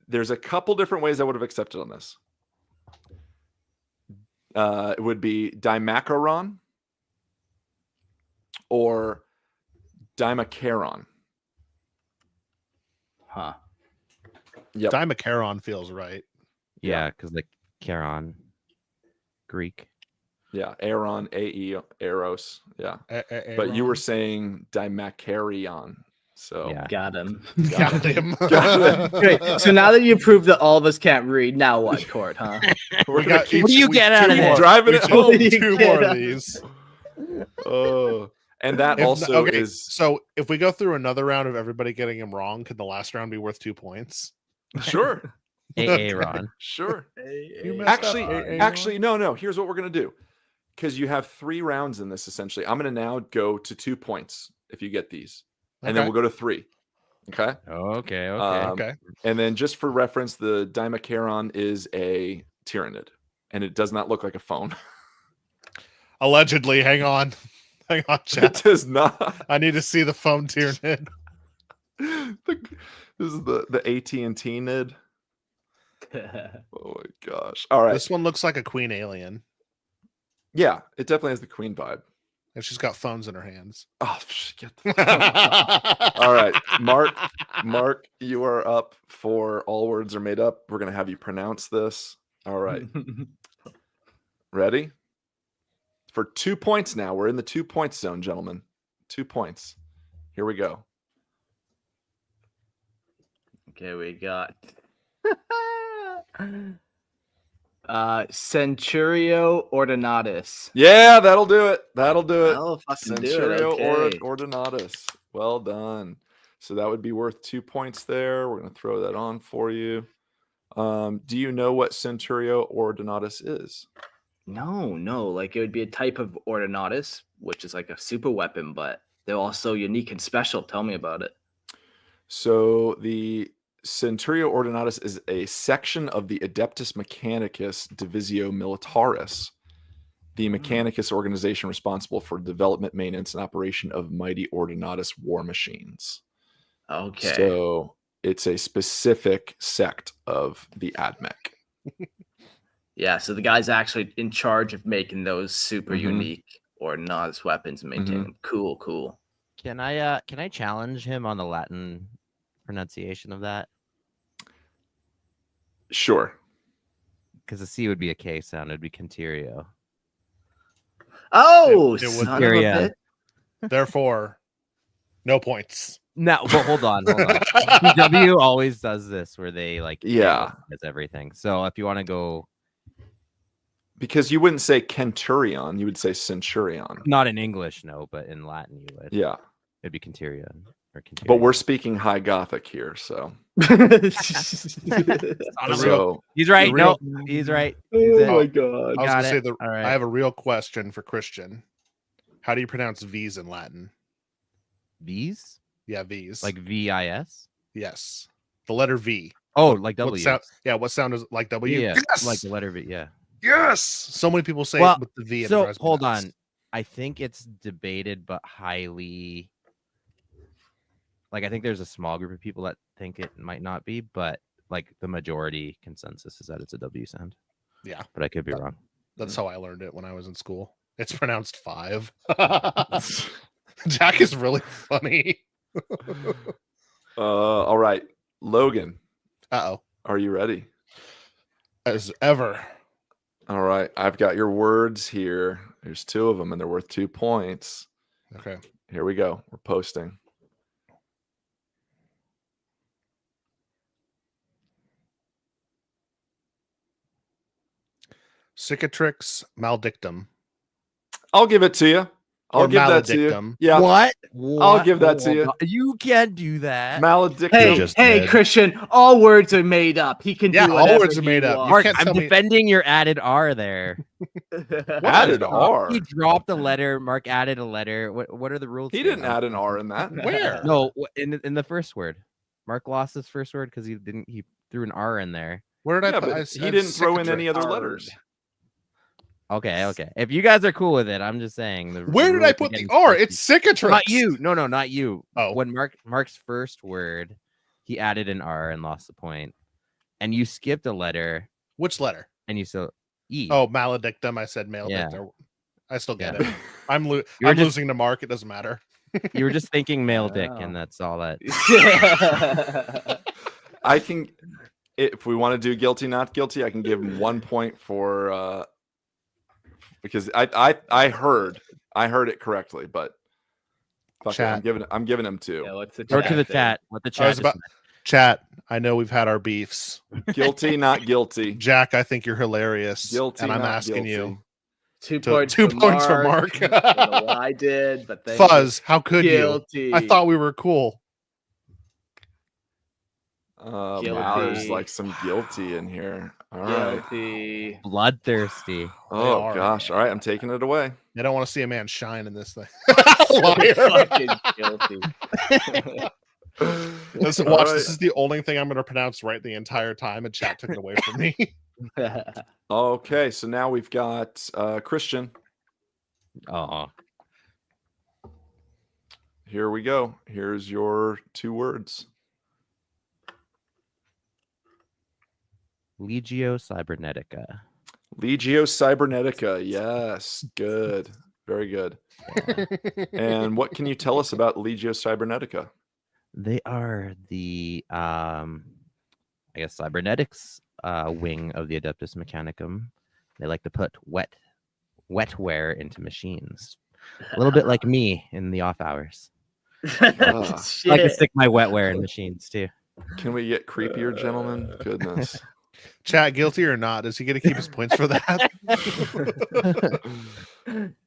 there's a couple different ways I would have accepted on this. It would be dimacaron or dimacaron. Huh. Yep. Dimacaron feels right. Yeah, because like Charon, Greek. Yeah. Aaron, A-E, Eros. Yeah. But you were saying dimacarion. So, Yeah. Got him. got him. Got Great. So now that you proved that all of us can't read, now what, Court? Huh? we're We gonna got keep What do you get out of keep this? driving it What home. do you two get more out of of these. Oh, and that also is So if we go through another round of everybody getting him wrong, could the last round be worth 2 points? sure. AA Ron. Sure. You messed up, Actually, AA. no. Here's what we're gonna do, because you have 3 rounds in this. Essentially, I'm gonna now go to 2 points if you get these, and then Okay. we'll go to 3. Okay. Okay. Okay. And then, just for reference, the Dimacheiron is a Tyrannid, and it does not look like a phone. Allegedly, hang on, It chat. does not. I need to see the phone Tyranid. This is the AT&T nid. Oh my gosh! All right. This one looks like a queen alien, Yeah, it definitely has the queen vibe. and she's got phones in her hands. Oh, get the All right, Mark, you are up for All Words Are Made Up. We're gonna have you pronounce this. All right, ready? For 2 points now. We're in the 2 points zone, gentlemen. 2 points. Here we go. Okay, we got Centurio Ordinatus. Yeah, that'll do it. That'll do it. Oh, fucking do it. Centurio Okay. Ordinatus. Well done. So that would be worth 2 points there. We're going to throw that on for you. Do you know what Centurio Ordinatus is? No. Like it would be a type of Ordinatus, which is like a super weapon, but they're also unique and special. Tell me about it. So the Centurio Ordinatus is a section of the Adeptus Mechanicus Divisio Militaris, the Mechanicus organization responsible for development, maintenance, and operation of mighty Ordinatus war machines. Okay. So it's a specific sect of the AdMech. Yeah, so the guy's actually in charge of making those super unique Ordinatus weapons and maintaining them. Cool. Can I challenge him on the Latin pronunciation of that? Sure. Because the C would be a K sound. It'd be Conterio. Oh, It would- son of a Yeah. bitch. Therefore, no points. No, but hold on. W always does this where they like Yeah. does everything. So if you want to go, Because you wouldn't say Centurion, you would say Centurion. not in English, no, but in Latin you would. Yeah. It'd be Conterion or Conterion. But we're speaking High Gothic here, so. So He's right. the real- No, he's right. oh my it. god. I was Got gonna say it. All right. I have a real question for Christian. How do you pronounce V's in Latin? V's? Yeah, V's. Like VIS? yes, the letter V. Oh, like What W. sound? Yeah, what sound is it like W? Yeah, Yes! like the letter V. Yeah. Yes. So many people say Well, it with the V. and So the rest hold pronounce- on. I think it's debated, but highly. Like I think there's a small group of people that think it might not be, but like the majority consensus is that it's a W sound. Yeah, But I could be wrong. that's how I learned it when I was in school. It's pronounced 5. Jack is really funny. All right. Logan, Uh-oh. are you ready? As ever. All right. I've got your words here. There's 2 of them, and they're worth 2 points. Okay. Here we go. We're posting. Cicatrix maledictum. I'll give it to you. I'll Or give that to you. maledictum. Yeah. What? I'll give that to you. You can't do that. Maledictum. Hey, just hey, did. Christian, all words are made up. He can Yeah, do all whatever words are he made up. You wants. Mark, can't I'm tell me- defending your added R there. Added R. He dropped a letter. Mark added a letter. What are the rules? He here? didn't add an R in that. Where? No, in the first word. Mark lost his first word because he threw an R in there. Where did Yeah, I put? but I he said didn't throw in cicatrix. any other letters. Okay. If you guys are cool with it, I'm just saying. Where did I put the R? It's cicatrix. not you. No, not you. Oh. When Mark's first word, he added an R and lost the point, and you skipped a letter, Which letter? and you still E. Oh, maledictum. I said maledictum. I still get Yeah. it. I'm You're just- losing to Mark. It doesn't matter. You were just thinking male dick, Wow. and that's all that. I can, if we want to do guilty, not guilty, I can give him 1 point for because I heard it correctly, but fuck it, Chat. I'm giving him 2. Yeah, what's the Go to the thing? chat. What the I chat was about chat. I know we've had our beefs. Guilty, not guilty. Jack, I think you're hilarious. Guilty, and I'm not asking guilty. you, 2 So points. 2 for points for Mark. Mark. I don't know what I did, but thank Fuzz, how could Guilty. you? I thought we were cool. Wow, there's Guilty. like some guilty in here. All right. Guilty. Bloodthirsty. Oh are. gosh. All right, I'm taking it away. I don't want to see a man shine in this thing. So Liar. fucking guilty. Listen, All watch. right. This is the only thing I'm going to pronounce right the entire time, and chat took it away from me. Okay, so now we've got Christian. Oh, Here we go. Here's your 2 words. Legio Cybernetica. Legio Cybernetica. Yes, good. Very good. Yeah. And what can you tell us about Legio Cybernetica? They are the I guess cybernetics wing of the Adeptus Mechanicum. They like to put wetware into machines. A little bit like me in the off hours. I like to Shit. stick my wetware in machines too. Can we get creepier, gentlemen? Goodness. Chat, guilty or not? Does he get to keep his points for that?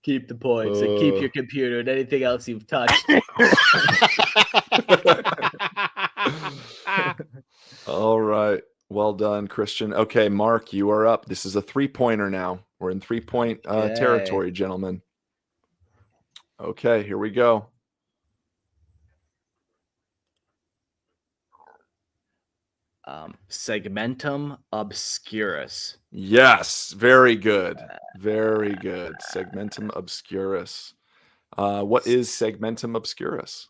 Keep the points and keep your computer and anything else you've touched. All right. Well done, Christian. Okay, Mark, you are up. This is a 3-pointer now. We're in 3-point Yay. territory, gentlemen. Okay, here we go. Segmentum obscurus. Yes, very good. Very good. Segmentum obscurus. What is segmentum obscurus?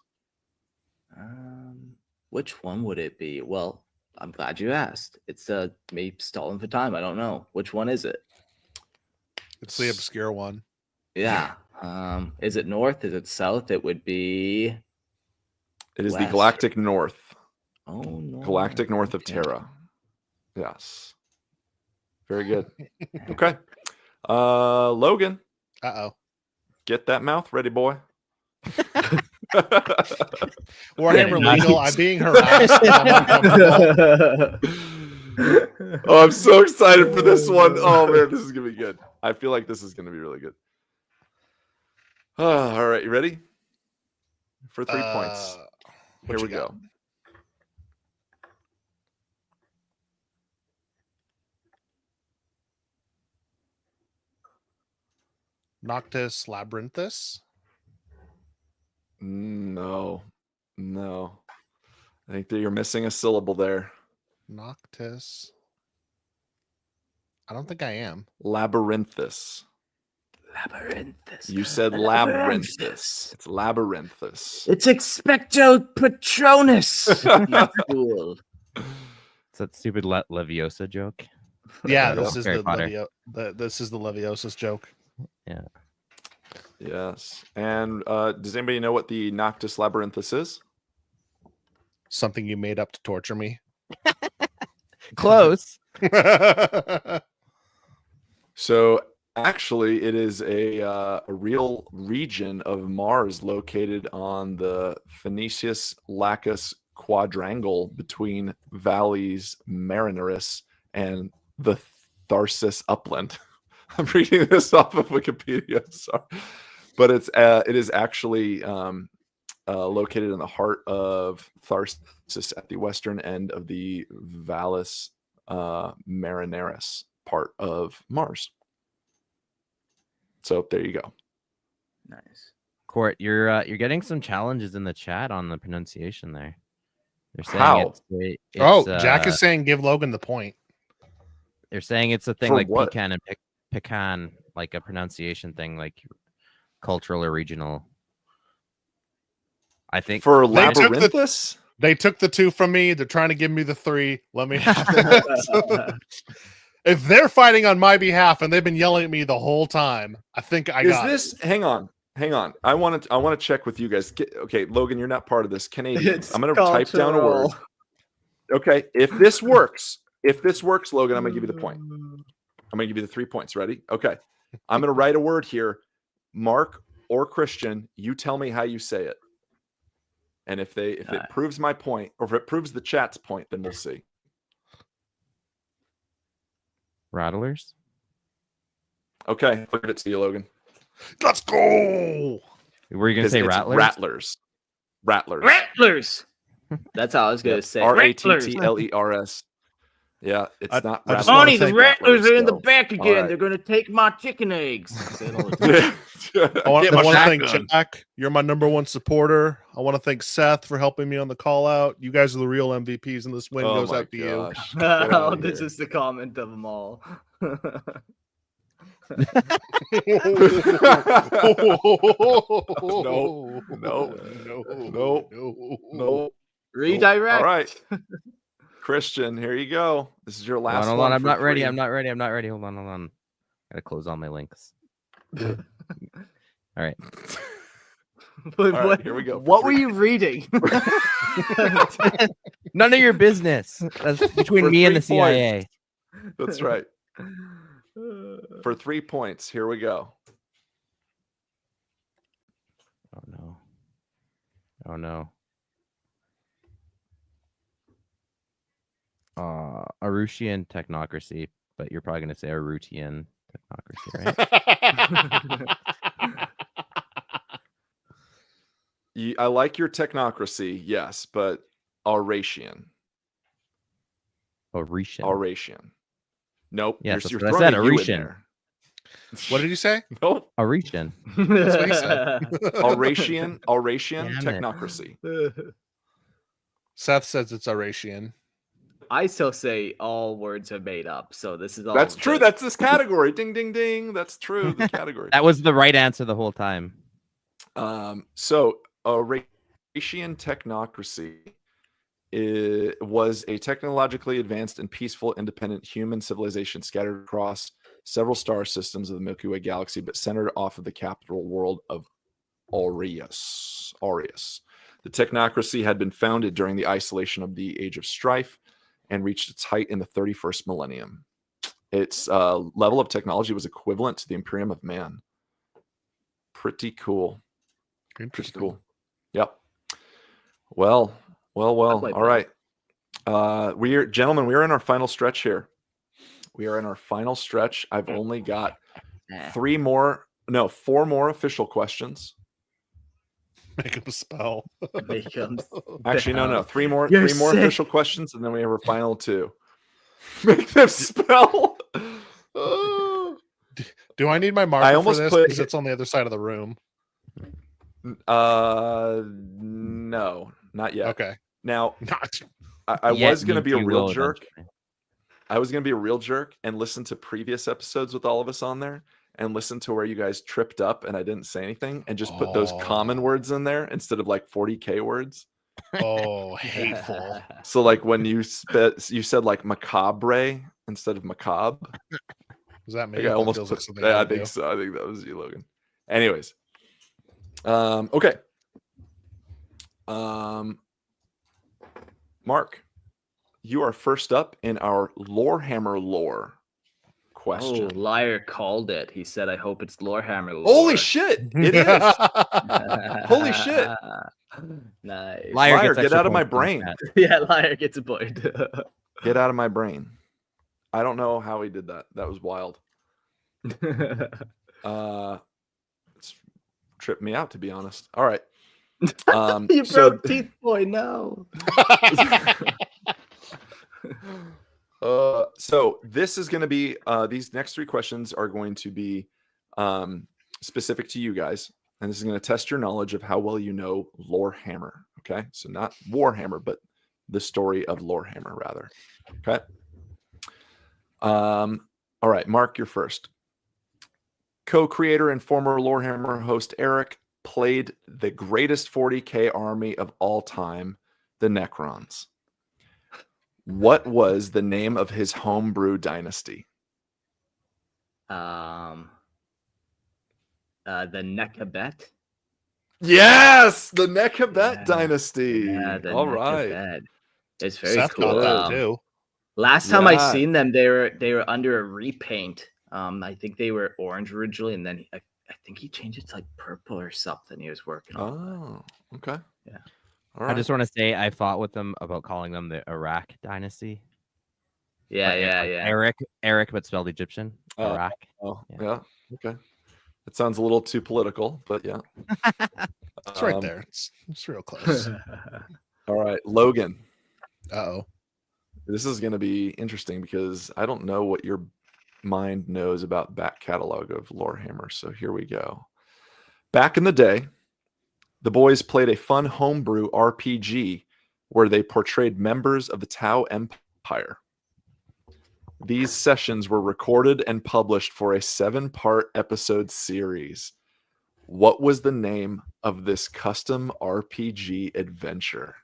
Which one would it be? Well, I'm glad you asked. It's me stalling for time. I don't know. Which one is it? It's the obscure one. Yeah. Is it north? Is it south? It would be. It is the West. galactic north. Oh no. Galactic north of Okay. Terra. Yes. Very good. Okay. Logan, Uh-oh. get that mouth ready, boy. Warhammer Yeah, legal. nice. I'm being harassed. I'm uncomfortable. Oh, I'm so excited for this one. Oh man, this is gonna be good. I feel like this is gonna be really good. All right, you ready? For 3 points. Here what we you got? go. Noctis Labyrinthus. No. I think that you're missing a syllable there. Noctis. I don't think I am. Labyrinthus. Labyrinthus. You said labyrinthus. It's labyrinthus. It's Expecto Patronus. You fool. It's that stupid Leviosa joke. Yeah, Yeah. this is Harry the Potter. this is the Leviosa's joke. Yeah. Yes. And does anybody know what the Noctis labyrinthus is? Something you made up to torture me. Close. So actually, it is a real region of Mars located on the Phoenicius-Lacus quadrangle between valleys Marineris and the Tharsis upland. I'm reading this off of Wikipedia. Sorry, but it is actually located in the heart of Tharsis at the western end of the Valles Marineris part of Mars. So there you go. Nice. Court, you're getting some challenges in the chat on the pronunciation there. They're saying How? Jack is saying give Logan the point. They're saying it's a thing For like what? pecan and pecan, like a pronunciation thing, like cultural or regional. I think For They took the- labyrinthus? They took the 2 from me. They're trying to give me the 3. Let me have it. If they're fighting on my behalf and they've been yelling at me the whole time, I think I Is got this? Hang on. I want to check with you guys. Okay, Logan, you're not part of this. Canadians. I'm going to type down a word. Okay, if this works, Logan, I'm going to give you the point. I'm going to give you the 3 points. Ready? Okay. I'm going to write a word here. Mark or Christian, you tell me how you say it. And if it proves my point, or if it proves the chat's point, then we'll see. rattlers. Okay, I'll give it to you, Logan. Let's go. Were you gonna say It's rattlers? Rattlers. Rattlers. That's how I was gonna say. Rattlers. Rattlers. Yeah, it's I- not I just rattlers. wanna Honey, the thank rattlers are in the so. back All again. right. They're gonna take my chicken eggs. I say it all the time. Yeah. I want Get my to thank shotgun. Jack. You're my number one supporter. I want to thank Seth for helping me on the call out. You guys are the real MVPs, and this win Oh goes my out to gosh. you. Get Oh, outta this here. is the comment of them all. No. No. Redirect. All right. Christian, here you go. This is your last Hold one. on. I'm for not ready. free. I'm not ready. Hold on. Gotta close all my links. All right. But All right, what, here we go. what were you reading? None of your business. That's between For me and the 3 points. CIA. That's right. For 3 points, here we go. Oh no. Arutian technocracy, but you're probably gonna say Arutian technocracy, right? I like your technocracy, yes, but Auratian. Auratian. Nope. Yes, that's you're what I throwing said, a U in Auratian. there. What did you say? Nope. Auratian. That's what he said. Auratian Damn it. technocracy. Seth says it's Auratian. I still say all words are made up, so this is all. That's true. That's this category. Ding, ding, ding. That's true. The category. That was the right answer the whole time. So Auratian technocracy was a technologically advanced and peaceful, independent human civilization scattered across several star systems of the Milky Way galaxy, but centered off of the capital world of Aureus. The technocracy had been founded during the isolation of the Age of Strife and reached its height in the 31st millennium. Its level of technology was equivalent to the Imperium of Man. Pretty cool. Pretty cool. Yep. Well. All right. Gentlemen, we are in our final stretch here. I've only got 4 more official questions. Make him spell. Actually, no. 3 more You're sick. official questions, and then we have our final 2. Make them spell. Do I need my marker I for almost this? put- Because it's on the other side of the room. No, not yet. Okay. Now, Not. I Yet was going to means be a you real will jerk. eventually. I was going to be a real jerk and listen to previous episodes with all of us on there and listen to where you guys tripped up and I didn't say anything and just put those common words in there instead of like 40K words. Oh, hateful. So like when you said like macabre instead of macabre. Does that mean Like I that almost feels put, like something yeah, I I would think do? so. I think that was you, Logan. Anyways. Okay. Mark, you are first up in our Lorehammer lore question. Oh, Liar called it. He said, "I hope it's Lorehammer lore." Holy shit! It is. Holy shit. Nice. Liar, gets get extra out of my points in brain. chat. Yeah, Liar gets a point. Get out of my brain. I don't know how he did that. That was wild. It's tripped me out, to be honest. All right. You so- broke teeth, boy. No. So this is going to be these next 3 questions are going to be specific to you guys, and this is going to test your knowledge of how well you know Lorehammer. Okay, so not Warhammer, but the story of Lorehammer, rather. Okay. All right, Mark, you're first. Co-creator and former Lorehammer host Eric played the greatest 40K army of all time, the Necrons. What was the name of his homebrew dynasty? The Nekabet. Yes, the Nekabet Yeah. dynasty. Yeah, the All right. Nekabet. It's very Seth cool. got that too. Last time I Yeah. seen them, they were under a repaint. I think they were orange originally, and then I think he changed it to like purple or something. He was working on. Oh, okay. Yeah. All right. I just want to say I fought with them about calling them the Iraq dynasty. Yeah, Like yeah, like yeah. Eric, but spelled Egyptian. Iraq. Oh, Yeah. yeah. Okay. It sounds a little too political, but yeah. It's right there. It's real close. All right, Logan. Uh-oh. This is going to be interesting because I don't know what your mind knows about back catalog of Lorehammer. So here we go. Back in the day, the boys played a fun homebrew RPG where they portrayed members of the Tau Empire. These sessions were recorded and published for a 7-part episode series. What was the name of this custom RPG adventure?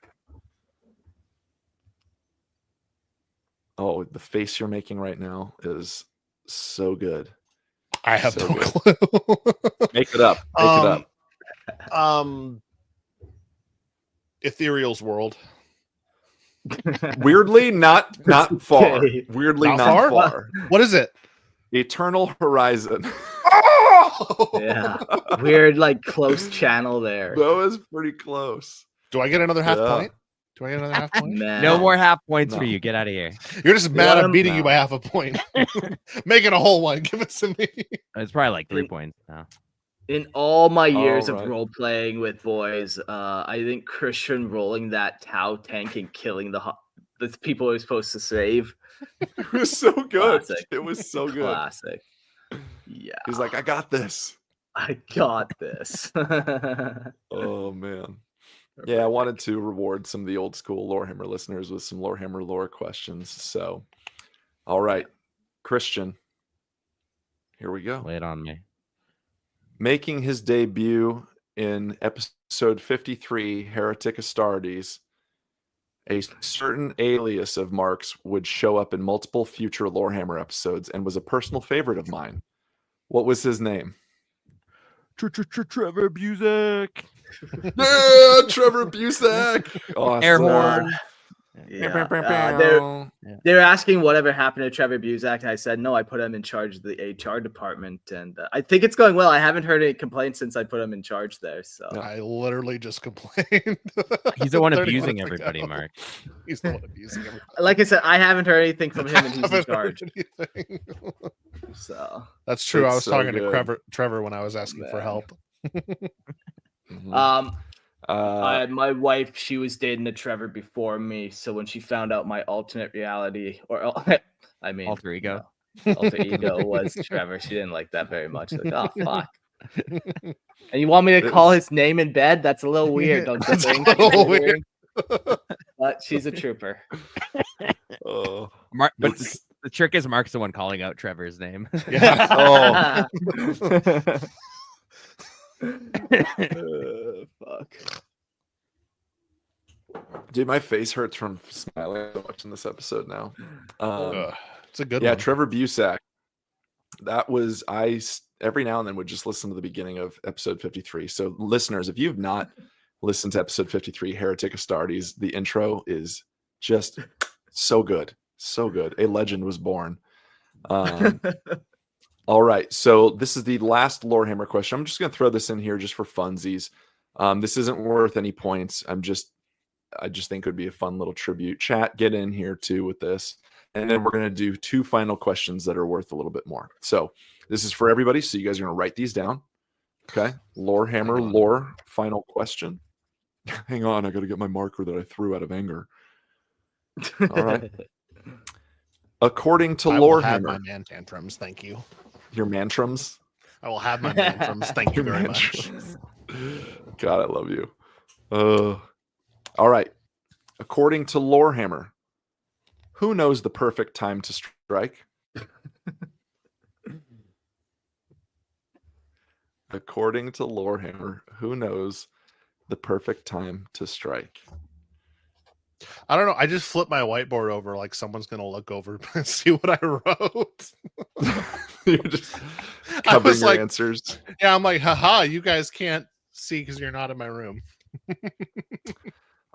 Oh, the face you're making right now is so good. I have So no good. clue. Make it up. Make it up. Ethereal's World. Weirdly, not far. Okay. Weirdly, Not not far? far. What is it? Eternal Horizon. Oh! Yeah. Weird, like close channel there. That was pretty close. Do I get another half Yeah. point? Do I get another half point? Man. No more half points No. for you. Get out of here. You're just mad I'm beating No. you by half a point. Making a whole one. Give it to me. It's probably like 3 It- points now. In all my years Alright. of role playing with boys, I think Christian rolling that Tau tank and killing the people he was supposed to save. It was so good. Classic. It was so good. Classic. Yeah, He's like, I got this. I got this. Oh man. Yeah, I wanted to reward some of the old school Lorehammer listeners with some Lorehammer lore questions. So, all right, Christian, here we go. Lay it on me. Making his debut in episode 53, Heretic Astartes, a certain alias of Mark's would show up in multiple future Lorehammer episodes and was a personal favorite of mine. What was his name? Trevor Buzak. Yeah, Trevor Busak. Awesome. Air horn. Yeah. They were asking whatever happened to Trevor Buzak, and I said no. I put him in charge of the HR department, and I think it's going well. I haven't heard any complaints since I put him in charge there. So I literally just complained. He's the one 30 abusing minutes everybody, ago. Mark. He's the one abusing everybody. like I said, I haven't heard anything from him, and he's in Haven't charge. heard anything. So That's true. I It's was so talking good. to Trevor when I was asking for Man. help. Mhm. my wife, she was dating a Trevor before me, so when she found out my alternate reality, or I mean, Alter ego. alter ego was Trevor, she didn't like that very much. Like, oh fuck. And you want me to call his name in bed? That's a little weird, don't you That's a think? little weird. But she's a trooper. Oh, Mark, but it's- the trick is Mark's the one calling out Trevor's name. Yeah. Fuck. dude, my face hurts from smiling so much in this episode now. It's a good Yeah, one. Trevor Busak. That was every now and then would just listen to the beginning of episode 53. So listeners, if you've not listened to episode 53, Heretic Astartes, the intro is just so good. So good. A legend was born. All right. So this is the last Lorehammer question. I'm just going to throw this in here just for funsies. This isn't worth any points. I just think it would be a fun little tribute. Chat, get in here too with this. And then we're going to do 2 final questions that are worth a little bit more. So this is for everybody. So you guys are going to write these down. Okay. Lorehammer lore final question. Hang on. I got to get my marker that I threw out of anger. All right. According to I will have Lorehammer, my man tantrums. Thank you. your mantrums. I will have my tantrums. Thank you Your very much. mantrums. God, I love you. All right. According to Lorehammer, who knows the perfect time to strike? According to Lorehammer, who knows the perfect time to strike? I don't know. I just flipped my whiteboard over like someone's going to look over and see what I wrote. You're just I covering was your like- answers. Yeah, I'm like, haha, you guys can't see because you're not in my room.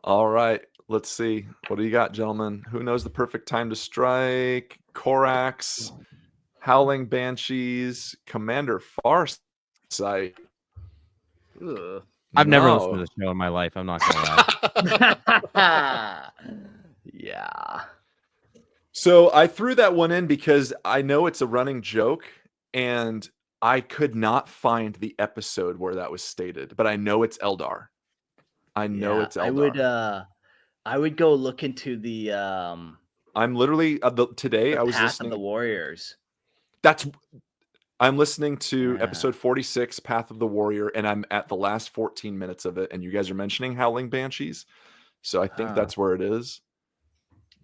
All right. Let's see. What do you got, gentlemen? Who knows the perfect time to strike? Korax, Howling Banshees, Commander Farsight. Ugh. I've never No. listened to this show in my life. I'm not gonna lie. Yeah. So I threw that one in because I know it's a running joke, and I could not find the episode where that was stated, but I know it's Eldar. I know it's Eldar. I would go look into the I'm literally today I was Path listening. of the Warriors. I'm listening to Yeah. episode 46, Path of the Warrior, and I'm at the last 14 minutes of it, and you guys are mentioning Howling Banshees. So I think that's where it is.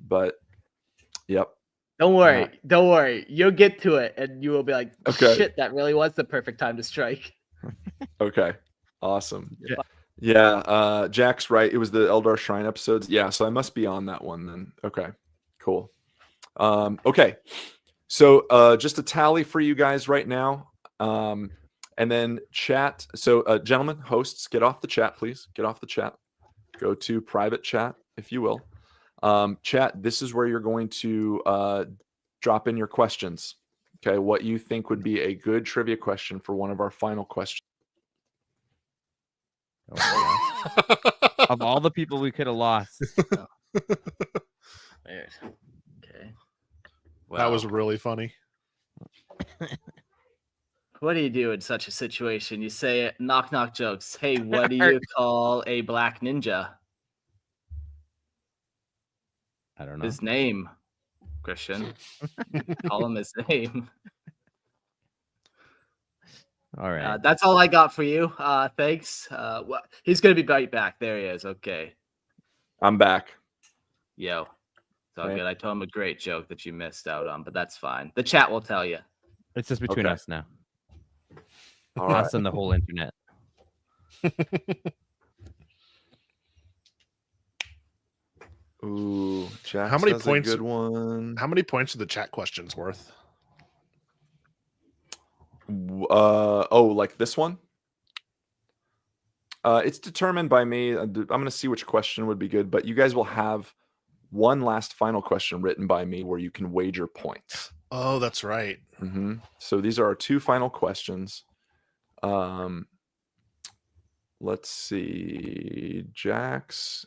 But yep. Don't worry. You'll get to it, and you will be like, Okay. shit, that really was the perfect time to strike. Okay. Awesome. Yeah. Jack's right. It was the Eldar Shrine episodes. Yeah. So I must be on that one then. Okay. Cool. Okay. So just a tally for you guys right now. And then chat. So gentlemen, hosts, get off the chat, please. Get off the chat. Go to private chat, if you will. Chat, this is where you're going to drop in your questions. Okay. What you think would be a good trivia question for one of our final questions. Of all the people we could have lost. Weird. Okay. That was really funny. What do you do in such a situation? You say knock knock jokes. Hey, what do you call a black ninja? I don't know. His name, Christian. Call him his name. All right. That's all I got for you. Thanks. He's gonna be right back. There he is. Okay. I'm back. Yo. It's all Okay. good. I told him a great joke that you missed out on, but that's fine. The chat will tell you. It's just between Okay. us now. All Us right. and the whole internet. Ooh, Jack. How many has points- A good one. How many points are the chat questions worth? Like this one. It's determined by me. I'm going to see which question would be good, but you guys will have one last final question written by me where you can wager points. Oh, that's right. So these are our two final questions. Let's see. Jack's.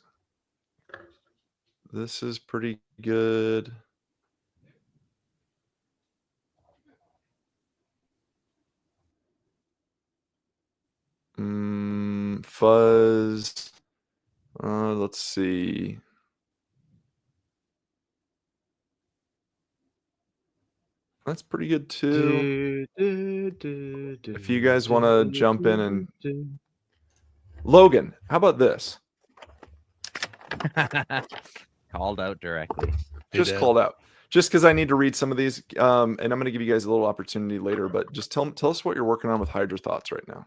This is pretty good. Fuzz. Let's see. That's pretty good too. If you guys want to jump in and Logan, how about this? Called out directly. Just called out. Just because I need to read some of these, and I'm going to give you guys a little opportunity later. But just tell us what you're working on with Hydra Thoughts right now.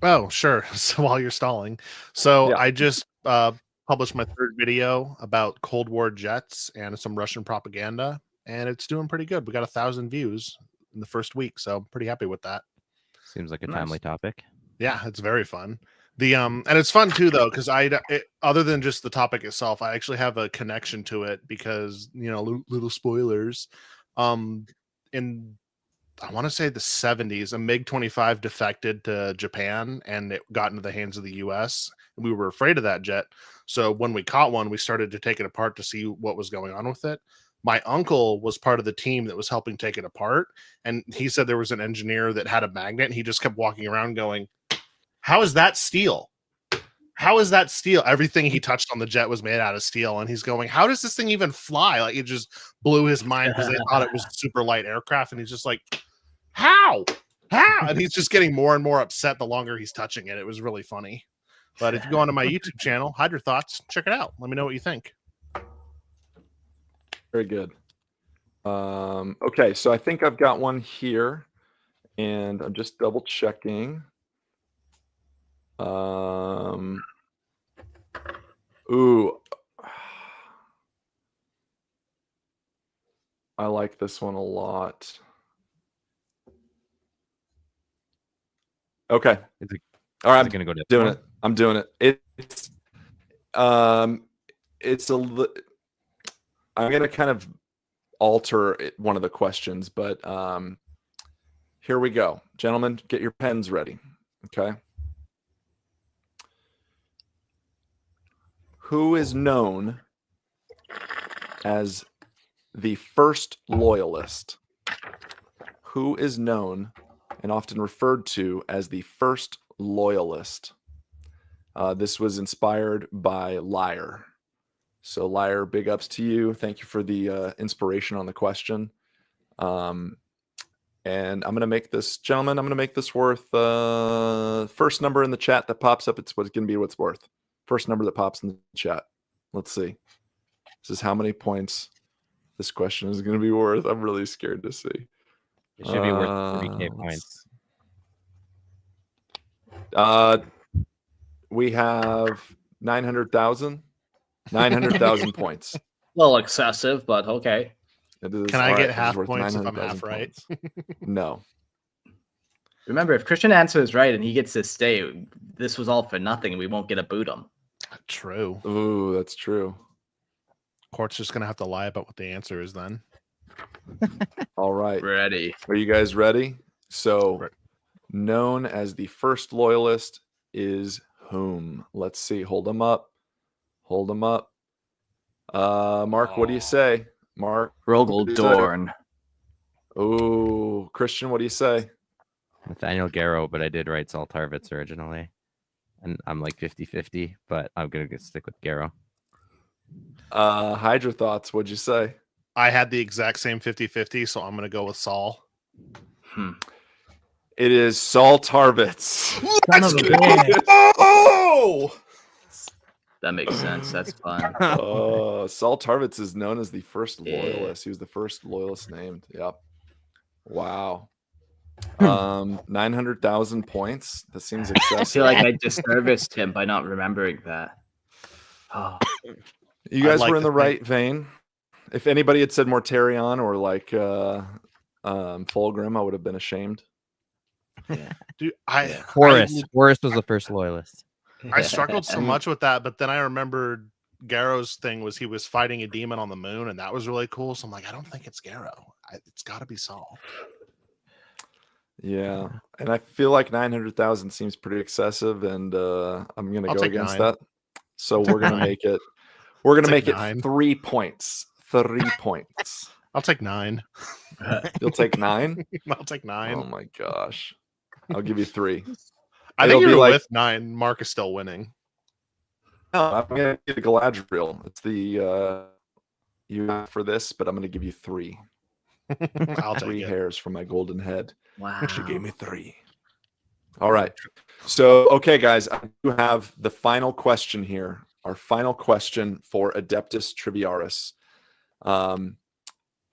Oh, sure. So while you're stalling, so Yeah. I just published my third video about Cold War jets and some Russian propaganda, and it's doing pretty good. We got 1,000 views in the first week, so I'm pretty happy with that. Seems like a Nice. timely topic. Yeah, it's very fun. The and it's fun too though, because other than just the topic itself, I actually have a connection to it because little spoilers. In I want to say the 70s, a MiG-25 defected to Japan and it got into the hands of the US. And we were afraid of that jet. So when we caught one, we started to take it apart to see what was going on with it. My uncle was part of the team that was helping take it apart. And he said there was an engineer that had a magnet. And he just kept walking around going, how is that steel? How is that steel? Everything he touched on the jet was made out of steel. And he's going, how does this thing even fly? Like, it just blew his mind because they thought it was super light aircraft. And he's just like, how? And he's just getting more and more upset the longer he's touching it. It was really funny. But if you go onto my YouTube channel, Hydra Thoughts, check it out. Let me know what you think. Very good. Okay, so I think I've got one here, and I'm just double checking. Ooh, I like this one a lot. Okay. All right, I'm gonna go doing it. I'm doing it. I'm gonna kind of alter one of the questions, but here we go, gentlemen. Get your pens ready. Okay. Who is known as the first loyalist? Who is known and often referred to as the first loyalist? This was inspired by Liar. So Liar, big ups to you. Thank you for the inspiration on the question. And I'm going to make this, gentlemen, I'm going to make this worth first number in the chat that pops up. It's what's going to be what's worth. First number that pops in the chat. Let's see. This is how many points this question is going to be worth. I'm really scared to see. It should be worth 30K points. We have 900,000. 900,000 points. A little excessive, but okay. It is, Can I all get right, it is half worth points if I'm 900,000 half right? points. No. Remember, if Christian answers right and he gets to stay, this was all for nothing. We won't get to boot him. True. Ooh, that's true. Court's just gonna have to lie about what the answer is then. All right. Ready. Are you guys ready? So, Right. known as the first loyalist is whom? Let's see. Hold them up. Hold them up. Mark, what do you say? Mark. Rogel Dorn. Oh, Christian, what do you say? Nathaniel Garrow, but I did write Saul Tarvitz originally. And I'm like 50-50, but I'm going to stick with Garrow. Hydra thoughts, what'd you say? I had the exact same 50-50, so I'm gonna go with Saul. It is Saul Tarvitz. Son of a bitch. Oh! That makes sense. That's fun. Saul Tarvitz is known as the first Yeah. loyalist. He was the first loyalist named. Yep. Wow. 900,000 points. That seems I excessive. feel like I disserviced him by not remembering that. Oh, You guys I'd like were in to the right vein. If anybody had said Mortarion or like Fulgrim, I would have been ashamed. Dude, Forrest was the first loyalist. I struggled so much with that, but then I remembered Garrow's thing was he was fighting a demon on the moon, and that was really cool. So I'm like, I don't think it's Garrow. It's got to be Saul. Yeah, and I feel like 900,000 seems pretty excessive, and I'm gonna I'll go take against 9. that. So we're gonna 9. make it. We're gonna I'll make take it 9. 3 points. 3 points. I'll take 9. You'll take 9. I'll take 9. Oh my gosh! I'll give you 3. I it'll think be you're like- with 9. Mark is still winning. No, I'm gonna get a Galadriel. It's the you asked for this, but I'm gonna give you 3. I'll 3 take it. hairs from my golden head. wow. She gave me 3. All right. So, okay, guys, I do have the final question here. Our final question for Adeptus Triviaris.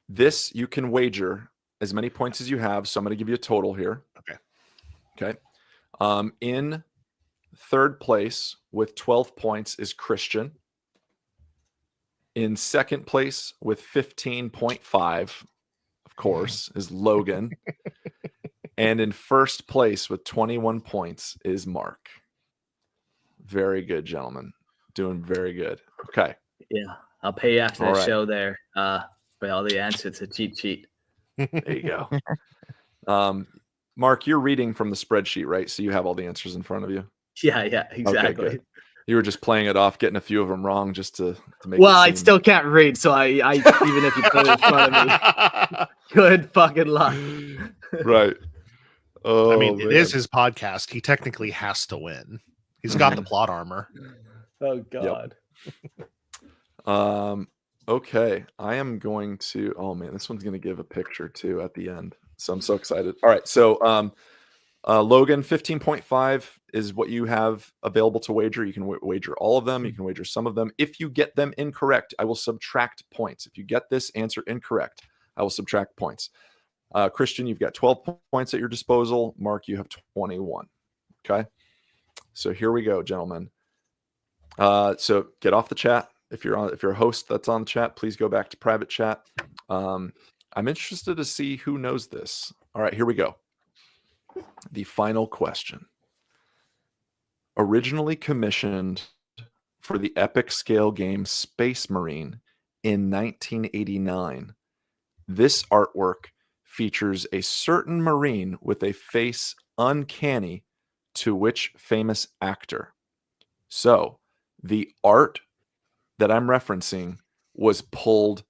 This you can wager as many points as you have. So I'm going to give you a total here. Okay. In third place with 12 points is Christian. In second place with 15.5, of course, is Logan. And in first place with 21 points is Mark. Very good, gentlemen. Doing very good. Okay. Yeah, I'll pay you after All the right. show there for all the answers to cheat sheet. There you go. Mark, you're reading from the spreadsheet, right? So you have all the answers in front of you. Yeah, exactly. good. You were just playing it off, getting a few of them wrong just to make Well, it I seem... still can't read, so I even if you put it in front of me, good fucking luck. Right. Oh, I mean, it is man. his podcast. He technically has to win. He's got the plot armor. Oh God. Okay. I am going to, oh man, this one's going to give a picture too at the end. So I'm so excited. All right. So, Logan, 15.5 is what you have available to wager. You can wager all of them. You can wager some of them. If you get them incorrect, I will subtract points. If you get this answer incorrect, I will subtract points. Christian, you've got 12 points at your disposal. Mark, you have 21. Okay. So here we go, gentlemen. So get off the chat. If you're a host that's on the chat, please go back to private chat. I'm interested to see who knows this. All right, here we go. The final question. Originally commissioned for the epic scale game Space Marine in 1989, this artwork features a certain Marine with a face uncanny to which famous actor? So the art that I'm referencing was pulled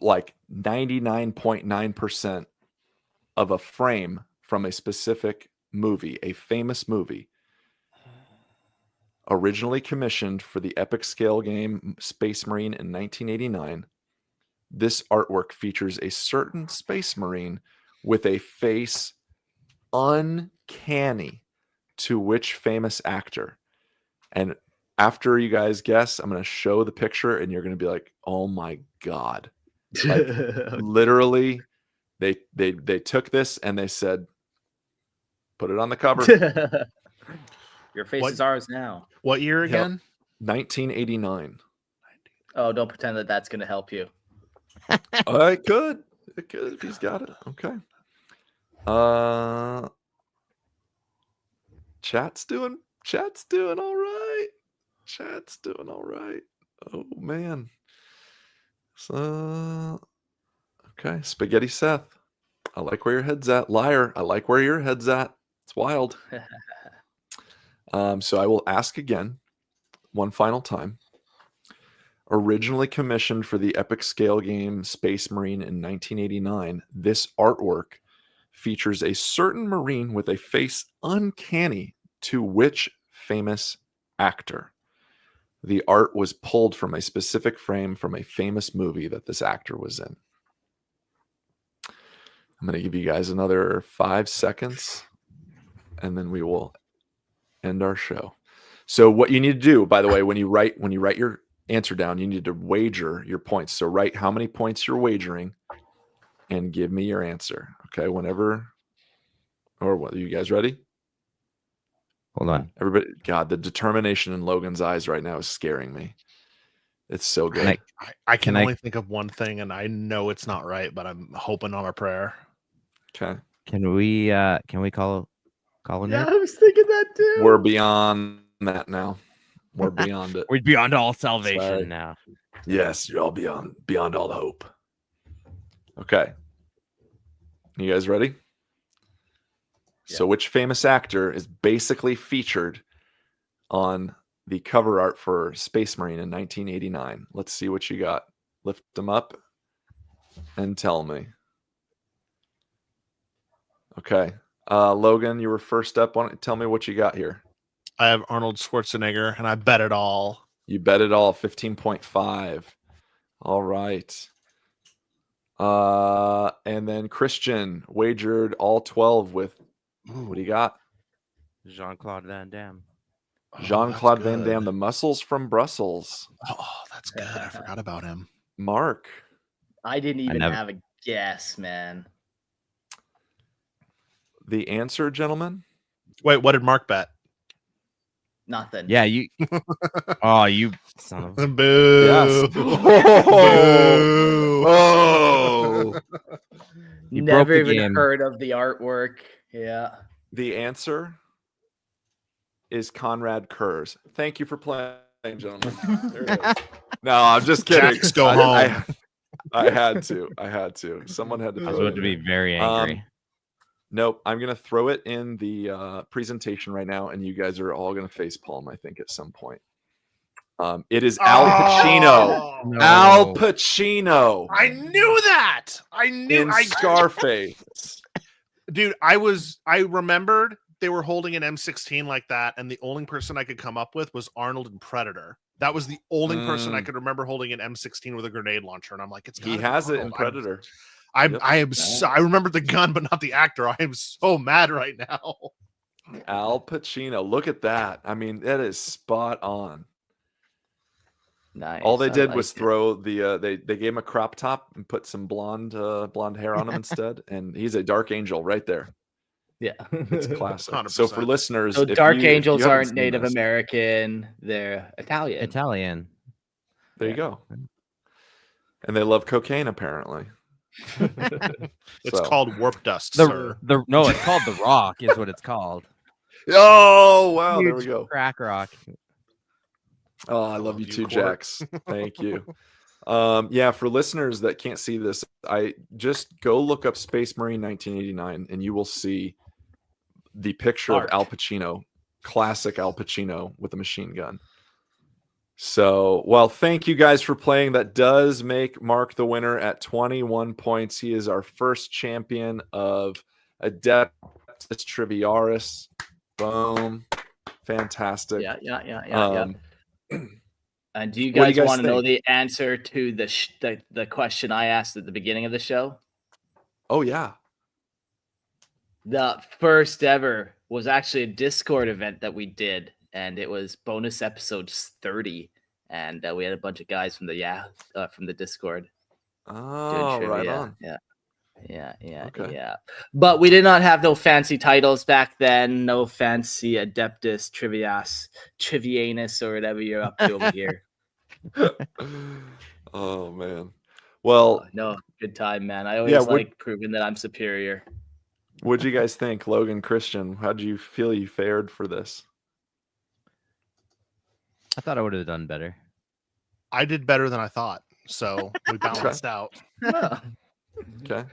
like 99.9% of a frame from a specific movie, a famous movie, originally commissioned for the epic scale game Space Marine in 1989. This artwork features a certain Space Marine with a face uncanny to which famous actor? And after you guys guess, I'm going to show the picture and you're going to be like, oh my God. Like literally they took this and they said, put it on the cover. Your face What- is ours now. What year again? 1989. Oh, don't pretend that that's going to help you. It could if he's got it. Okay. Chat's doing all right. Chat's doing all right. Oh man. So okay, Spaghetti Seth. I like where your head's at. Liar, I like where your head's at. It's wild. So I will ask again, one final time. Originally commissioned for the epic scale game Space Marine in 1989, this artwork features a certain Marine with a face uncanny to which famous actor? The art was pulled from a specific frame from a famous movie that this actor was in. I'm going to give you guys another 5 seconds, and then we will end our show. So what you need to do, by the way, when you write your answer down, you need to wager your points. So write how many points you're wagering and give me your answer. Okay, whenever, or what, are you guys ready? Hold on. Everybody, God, the determination in Logan's eyes right now is scaring me. It's so good. I can Can I- only think of one thing, and I know it's not right, but I'm hoping on a prayer. Okay. Can we call in Yeah, here? I was thinking that too. We're beyond that now. We're beyond it. We're beyond all salvation Sorry. now. Yes, you're all beyond all hope. Okay. You guys ready? So which famous actor is basically featured on the cover art for Space Marine in 1989? Let's see what you got. Lift them up and tell me. Okay. Logan, you were first up. Why don't you tell me what you got here? I have Arnold Schwarzenegger, and I bet it all. You bet it all, 15.5. All right. And then Christian wagered all 12 with, what do you got? Jean-Claude Van Damme. Jean-Claude that's Van Damme, good. the muscles from Brussels. Oh, that's good. I forgot about him. Mark, I didn't even never- have a guess, man. the answer, gentlemen? Wait, what did Mark bet? Nothing. Yeah, you. Oh, you son of. Boo. Yes. Boo. Oh. You broke Never the even game. heard of the artwork. Yeah. The answer is Conrad Kurz. Thank you for playing, gentlemen. There it is. No, I'm just kidding. Jacks, go home. I had to. Someone had to. I was throw it about to in be there. very angry. Nope. I'm going to throw it in the presentation right now, and you guys are all going to facepalm, I think, at some point. It is Al Pacino. Oh, No. Al Pacino I knew that. I knew. in Scarface. Dude, I remembered they were holding an M16 like that, and the only person I could come up with was Arnold in Predator. That was the only person I could remember holding an M16 with a grenade launcher, and I'm like, it's He gotta be has it in Arnold. Predator. I remember the gun, but not the actor. I am so mad right now. Al Pacino. Look at that. I mean, that is spot on. Nice. All they I did like was it. throw the they gave him a crop top and put some blonde hair on him instead, and he's a dark angel right there. Yeah. It's classic. So for 100%. listeners, So if Dark you- if you Angels haven't aren't seen Native this, American. They're Italian. Italian. There you go. And they love cocaine apparently. It's So- called warp dust, sir. No, it's called the Rock. Is what it's called. Oh wow, there we Huge go. Crack rock. Oh, I love you you, too, Court. Jax. Thank you. Yeah, for listeners that can't see this, I just go look up Space Marine 1989 and you will see the picture Mark. of Al Pacino, classic Al Pacino with a machine gun. So, well, thank you guys for playing. That does make Mark the winner at 21 points. He is our first champion of Adeptus Triviaris. Boom. Fantastic. Yeah. And do you What do you guys guys want to know think? the answer to the question I asked at the beginning of the show? Oh, yeah. The first ever was actually a Discord event that we did, and it was bonus episode 30, and we had a bunch of guys from the Discord doing Oh, trivia. right on. Okay. Yeah. But we did not have no fancy titles back then. No fancy Adeptus Trivianus or whatever you're up to over here. Oh, man. Well, No, good time, man. I always like proving that I'm superior. What'd you guys think, Logan, Christian? How'd you feel you fared for this? I thought I would have done better. I did better than I thought, so we balanced out. Okay.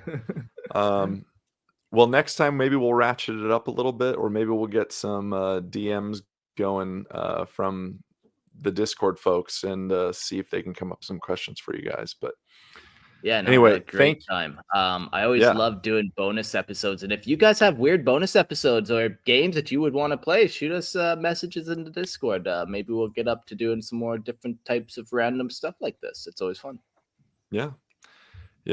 Well, next time maybe we'll ratchet it up a little bit, or maybe we'll get some DMs going from the Discord folks and see if they can come up with some questions for you guys. But yeah, no, anyway, great time. I always love doing bonus episodes, and if you guys have weird bonus episodes or games that you would want to play, shoot us messages in the Discord. Maybe we'll get up to doing some more different types of random stuff like this. It's always fun. Yeah,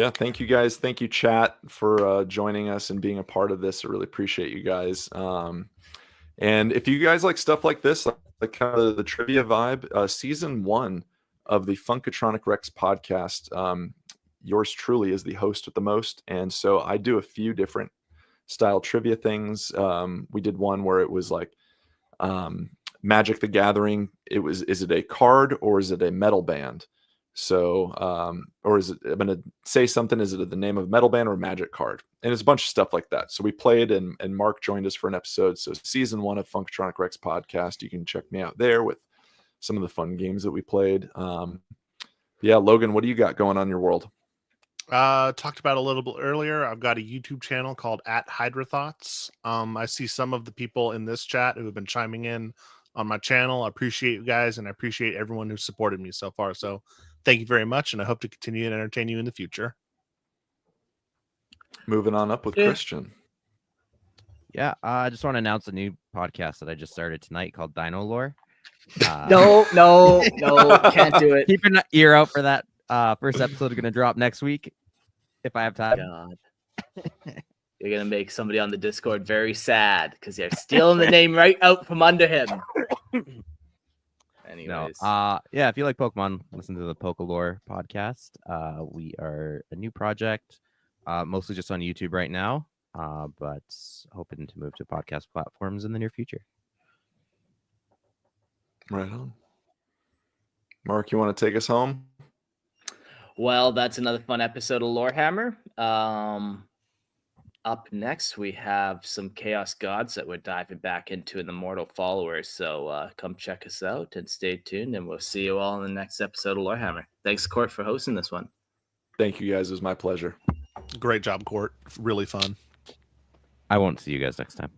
thank you guys. Thank you, chat, for joining us and being a part of this. I really appreciate you guys. And if you guys like stuff like this, like kind of the trivia vibe, season 1 of the Funkatronic Rex podcast, yours truly is the host with the most. And so I do a few different style trivia things. We did one where it was like Magic the Gathering. Is it a card or is it a metal band? So, or is it, I'm going to say something, is it the name of a metal band or a magic card? And it's a bunch of stuff like that. So we played and Mark joined us for an episode. So season 1 of Funkatronic Rex podcast, you can check me out there with some of the fun games that we played. Yeah, Logan, what do you got going on in your world? Talked about a little bit earlier. I've got a YouTube channel called @HydraThoughts. I see some of the people in this chat who have been chiming in on my channel. I appreciate you guys, and I appreciate everyone who's supported me so far. So thank you very much, and I hope to continue to entertain you in the future. Moving on up with Christian. Yeah, I just want to announce a new podcast that I just started tonight called Dino Lore. No, can't do it. Keep an ear out for that. First episode is going to drop next week if I have time. God. You're going to make somebody on the Discord very sad because they're stealing the name right out from under him. Anyways. No. Yeah, if you like Pokemon, listen to the Pokelore podcast. We are a new project, mostly just on YouTube right now, but hoping to move to podcast platforms in the near future. Right on. Mark, you want to take us home? Well, that's another fun episode of Lorehammer. Up next, we have some Chaos Gods that we're diving back into in the Mortal Followers. So come check us out and stay tuned, and we'll see you all in the next episode of Lorehammer. Thanks, Court, for hosting this one. Thank you, guys. It was my pleasure. Great job, Court. Really fun. I won't see you guys next time.